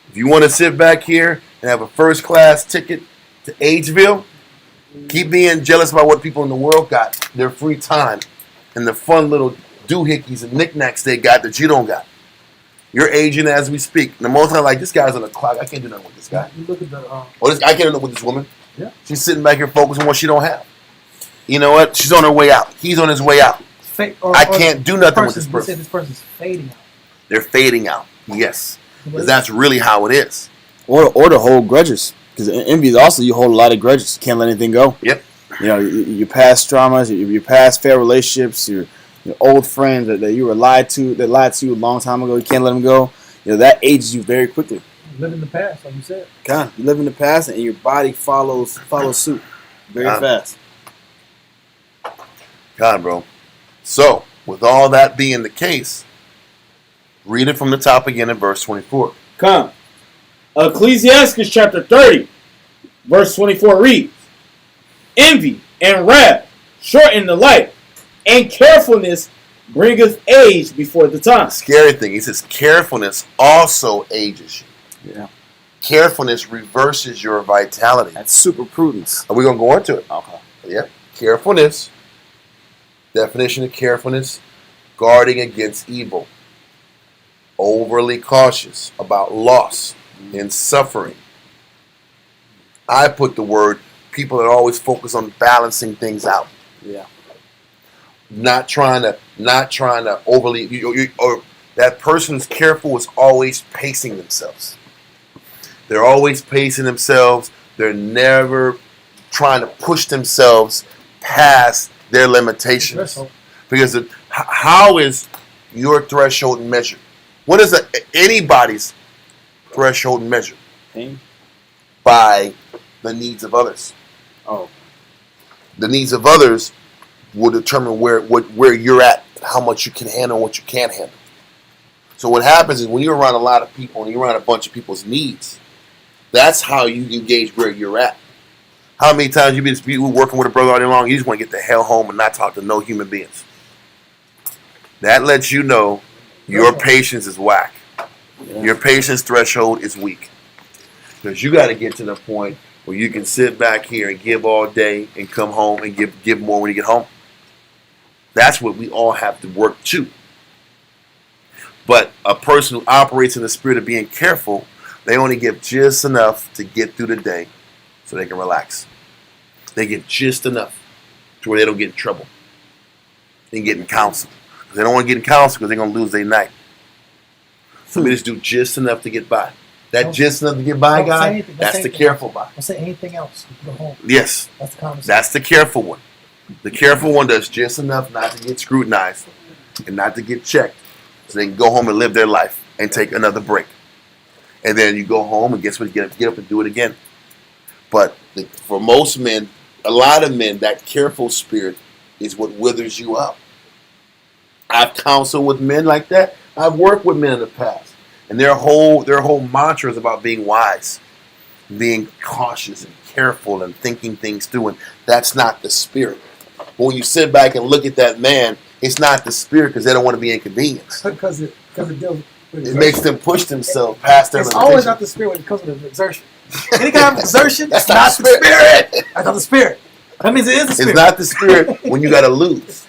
If you want to sit back here and have a first class ticket to Ageville, keep being jealous about what people in the world got, their free time, and the fun little doohickeys and knickknacks they got that you don't got. You're aging as we speak. And the most time, like, this guy's on the clock. I can't do nothing with this guy. You look at the. I can't do nothing with this woman. Yeah. She's sitting back here focused on what she don't have. You know what? She's on her way out. He's on his way out. I can't do nothing with this person. This person's fading out. They're fading out. Yes. Because that's really how it is. Or to hold grudges. Because envy is also, you hold a lot of grudges. You can't let anything go. Yep. You know, your past traumas, your past failed relationships, your old friends that you were lied to you a long time ago, you can't let them go. You know, that ages you very quickly. Live in the past, like you said. God, you live in the past and your body follows suit very fast. God, bro. So, with all that being the case, read it from the top again in verse 24. Come. Ecclesiastes chapter 30, verse 24 reads, Envy and wrath shorten the life, and carefulness bringeth age before the time. Scary thing, he says carefulness also ages you. Yeah. Carefulness reverses your vitality. That's super prudence. Are we going to go into it? Okay. Yeah. Carefulness. Definition of carefulness: guarding against evil. Overly cautious about loss and suffering. I put the word people that always focus on balancing things out. Yeah. Not trying to overly, or that person's careful is always pacing themselves. They're always pacing themselves. They're never trying to push themselves past their limitations. Because how is your threshold measured? What is anybody's threshold measured? Pain? By the needs of others. Oh. The needs of others will determine where you're at, how much you can handle and what you can't handle. So what happens is when you're around a lot of people and you're around a bunch of people's needs, that's how you engage where you're at. How many times you've been working with a brother all day long, you just want to get the hell home and not talk to no human beings. That lets you know your patience is whack. Yeah. Your patience threshold is weak. Because you got to get to the point where you can sit back here and give all day and come home and give more when you get home. That's what we all have to work to. But a person who operates in the spirit of being careful, they only give just enough to get through the day so they can relax. They give just enough to where they don't get in trouble. They can get in counsel. They don't want to get in counsel because they're going to lose their night. So we just do just enough to get by. That just enough to get by guy, that's the careful by. Don't say anything else. Go home. Yes. That's the conversation. That's the careful one. The careful one does just enough not to get scrutinized and not to get checked, so they can go home and live their life and take another break. And then you go home and guess what? Get up and do it again. But for most men, a lot of men, that careful spirit is what withers you up. I've counseled with men like that. I've worked with men in the past, and their whole mantra is about being wise, being cautious and careful, and thinking things through. And that's not the spirit. But when you sit back and look at that man, it's not the spirit because they don't want to be inconvenienced. Because it deals with It makes them push themselves past their It's limitations. always not the spirit when it comes with exertion. Any kind of exertion, That's that's not not the the spirit. spirit. That's not the spirit. That means it is the spirit. It's not the spirit when you got to lose.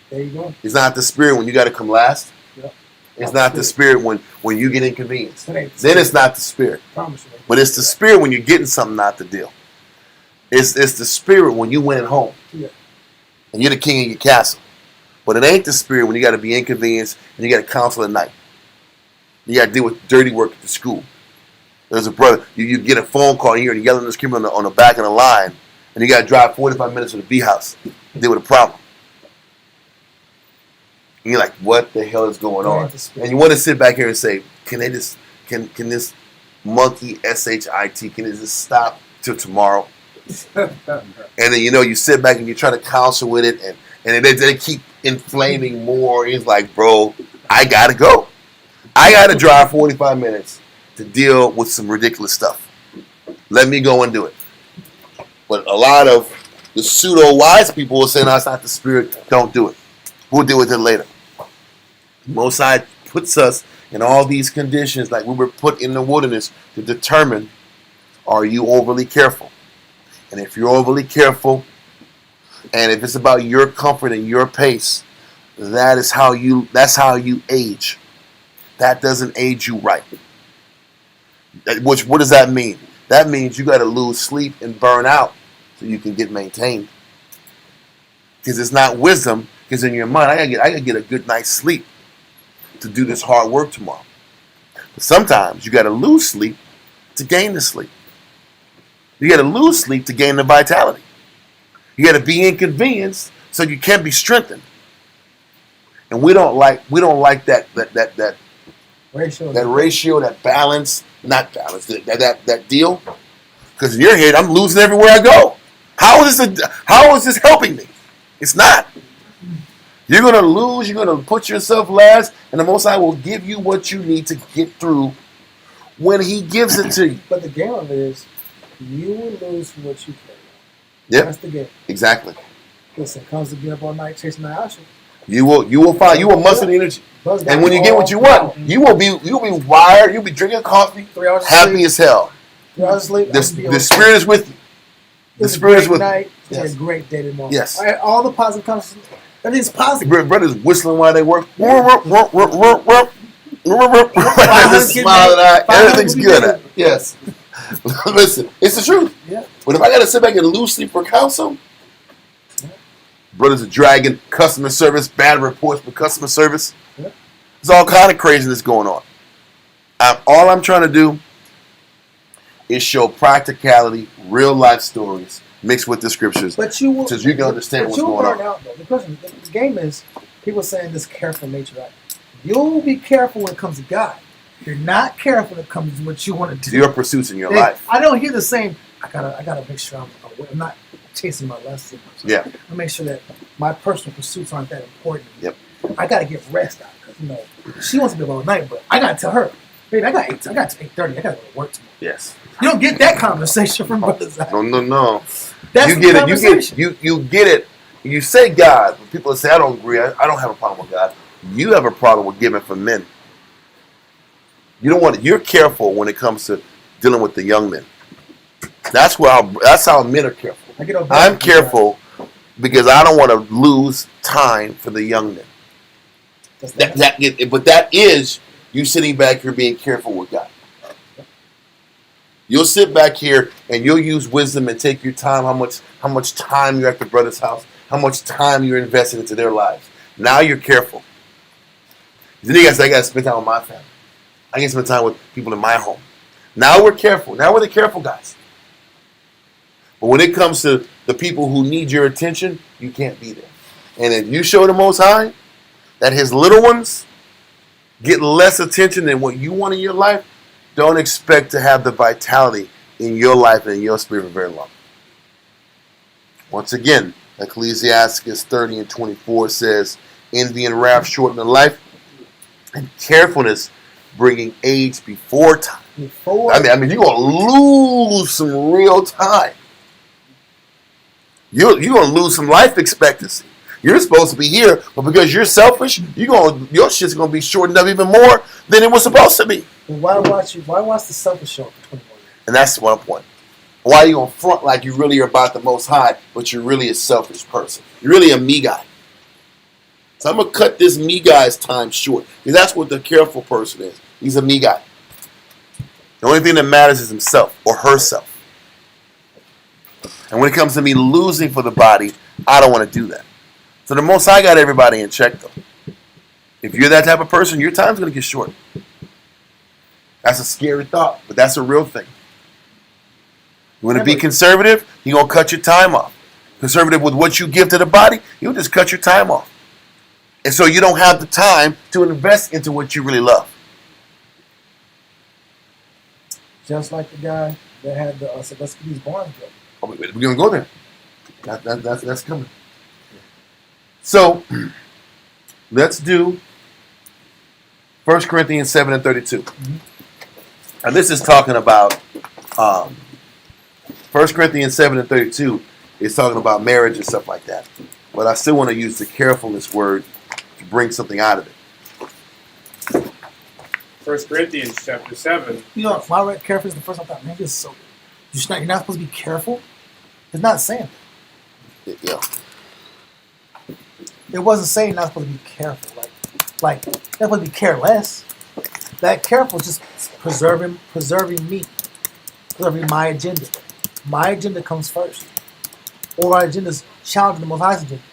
There you go. It's not the spirit when you got to come last. Yep. It's not the spirit when you get inconvenienced. That ain't the Then spirit. it's not the spirit. Promise you. But it's the spirit when you're getting something not the deal. It's the spirit when you win at home. Yeah. And you're the king of your castle. But it ain't the spirit when you got to be inconvenienced and you got to counsel at night. You got to deal with dirty work at the school. There's a brother, you get a phone call here and you're yelling and screaming on the back of the line, and you got to drive 45 minutes to the B house to deal with a problem. And you're like, what the hell is going That on? ain't the spirit. And you want to sit back here and say, can this monkey SHIT, can it just stop till tomorrow? And then you sit back and you try to counsel with it, and they keep inflaming more. It's like, bro, I gotta go. I gotta drive 45 minutes to deal with some ridiculous stuff. Let me go and do it. But a lot of the pseudo wise people will say, no, it's not the spirit. Don't do it. We'll deal with it later. Most High puts us in all these conditions, like we were put in the wilderness, to determine, are you overly careful? And if you're overly careful, and if it's about your comfort and your pace, that's how you age. That doesn't age you right. What does that mean? That means you got to lose sleep and burn out so you can get maintained. Because it's not wisdom. Because in your mind, I gotta get a good night's sleep to do this hard work tomorrow. But sometimes you got to lose sleep to gain the sleep. You got to lose sleep to gain the vitality. You got to be inconvenienced so you can be strengthened. And we don't like that ratio, that balance, not balance, that deal. Because in your head, I'm losing everywhere I go. How is this helping me? It's not. You're gonna lose. You're gonna put yourself last, and the Most High will give you what you need to get through when He gives it to you. But the game of it is, you will lose from what you care about. Yep. That's the game. Exactly. Listen, it comes to get up all night chasing that option. You will muster the energy. And when you get what you want, you'll be wired. You'll be drinking coffee, 3 hours of happy sleep. as hell. 3 hours of sleep. The spirit is with you. The spirit is with you. night. Yes. It's a great day tomorrow. Yes. All the positive conversations. Everything's positive. Brothers whistling while they work. Smiling eye. Everything's good. Yes. Listen, it's the truth. Yeah. But if I got to sit back and lose sleep for counsel, brothers are dragging customer service, bad reports for customer service. Yeah. There's all kind of craziness going on. All I'm trying to do is show practicality, real life stories mixed with the scriptures, But you will, so you can understand but what's you'll going burn on. out though. The game is people saying this careful nature. Right? You'll be careful when it comes to God. You're not careful when it comes to what you want to do. Your pursuits in your Hey, life. I don't hear the same. I gotta make sure I'm not chasing my lust. Yeah. I make sure that my personal pursuits aren't that important. Yep. I gotta get rest out because she wants to be up all night, but I gotta tell her, baby, I got to 8:30. I gotta go to work tomorrow. Yes. You don't get that conversation from brothers. No. That's You the get it. conversation. You get it. You say God. When people say I don't agree. I don't have a problem with God. You have a problem with giving for men. You don't want. You're careful when it comes to dealing with the young men. That's how men are careful. I'm careful because I don't want to lose time for the young men. But that is you sitting back here being careful with God. You'll sit back here and you'll use wisdom and take your time. How much time you're at the brother's house. How much time you're invested into their lives. Now you're careful. Then you guys say, I got to spend time with my family. I can spend time with people in my home. Now we're careful. Now we're the careful guys. But when it comes to the people who need your attention, you can't be there. And if you show the Most High, that his little ones get less attention than what you want in your life, don't expect to have the vitality in your life and in your spirit for very long. Once again, Ecclesiastes 30 and 24 says, envy and wrath shorten the life, and carefulness bringing age before time. I mean, you're going to lose some real time. You're going to lose some life expectancy. You're supposed to be here, but because you're selfish, your shit's going to be shortened up even more than it was supposed to be. Why watch the selfish show for 20 more years? And that's one point. Why are you going to front like you really are about the Most High, but you're really a selfish person? You're really a me guy. So I'm going to cut this me guy's time short. Because that's what the careful person is. He's a me guy. The only thing that matters is himself or herself. And when it comes to me losing for the body, I don't want to do that. So the Most High got everybody in check, though. If you're that type of person, your time's going to get short. That's a scary thought, but that's a real thing. You want to be conservative, you're going to cut your time off. Conservative with what you give to the body, you'll just cut your time off. And so you don't have the time to invest into what you really love. Just like the guy that had the said, let's get these barns built. Oh, we're going to go there. That's coming. So, let's do 1 Corinthians 7 and 32. And this is talking about 1 Corinthians 7 and 32 is talking about marriage and stuff like that. But I still want to use the carefulness word to bring something out of it. 1 Corinthians chapter 7. You know, when I read careful is the first time I thought, man, this is so. You're not supposed to be careful. It's not saying that. Yeah. It wasn't saying you're not supposed to be careful. Like you're not supposed to be careless. That careful is just preserving me, preserving my agenda. My agenda comes first. Or our agenda is challenging the Most High's agenda.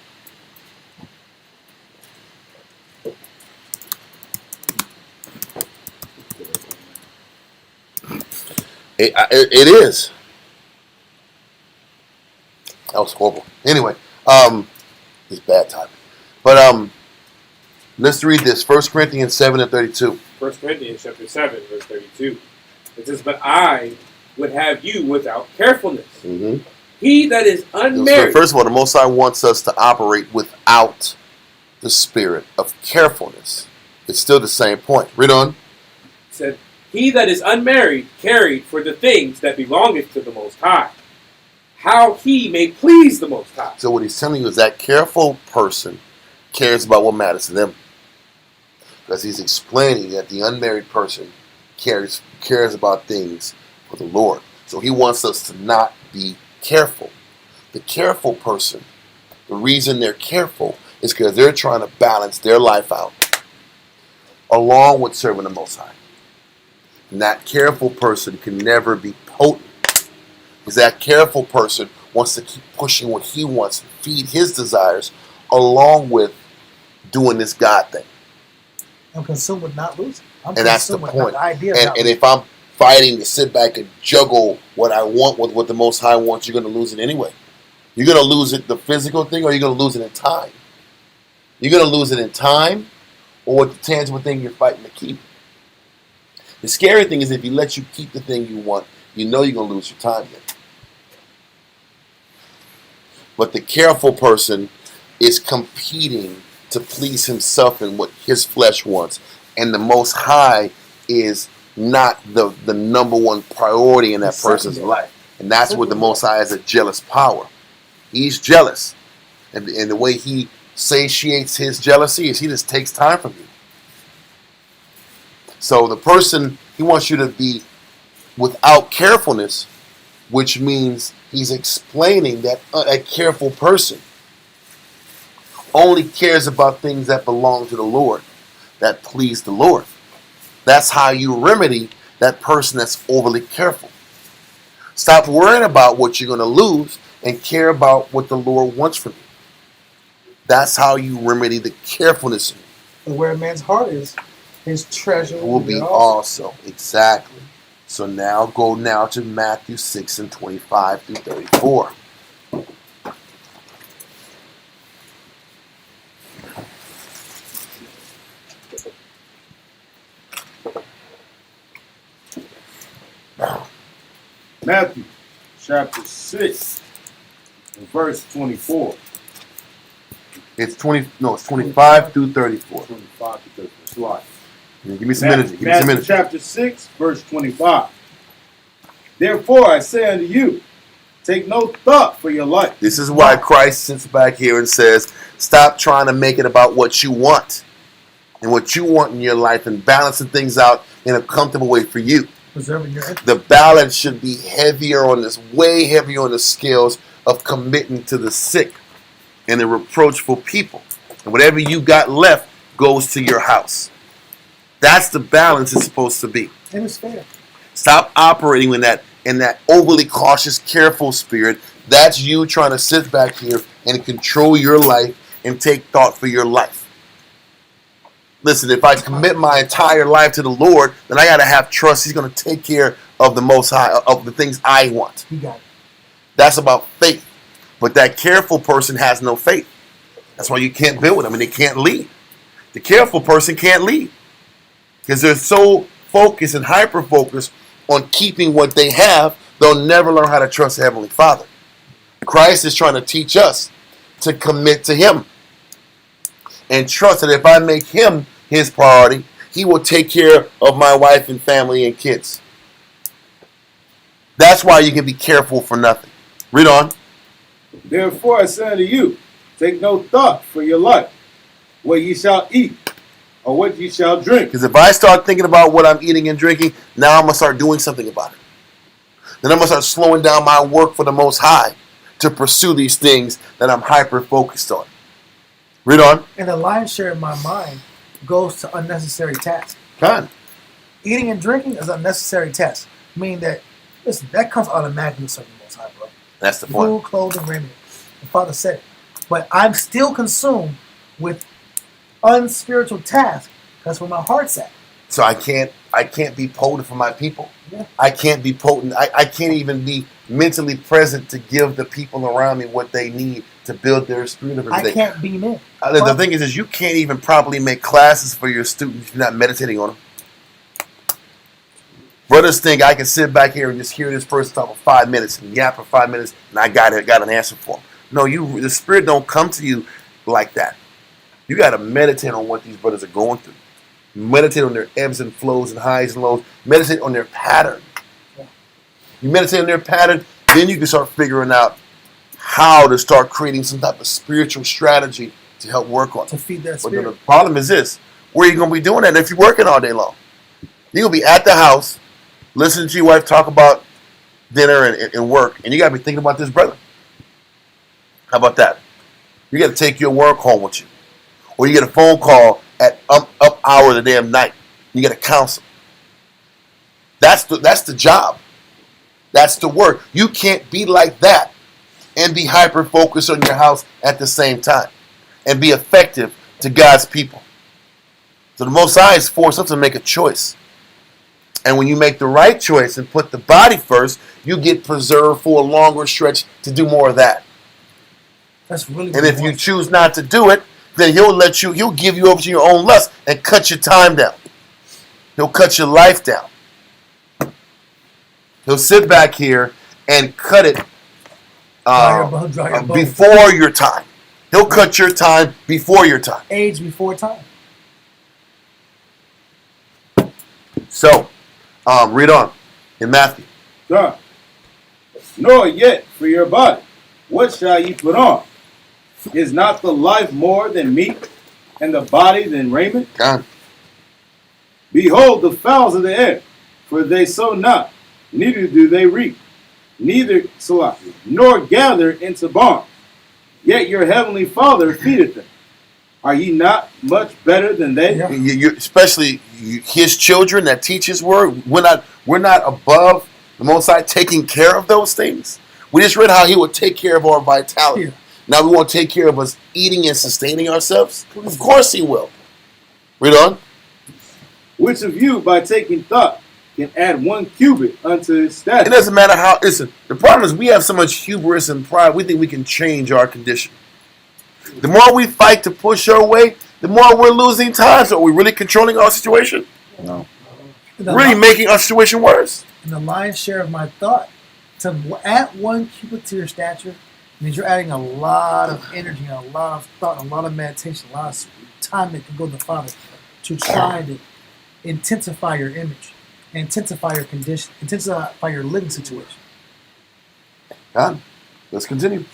It is. That was horrible. Anyway, it's bad timing. But let's read this. 1 Corinthians 7 and 32. 1 Corinthians chapter 7, verse 32. It says, but I would have you without carefulness. Mm-hmm. He that is unmarried. First of all, the Most High wants us to operate without the spirit of carefulness. It's still the same point. Read on. It said, he that is unmarried carried for the things that belongeth to the Most High, how he may please the Most High. So what he's telling you is that careful person cares about what matters to them. Because he's explaining that the unmarried person cares about things for the Lord. So he wants us to not be careful. The careful person, the reason they're careful is because they're trying to balance their life out along with serving the Most High. And that careful person can never be potent. Because that careful person wants to keep pushing what he wants, feed his desires, along with doing this God thing. I'm consumed with not losing. And that's the point. The idea and if I'm fighting to sit back and juggle what I want with what the Most High wants, you're going to lose it anyway. You're going to lose it, the physical thing, or you're going to lose it in time. You're going to lose it in time or with the tangible thing you're fighting to keep. The scary thing is if you let you keep the thing you want, you know you're going to lose your time then. But the careful person is competing to please himself and what his flesh wants. And the Most High is not the number one priority in that person's life. And that's what the Most High has, a jealous power. He's jealous. And the way he satiates his jealousy is he just takes time from you. So the person, he wants you to be without carefulness, which means he's explaining that a careful person only cares about things that belong to the Lord, that please the Lord. That's how you remedy that person that's overly careful. Stop worrying about what you're going to lose and care about what the Lord wants from you. That's how you remedy the carefulness. And where a man's heart is, his treasure will be also. Exactly. So now go to Matthew 6 and 25 through 34. Matthew chapter 6 and verse 24. It's 25 through 34. 25 to 34. Slide. Give me some energy. Give me some Matthew energy. chapter 6, verse 25. Therefore I say unto you, take no thought for your life. This is why Christ sits back here and says, stop trying to make it about what you want and what you want in your life and balancing things out in a comfortable way for you. Preserving your interest. The balance should be heavier on this, way heavier on the scales of committing to the sick and the reproachful people. And whatever you got left goes to your house. That's the balance it's supposed to be. And it's fair. Stop operating in that overly cautious, careful spirit. That's you trying to sit back here and control your life and take thought for your life. Listen, if I commit my entire life to the Lord, then I got to have trust. He's going to take care of the Most High, of the things I want. You got it. That's about faith. But that careful person has no faith. That's why you can't build with them and they can't lead. The careful person can't lead because they're so focused and hyper-focused on keeping what they have, they'll never learn how to trust the Heavenly Father. Christ is trying to teach us to commit to Him and trust that if I make Him His priority, He will take care of my wife and family and kids. That's why you can be careful for nothing. Read on. Therefore I say unto you, take no thought for your life, what ye shall eat, or what ye shall drink. Because if I start thinking about what I'm eating and drinking, now I'm going to start doing something about it. Then I'm going to start slowing down my work for the Most High to pursue these things that I'm hyper-focused on. Read on. And the lion's share of my mind goes to unnecessary tasks. Con. Eating and drinking is unnecessary tasks. Meaning that, listen, that comes automatically with the Most High, bro. That's the point. Food, clothing, raiment. The Father said it. But I'm still consumed with unspiritual tasks. That's where my heart's at. So I can't be potent for my people. Yeah. I can't be potent. I can't even be mentally present to give the people around me what they need to build their spirit of everything. I can't beam in. The thing is you can't even properly make classes for your students if you're not meditating on them. Brothers think I can sit back here and just hear this person talk for 5 minutes and yap for 5 minutes and I got an answer for them. No, the spirit don't come to you like that. You got to meditate on what these brothers are going through. Meditate on their ebbs and flows and highs and lows. Meditate on their pattern. You meditate on their pattern, then you can start figuring out how to start creating some type of spiritual strategy to help work on it. To feed that But spirit. the problem is this. Where are you going to be doing that if you're working all day long? You're going to be at the house, listening to your wife talk about dinner and work, and you got to be thinking about this brother. How about that? You got to take your work home with you. Or you get a phone call at up hour of the damn night. You got to counsel. That's the job. That's the work. You can't be like that and be hyper-focused on your house at the same time and be effective to God's people. So the Most High is forced us to make a choice. And when you make the right choice and put the body first, you get preserved for a longer stretch to do more of that. That's really. And if you choose not to do it, then he'll give you over to your own lust and cut your time down. He'll cut your life down. He'll sit back here and cut it before your time. He'll cut your time before your time. Age before time. So, read on in Matthew. God, nor yet for your body, what shall ye put on? Is not the life more than meat, and the body than raiment? God. Behold the fowls of the air, for they sow not, neither do they reap, neither nor gather into barns. Yet your heavenly Father feedeth them. Are ye not much better than they? Yeah. Especially his children that teach his word. We're not above the Most High taking care of those things. We just read how he would take care of our vitality. Yeah. Now we want to take care of us eating and sustaining ourselves? Of course he will. Read on. Which of you, by taking thought, can add 1 cubit unto his It stature? doesn't matter how. Listen, the problem is we have so much hubris and pride. We think we can change our condition. The more we fight to push our way, the more we're losing time. So are we really controlling our situation? No. Really making our situation worse. And the lion's share of my thought To add 1 cubit to your stature means you're adding a lot of energy, a lot of thought, a lot of meditation, a lot of time that can go to the Father to try to intensify your image, intensify your condition, intensify your living situation. God, let's continue.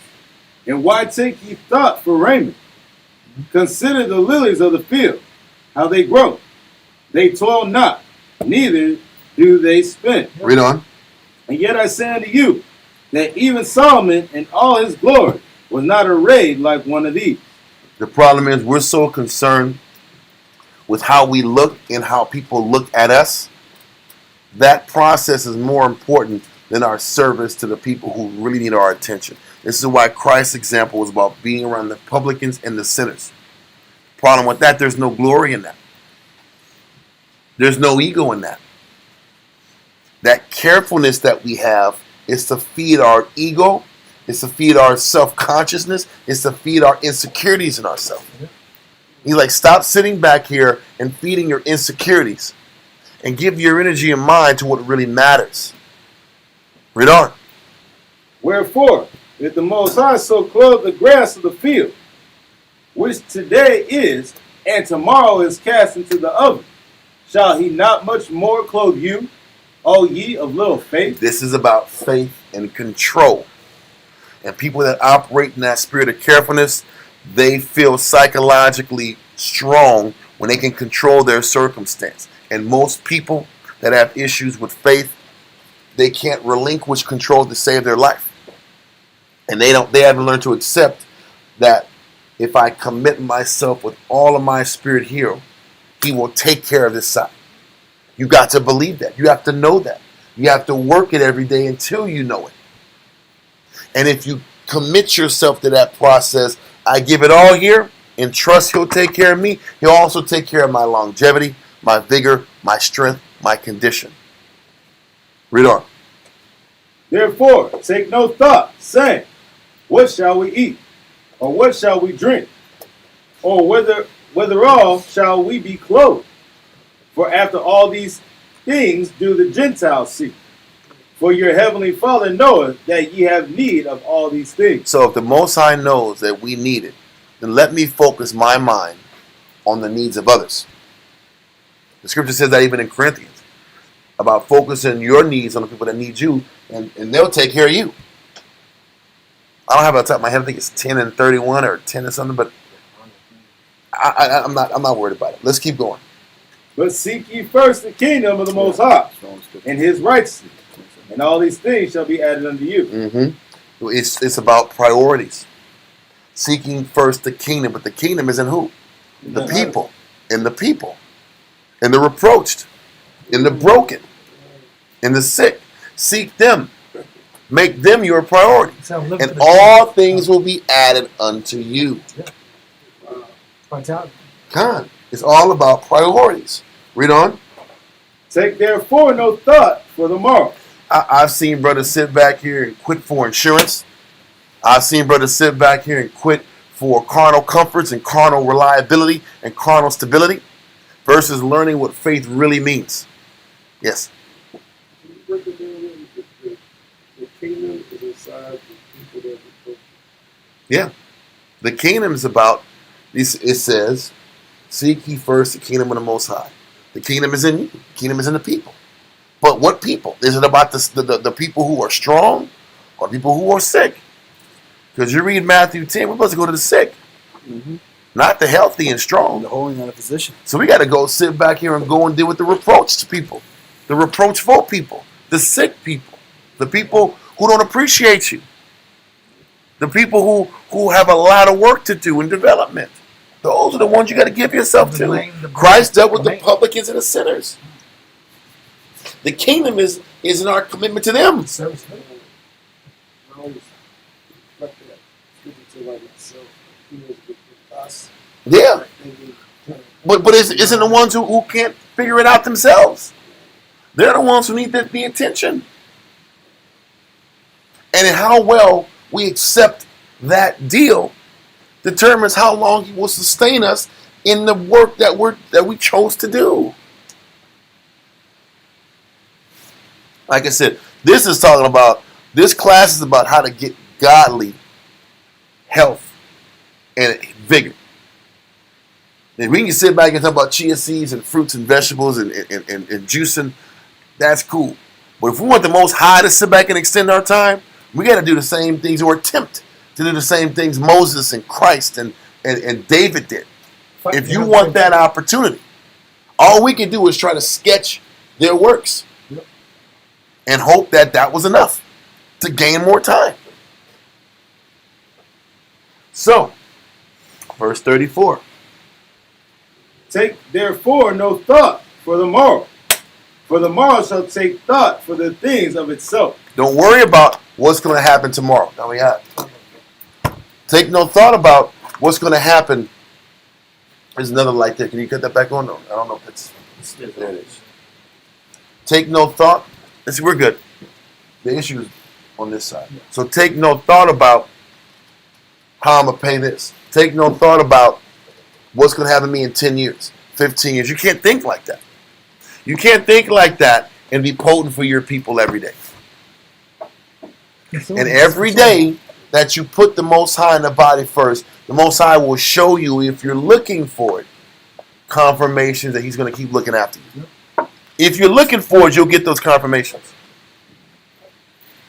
And why take ye thought for raiment? Consider the lilies of the field, how they grow. They toil not, neither do they spin. Read on. And yet I say unto you, that even Solomon in all his glory was not arrayed like one of these. The problem is we're so concerned with how we look and how people look at us. That process is more important than our service to the people who really need our attention. This is why Christ's example was about being around the publicans and the sinners. Problem with that, there's no glory in that. There's no ego in that. That carefulness that we have is to feed our ego, is to feed our self-consciousness, is to feed our insecurities in ourselves. He's like, stop sitting back here and feeding your insecurities and give your energy and mind to what really matters. Read on. Wherefore, if the Most High so clothe the grass of the field, which today is, and tomorrow is cast into the oven, shall he not much more clothe you, O ye of little faith? This is about faith and control. And people that operate in that spirit of carefulness, they feel psychologically strong when they can control their circumstance. And most people that have issues with faith, they can't relinquish control to save their life. And they haven't learned to accept that if I commit myself with all of my spirit here, he will take care of this side. You got to believe that. You have to know that. You have to work it every day until you know it. And if you commit yourself to that process, I give it all here and trust he'll take care of me. He'll also take care of my longevity, my vigor, my strength, my condition. Read on. Therefore, take no thought, saying, what shall we eat? Or what shall we drink? Or whether shall we be clothed? For after all these things do the Gentiles seek. For your heavenly Father knoweth that ye have need of all these things. So if the Most High knows that we need it, then let me focus my mind on the needs of others. The scripture says that even in Corinthians, about focusing your needs on the people that need you, and they'll take care of you. I don't have it on top of my head. I think it's 10 and 31 or 10 and something, but I'm not worried about it. Let's keep going. But seek ye first the kingdom of the Most High, and his righteousness, and all these things shall be added unto you. Mm-hmm. It's about priorities. Seeking first the kingdom, but the kingdom is in who? The people. In the people. In the reproached. In the broken. In the sick. Seek them. Make them your priority. And all things will be added unto you. Con. It's all about priorities. Read on. Take therefore no thought for the morrow. I've seen brothers sit back here and quit for insurance. I've seen brothers sit back here and quit for carnal comforts and carnal reliability and carnal stability versus learning what faith really means. Yes. The kingdom is inside the people that we put. Yeah. The kingdom is about, it says, seek ye first the kingdom of the Most High. The kingdom is in you. The kingdom is in the people. But what people? Is it about the people who are strong or people who are sick? Because you read Matthew 10, we're supposed to go to the sick. Mm-hmm. Not the healthy and strong. The holding on a position. So we got to go sit back here and go and deal with the reproached people. The reproachful people. The sick people. The people who don't appreciate you. The people who have a lot of work to do in development. Those are the ones you got to give yourself to. Christ dealt with the publicans and the sinners. The kingdom is in our commitment to them. Yeah. But isn't the ones who can't figure it out themselves. They're the ones who need the attention. And how well we accept that deal determines how long he will sustain us in the work that we chose to do. Like I said, this is talking about This class is about how to get godly health and vigor. And we can sit back and talk about chia seeds and fruits and vegetables and juicing. That's cool. But if we want the Most High to sit back and extend our time, we got to do the same things or attempt to do the same things Moses and Christ and David did. If you want that opportunity, all we can do is try to sketch their works and hope that that was enough to gain more time. So, verse 34. Take therefore no thought for the morrow, for the morrow shall take thought for the things of itself. Don't worry about what's going to happen tomorrow. Now we have. Take no thought about what's going to happen. There's another light there. Can you cut that back on? No, I don't know if it's there. It is. Take no thought. Let's see, we're good. The issue is on this side. So take no thought about how I'm going to pay this. Take no thought about what's going to happen to me in 10 years, 15 years. You can't think like that. You can't think like that and be potent for your people every day. And every day that you put the Most High in the body first, the Most High will show you, if you're looking for it, confirmations that He's going to keep looking after you. If you're looking for it, you'll get those confirmations.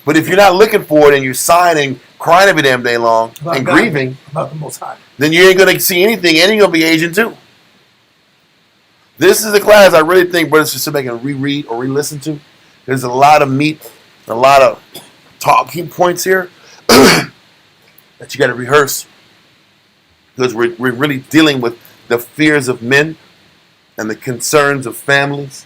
But if you're not looking for it and you're sighing, crying every damn day long, and grieving, about the Most High, then you ain't going to see anything, and you're going to be aging too. This is a class I really think brothers should sit back and reread or re-listen to. There's a lot of meat, a lot of talking points here that you got to rehearse, because we're really dealing with the fears of men and the concerns of families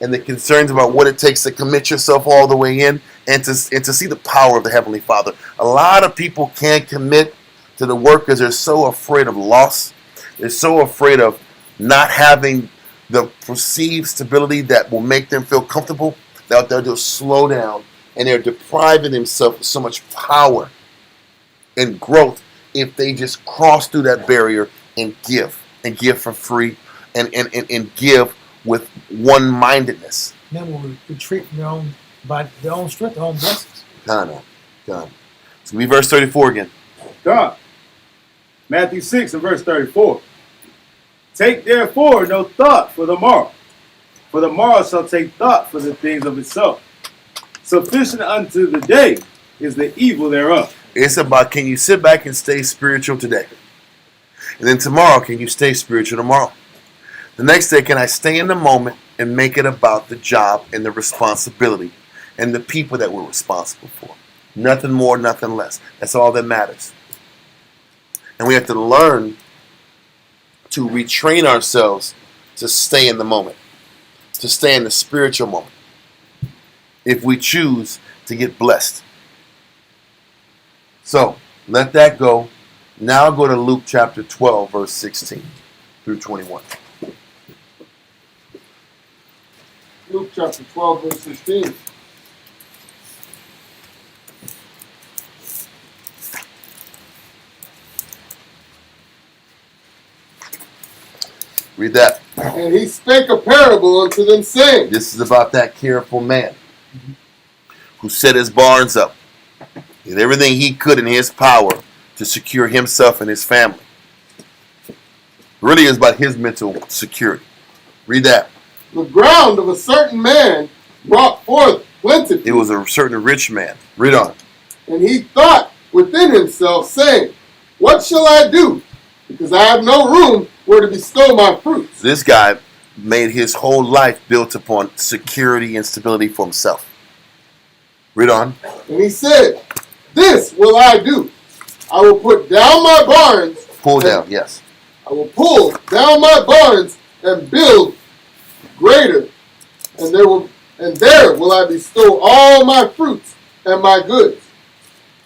and the concerns about what it takes to commit yourself all the way in and to see the power of the Heavenly Father. A lot of people can't commit to the work because they're so afraid of loss. They're so afraid of not having the perceived stability that will make them feel comfortable that they'll just slow down, and they're depriving themselves of so much power and growth if they just cross through that barrier and give for free and give with one-mindedness. Men will retreat from by their own strength, their own blessings. Done. So we verse 34 again. God. Matthew 6 and verse 34. Take therefore no thought for the morrow shall take thought for the things of itself. Sufficient unto the day is the evil thereof. It's about, can you sit back and stay spiritual today? And then tomorrow, can you stay spiritual tomorrow? The next day, can I stay in the moment and make it about the job and the responsibility and the people that we're responsible for? Nothing more, nothing less. That's all that matters. And we have to learn to retrain ourselves to stay in the moment, to stay in the spiritual moment, if we choose to get blessed. So, let that go. Now go to Luke chapter 12, verse 16 through 21. Luke chapter 12, verse 16. Read that. And he spake a parable unto them, saying, This is about that careful man who set his barns up, did everything he could in his power to secure himself and his family. Really is about his mental security. Read that. The ground of a certain man brought forth plenty. It was a certain rich man. Read on. And he thought within himself, saying, What shall I do? Because I have no room where to bestow my fruits. This guy made his whole life built upon security and stability for himself. Read on. And he said, This will I do. I will put down my barns. Pull down, yes. I will pull down my barns and build greater. And there will I bestow all my fruits and my goods.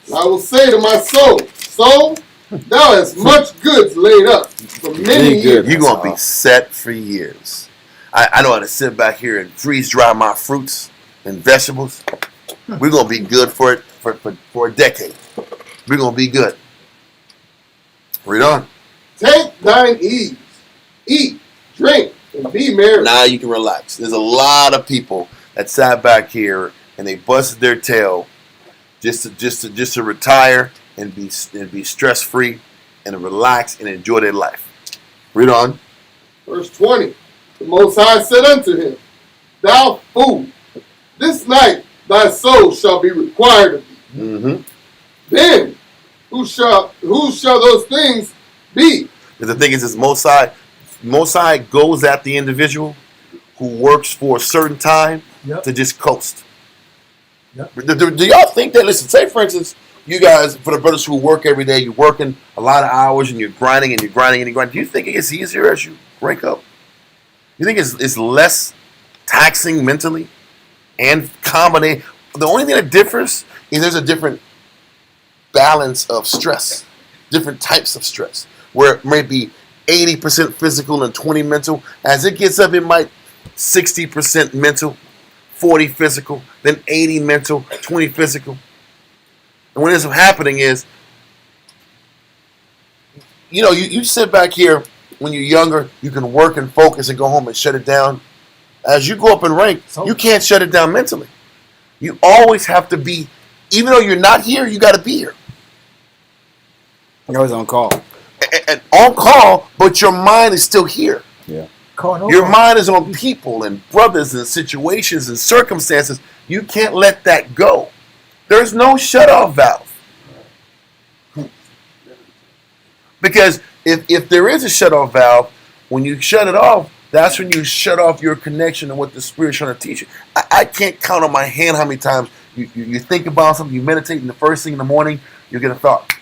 And I will say to my soul, Soul, thou hast much goods laid up for many years. You're going to be set for years. I know how to sit back here and freeze dry my fruits and vegetables. We're going to be good for it for a decade. We're going to be good. Read on. Take thine ease, eat, drink, and be merry. Now you can relax. There's a lot of people that sat back here and they busted their tail just to retire and be stress free and relax and enjoy their life. Read on. Verse 20. The Most High said unto him, Thou fool, this night thy soul shall be required of thee. Mm-hmm. Then who shall those things be? Because the thing is, this Most High goes at the individual who works for a certain time to just coast. Do y'all think that? Listen, say for instance, you guys, for the brothers who work every day, you're working a lot of hours and you're grinding and you're grinding and you're grinding. Do you think it gets easier as you break up? You think it's less taxing mentally and combination? The only thing that differs is there's a different balance of stress, different types of stress, where it might be 80% physical and 20 mental. As it gets up, it might 60% mental, 40 physical, then 80 mental, 20 physical. And what ends up happening is, you sit back here when you're younger, you can work and focus and go home and shut it down. As you go up in rank, you can't shut it down mentally. You always have to be, even though you're not here, you got to be here. You're always on call. And on call, but your mind is still here. Yeah. Your mind is on people and brothers and situations and circumstances. You can't let that go. There's no shut-off valve. Because if there is a shut-off valve, when you shut it off, that's when you shut off your connection to what the Spirit's trying to teach you. I can't count on my hand how many times you think about something, you meditate, and the first thing in the morning, you get a thought,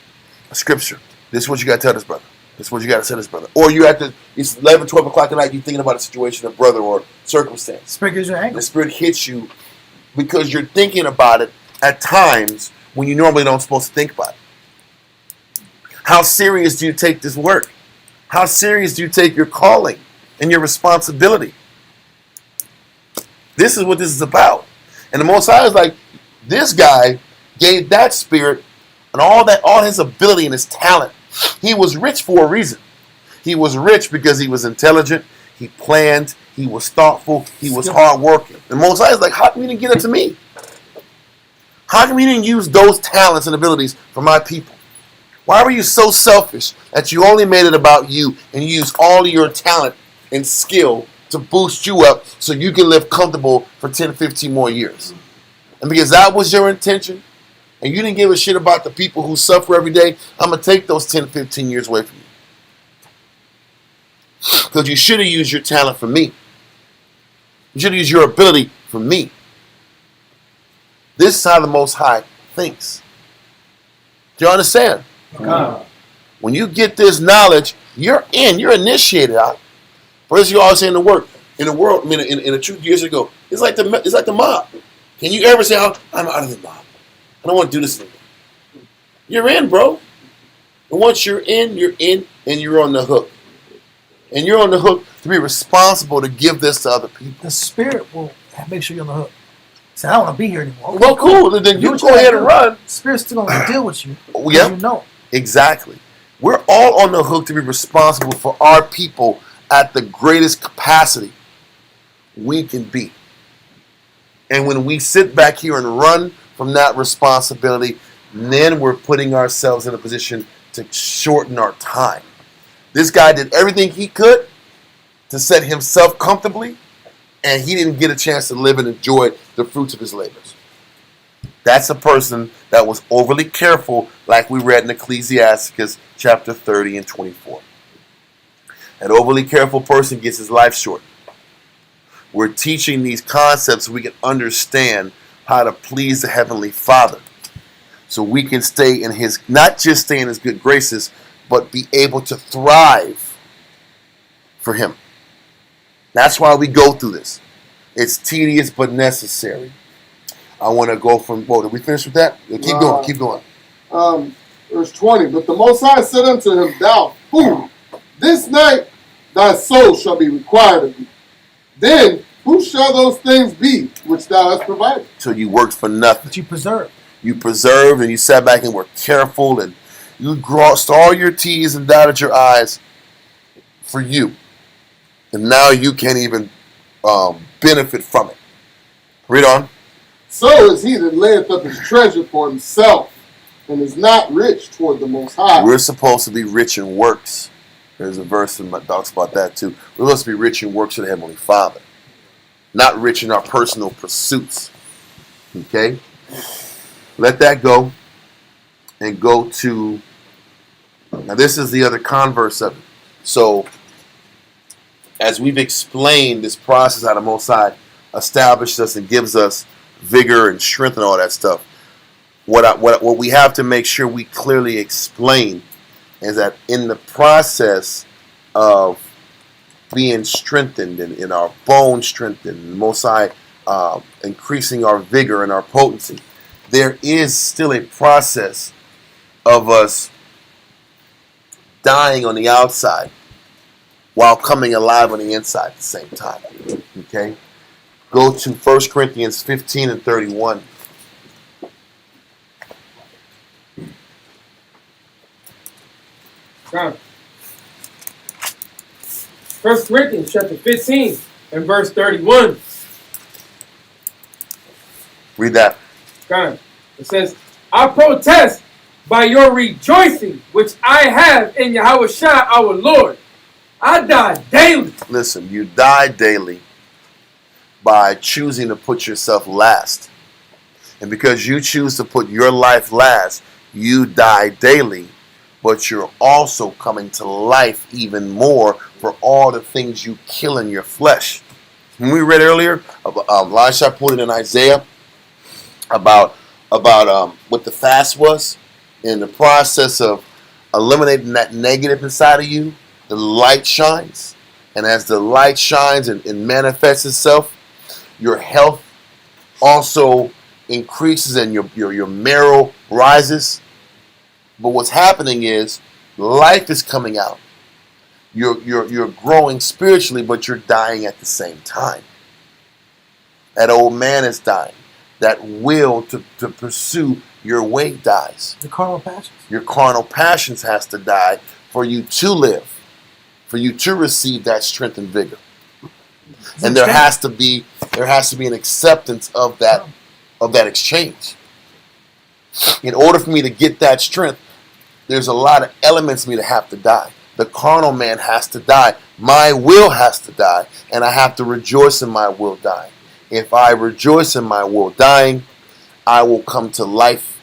a scripture. This is what you got to tell this brother. This is what you got to say to this brother. Or you're it's 11, 12 o'clock at night, you're thinking about a situation, a brother, or circumstance. Spirit gives you an angle. The Spirit hits you because you're thinking about it at times when you normally don't supposed to think about it. How serious do you take this work? How serious do you take your calling and your responsibility? This is what this is about. And the Most High is like, this guy gave that spirit and all his ability and his talent. He was rich for a reason. He was rich because he was intelligent, he planned, he was thoughtful, he was hardworking. The Most High is like, how come you didn't give it to me? How come you didn't use those talents and abilities for my people? Why were you so selfish that you only made it about you and you used all of your talent and skill to boost you up so you can live comfortable for 10, 15 more years? And because that was your intention, and you didn't give a shit about the people who suffer every day, I'm going to take those 10, 15 years away from you. Because you should have used your talent for me. You should have used your ability for me. This is how the Most High thinks. Do you understand? When you get this knowledge, you're initiated out. First, you always say in the world, in the truth years ago, it's like the mob. Can you ever say, "Oh, I'm out of the mob. I don't want to do this anymore"? You're in, bro. And once you're in, and you're on the hook. And you're on the hook to be responsible to give this to other people. The Spirit will make sure you're on the hook. Say, I don't want to be here anymore. Okay, well, cool. Then you go ahead and run. Spirit's still going to deal with you. Yeah. You know. Exactly. We're all on the hook to be responsible for our people at the greatest capacity we can be. And when we sit back here and run from that responsibility, then we're putting ourselves in a position to shorten our time. This guy did everything he could to set himself comfortably, and he didn't get a chance to live and enjoy the fruits of his labors. That's a person that was overly careful, like we read in Ecclesiastes chapter 30 and 24. An overly careful person gets his life shortened. We're teaching these concepts so we can understand how to please the Heavenly Father. So we can stay in His, not just stay in His good graces, but be able to thrive for Him. That's why we go through this. It's tedious but necessary. I want to go from, did we finish with that? Keep going. Verse 20, but the Most High said unto him, Thou fool, this night thy soul shall be required of thee. Then who shall those things be which thou hast provided? So you worked for nothing. But you preserve. You preserved and you sat back and were careful and you crossed all your T's and dotted your I's for you. And now you can't even benefit from it. Read on. So is he that layeth up his treasure for himself, and is not rich toward the Most High. We're supposed to be rich in works. There's a verse that talks about that too. We're supposed to be rich in works of the Heavenly Father, not rich in our personal pursuits. Okay? Let that go and go to, now this is the other converse of it. So, as we've explained this process how the Most High established us and gives us vigor and strength and all that stuff, what we have to make sure we clearly explain is that in the process of being strengthened and in our bones strengthened, the Most High increasing our vigor and our potency, there is still a process of us dying on the outside while coming alive on the inside at the same time. Okay? Go to 1 Corinthians 15 and 31. God. 1 Corinthians chapter 15 and verse 31. Read that. God. It says, I protest by your rejoicing, which I have in Yahweh Shai our Lord. I die daily. Listen, you die daily by choosing to put yourself last. And because you choose to put your life last, you die daily, but you're also coming to life even more for all the things you kill in your flesh. When we read earlier, Elisha put it in Isaiah about what the fast was. In the process of eliminating that negative inside of you, the light shines. And as the light shines and manifests itself, your health also increases and your marrow rises. But what's happening is life is coming out. You're growing spiritually, but you're dying at the same time. That old man is dying. That will to pursue your way dies. The carnal passions. Your carnal passions has to die for you to live, for you to receive that strength and vigor. And there has to be an acceptance of that exchange. In order for me to get that strength, there's a lot of elements of me that have to die. The carnal man has to die. My will has to die, and I have to rejoice in my will dying. If I rejoice in my will dying, I will come to life,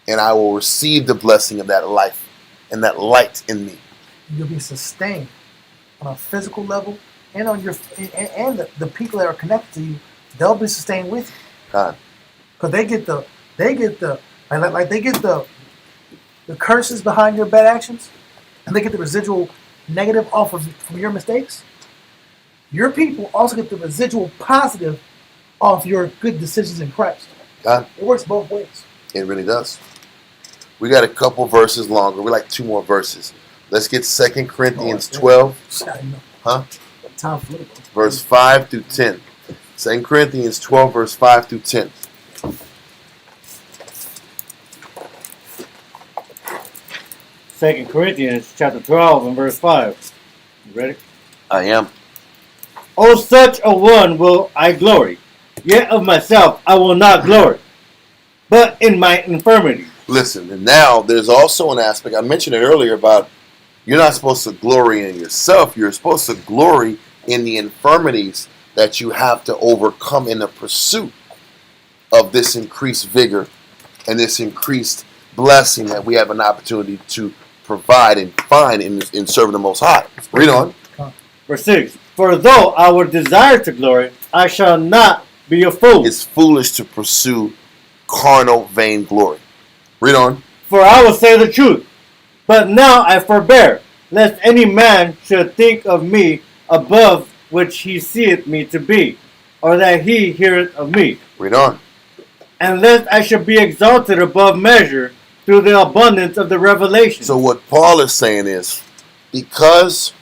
and I will receive the blessing of that life and that light in me. You'll be sustained on a physical level, and on your and the people that are connected to you, they'll be sustained with you. God. Because they get the curses behind your bad actions, and they get the residual negative off of from your mistakes. Your people also get the residual positive off your good decisions in Christ. God. It works both ways. It really does. We got a couple verses longer. We like 2 more verses. Let's get 2 Corinthians 12. Huh? Time for it. Verse 5 through 10. 2 Corinthians 12, verse 5 through 10. Second Corinthians chapter 12 and verse 5. You ready? I am. O such a one will I glory, yet of myself I will not glory, but in my infirmity. Listen, and now there's also an aspect, I mentioned it earlier about you're not supposed to glory in yourself. You're supposed to glory in the infirmities that you have to overcome in the pursuit of this increased vigor and this increased blessing that we have an opportunity to provide and find in serving the Most High. Read on. Verse 6. For though I would desire to glory, I shall not be a fool. It's foolish to pursue carnal vain glory. Read on. For I will say the truth, but now I forbear, lest any man should think of me above which he seeth me to be, or that he heareth of me. Read on. And lest I should be exalted above measure through the abundance of the revelation. So what Paul is saying is, because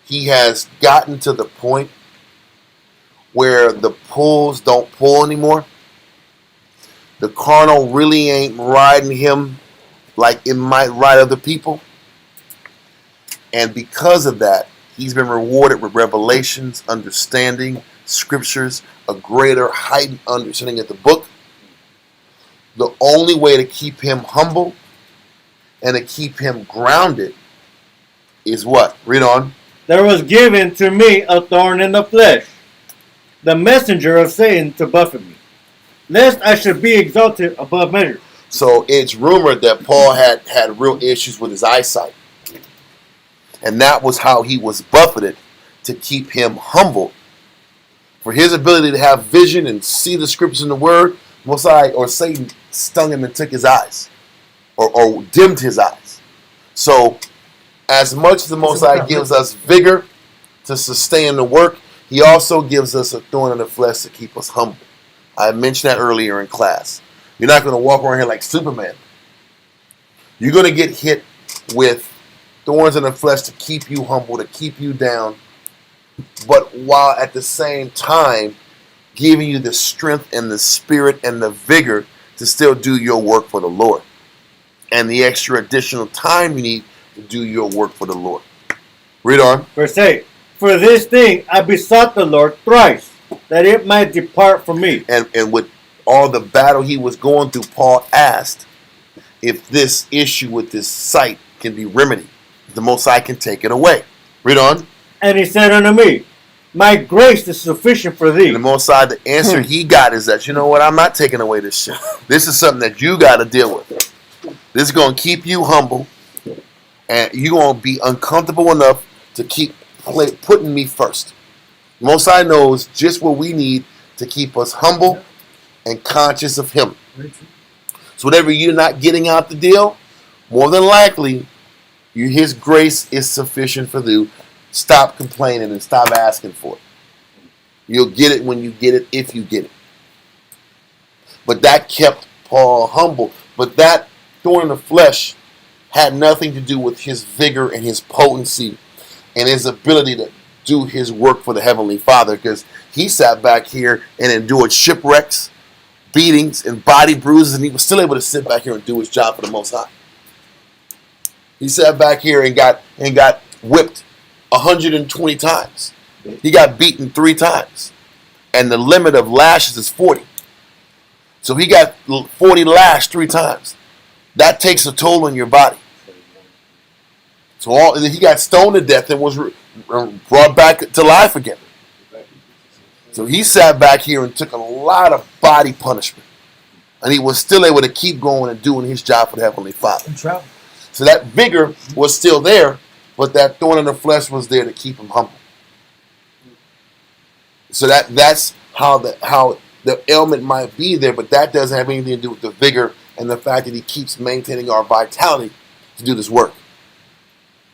he has gotten to the point where the pulls don't pull anymore, the carnal really ain't riding him like it might ride other people. And because of that, he's been rewarded with revelations, understanding, scriptures, a greater heightened understanding of the book. The only way to keep him humble and to keep him grounded is what? Read on. There was given to me a thorn in the flesh, the messenger of Satan to buffet me, lest I should be exalted above measure. So it's rumored that Paul had real issues with his eyesight. And that was how he was buffeted, to keep him humble. For his ability to have vision and see the scriptures in the word, Mosai or Satan stung him and took his eyes, or dimmed his eyes. So as much as the Most High gives us vigor to sustain the work, he also gives us a thorn in the flesh to keep us humble. I mentioned that earlier in class. You're not going to walk around here like Superman. You're going to get hit with thorns in the flesh to keep you humble, to keep you down, but while at the same time giving you the strength and the spirit and the vigor to still do your work for the Lord, and the extra additional time you need to do your work for the Lord. Read on. Verse 8. For this thing I besought the Lord thrice, that it might depart from me. And with all the battle he was going through, Paul asked if this issue with this sight can be remedied. The Most High can take it away. Read on. And he said unto me, my grace is sufficient for thee. And the Most High, the answer he got is that, you know what, I'm not taking away this shit. This is something that you got to deal with. This is going to keep you humble, and you're going to be uncomfortable enough to keep putting me first. The Most High knows just what we need to keep us humble and conscious of him. So whatever you're not getting out the deal, more than likely, his grace is sufficient for you. Stop complaining and stop asking for it. You'll get it when you get it, if you get it. But that kept Paul humble. But that thorn in the flesh had nothing to do with his vigor and his potency and his ability to do his work for the Heavenly Father, because he sat back here and endured shipwrecks, beatings, and body bruises, and he was still able to sit back here and do his job for the Most High. He sat back here and got whipped 120 times. He got beaten 3 times. And the limit of lashes is 40. So he got 40 lashed 3 times. That takes a toll on your body. So he got stoned to death and was brought back to life again. So he sat back here and took a lot of body punishment. And he was still able to keep going and doing his job for the Heavenly Father. So that vigor was still there, but that thorn in the flesh was there to keep him humble. So that's how the ailment might be there, but that doesn't have anything to do with the vigor and the fact that he keeps maintaining our vitality to do this work.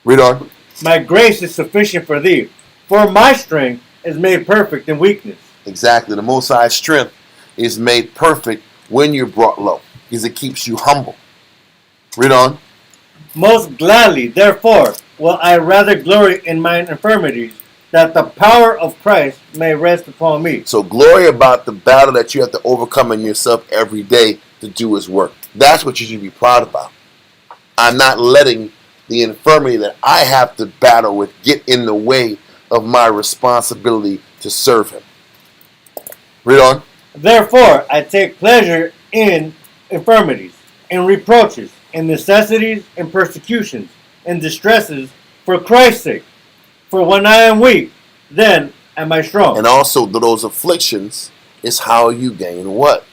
Read on. My grace is sufficient for thee, for my strength is made perfect in weakness. Exactly. The Most High's strength is made perfect when you're brought low, because it keeps you humble. Read on. Most gladly, therefore, will I rather glory in mine infirmities, that the power of Christ may rest upon me. So glory about the battle that you have to overcome in yourself every day to do his work. That's what you should be proud about. I'm not letting the infirmity that I have to battle with get in the way of my responsibility to serve him. Read on. Therefore, I take pleasure in infirmities, in reproaches, in necessities, in persecutions, in distresses, for Christ's sake. For when I am weak, then am I strong. And also, those afflictions is how you gain what?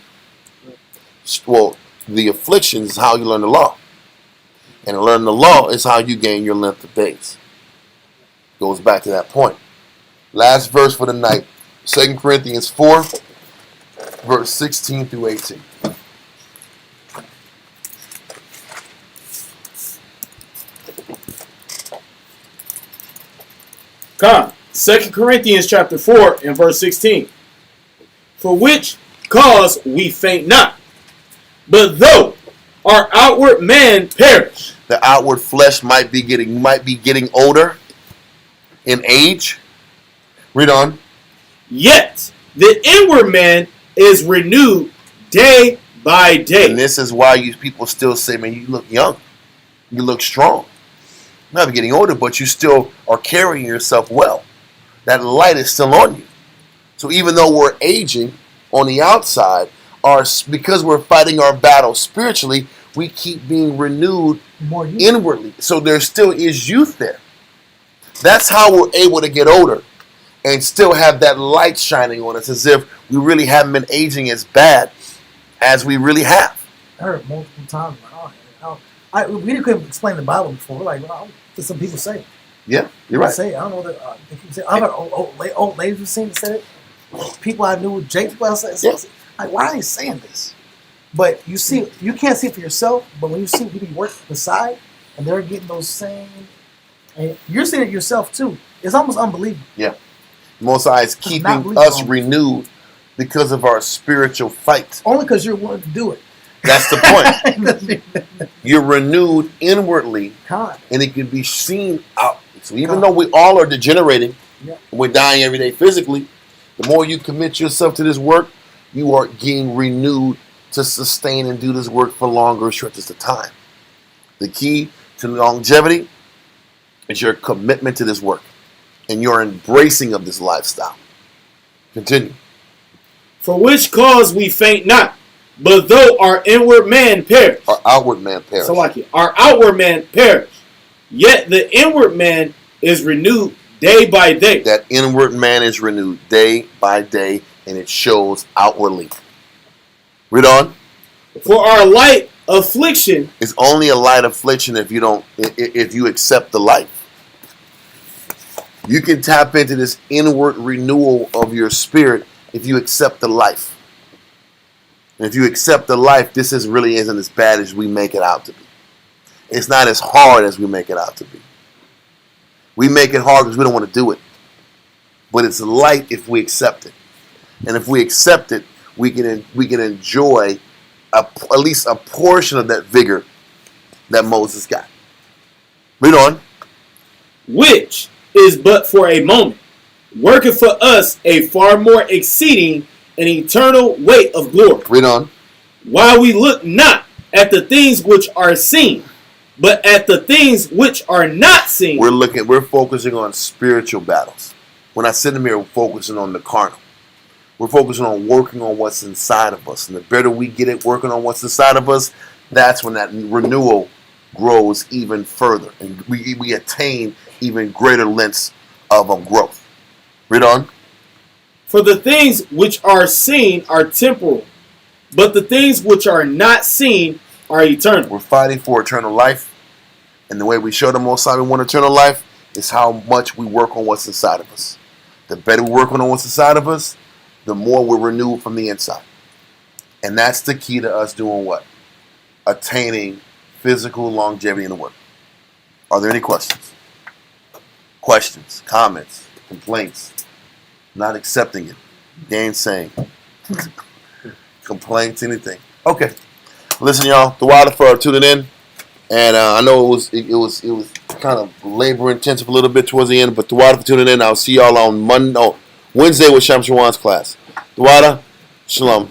Well, the afflictions is how you learn the law. And learn the law is how you gain your length of days. Goes back to that point. Last verse for the night. 2 Corinthians 4, verse 16 through 18. Come. 2 Corinthians chapter 4 and verse 16. For which cause we faint not, but though our outward man perish. The outward flesh might be getting older in age. Read on. Yet the inward man is renewed day by day. And this is why you people still say, man, you look young. You look strong. You're not getting older, but you still are carrying yourself well. That light is still on you. So even though we're aging on the outside, because we're fighting our battle spiritually, we keep being renewed More youth. inwardly. So there still is youth there. That's how we're able to get older and still have that light shining on us, as if we really haven't been aging as bad as we really have. I heard multiple times. Like, we couldn't explain the Bible before. We're like, well, what some people say? Yeah, you're right. Say, I don't know that. They keep saying, I've heard old ladies who seen said it. People I knew, Jake, people else said, Yeah. like, why are they saying this? But you see, you can't see it for yourself. But when you see people you work beside, and they're getting those same, and you're seeing it yourself too. It's almost unbelievable. Yeah. Most High is keeping us renewed because of our spiritual fight. Only because you're willing to do it. That's the point. You're renewed inwardly, God. and it can be seen out. So even though we all are degenerating, Yeah. we're dying every day physically, the more you commit yourself to this work, you are getting renewed to sustain and do this work for longer stretches of time. The key to longevity is your commitment to this work and your embracing of this lifestyle. Continue. For which cause we faint not, but though our inward man perish. Our outward man perish. Salaki, our outward man perish, yet the inward man is renewed day by day. That inward man is renewed day by day, and it shows outwardly. Read on. For our light affliction It's only a light affliction if you accept the light. You can tap into this inward renewal of your spirit if you accept the life. And if you accept the life, this really isn't as bad as we make it out to be. It's not as hard as we make it out to be. We make it hard because we don't want to do it. But it's light if we accept it. And if we accept it, we can enjoy at least a portion of that vigor that Moses got. Read on. which is but for a moment, worketh for us a far more exceeding and eternal weight of glory. Read on. While we look not at the things which are seen, but at the things which are not seen. We're focusing on spiritual battles. We're not sitting here focusing on the carnal. We're focusing on working on what's inside of us. And the better we get at working on what's inside of us, that's when that renewal grows even further. And we attain even greater lengths of growth. Read on. For the things which are seen are temporal, but the things which are not seen are eternal. We're fighting for eternal life. And the way we show the Most High we want eternal life is how much we work on what's inside of us. The better we work on what's inside of us, the more we're renewed from the inside. And that's the key to us doing what? Attaining physical longevity in the work. Are there any questions? Questions, comments, complaints, not accepting it, gainsaying, complaints, anything. Okay. Listen, y'all, the water for tuning in. And I know it was kind of labor intensive a little bit towards the end, but the water for tuning in. I'll see y'all on Wednesday with Sham Shawan's class. The water, shalom.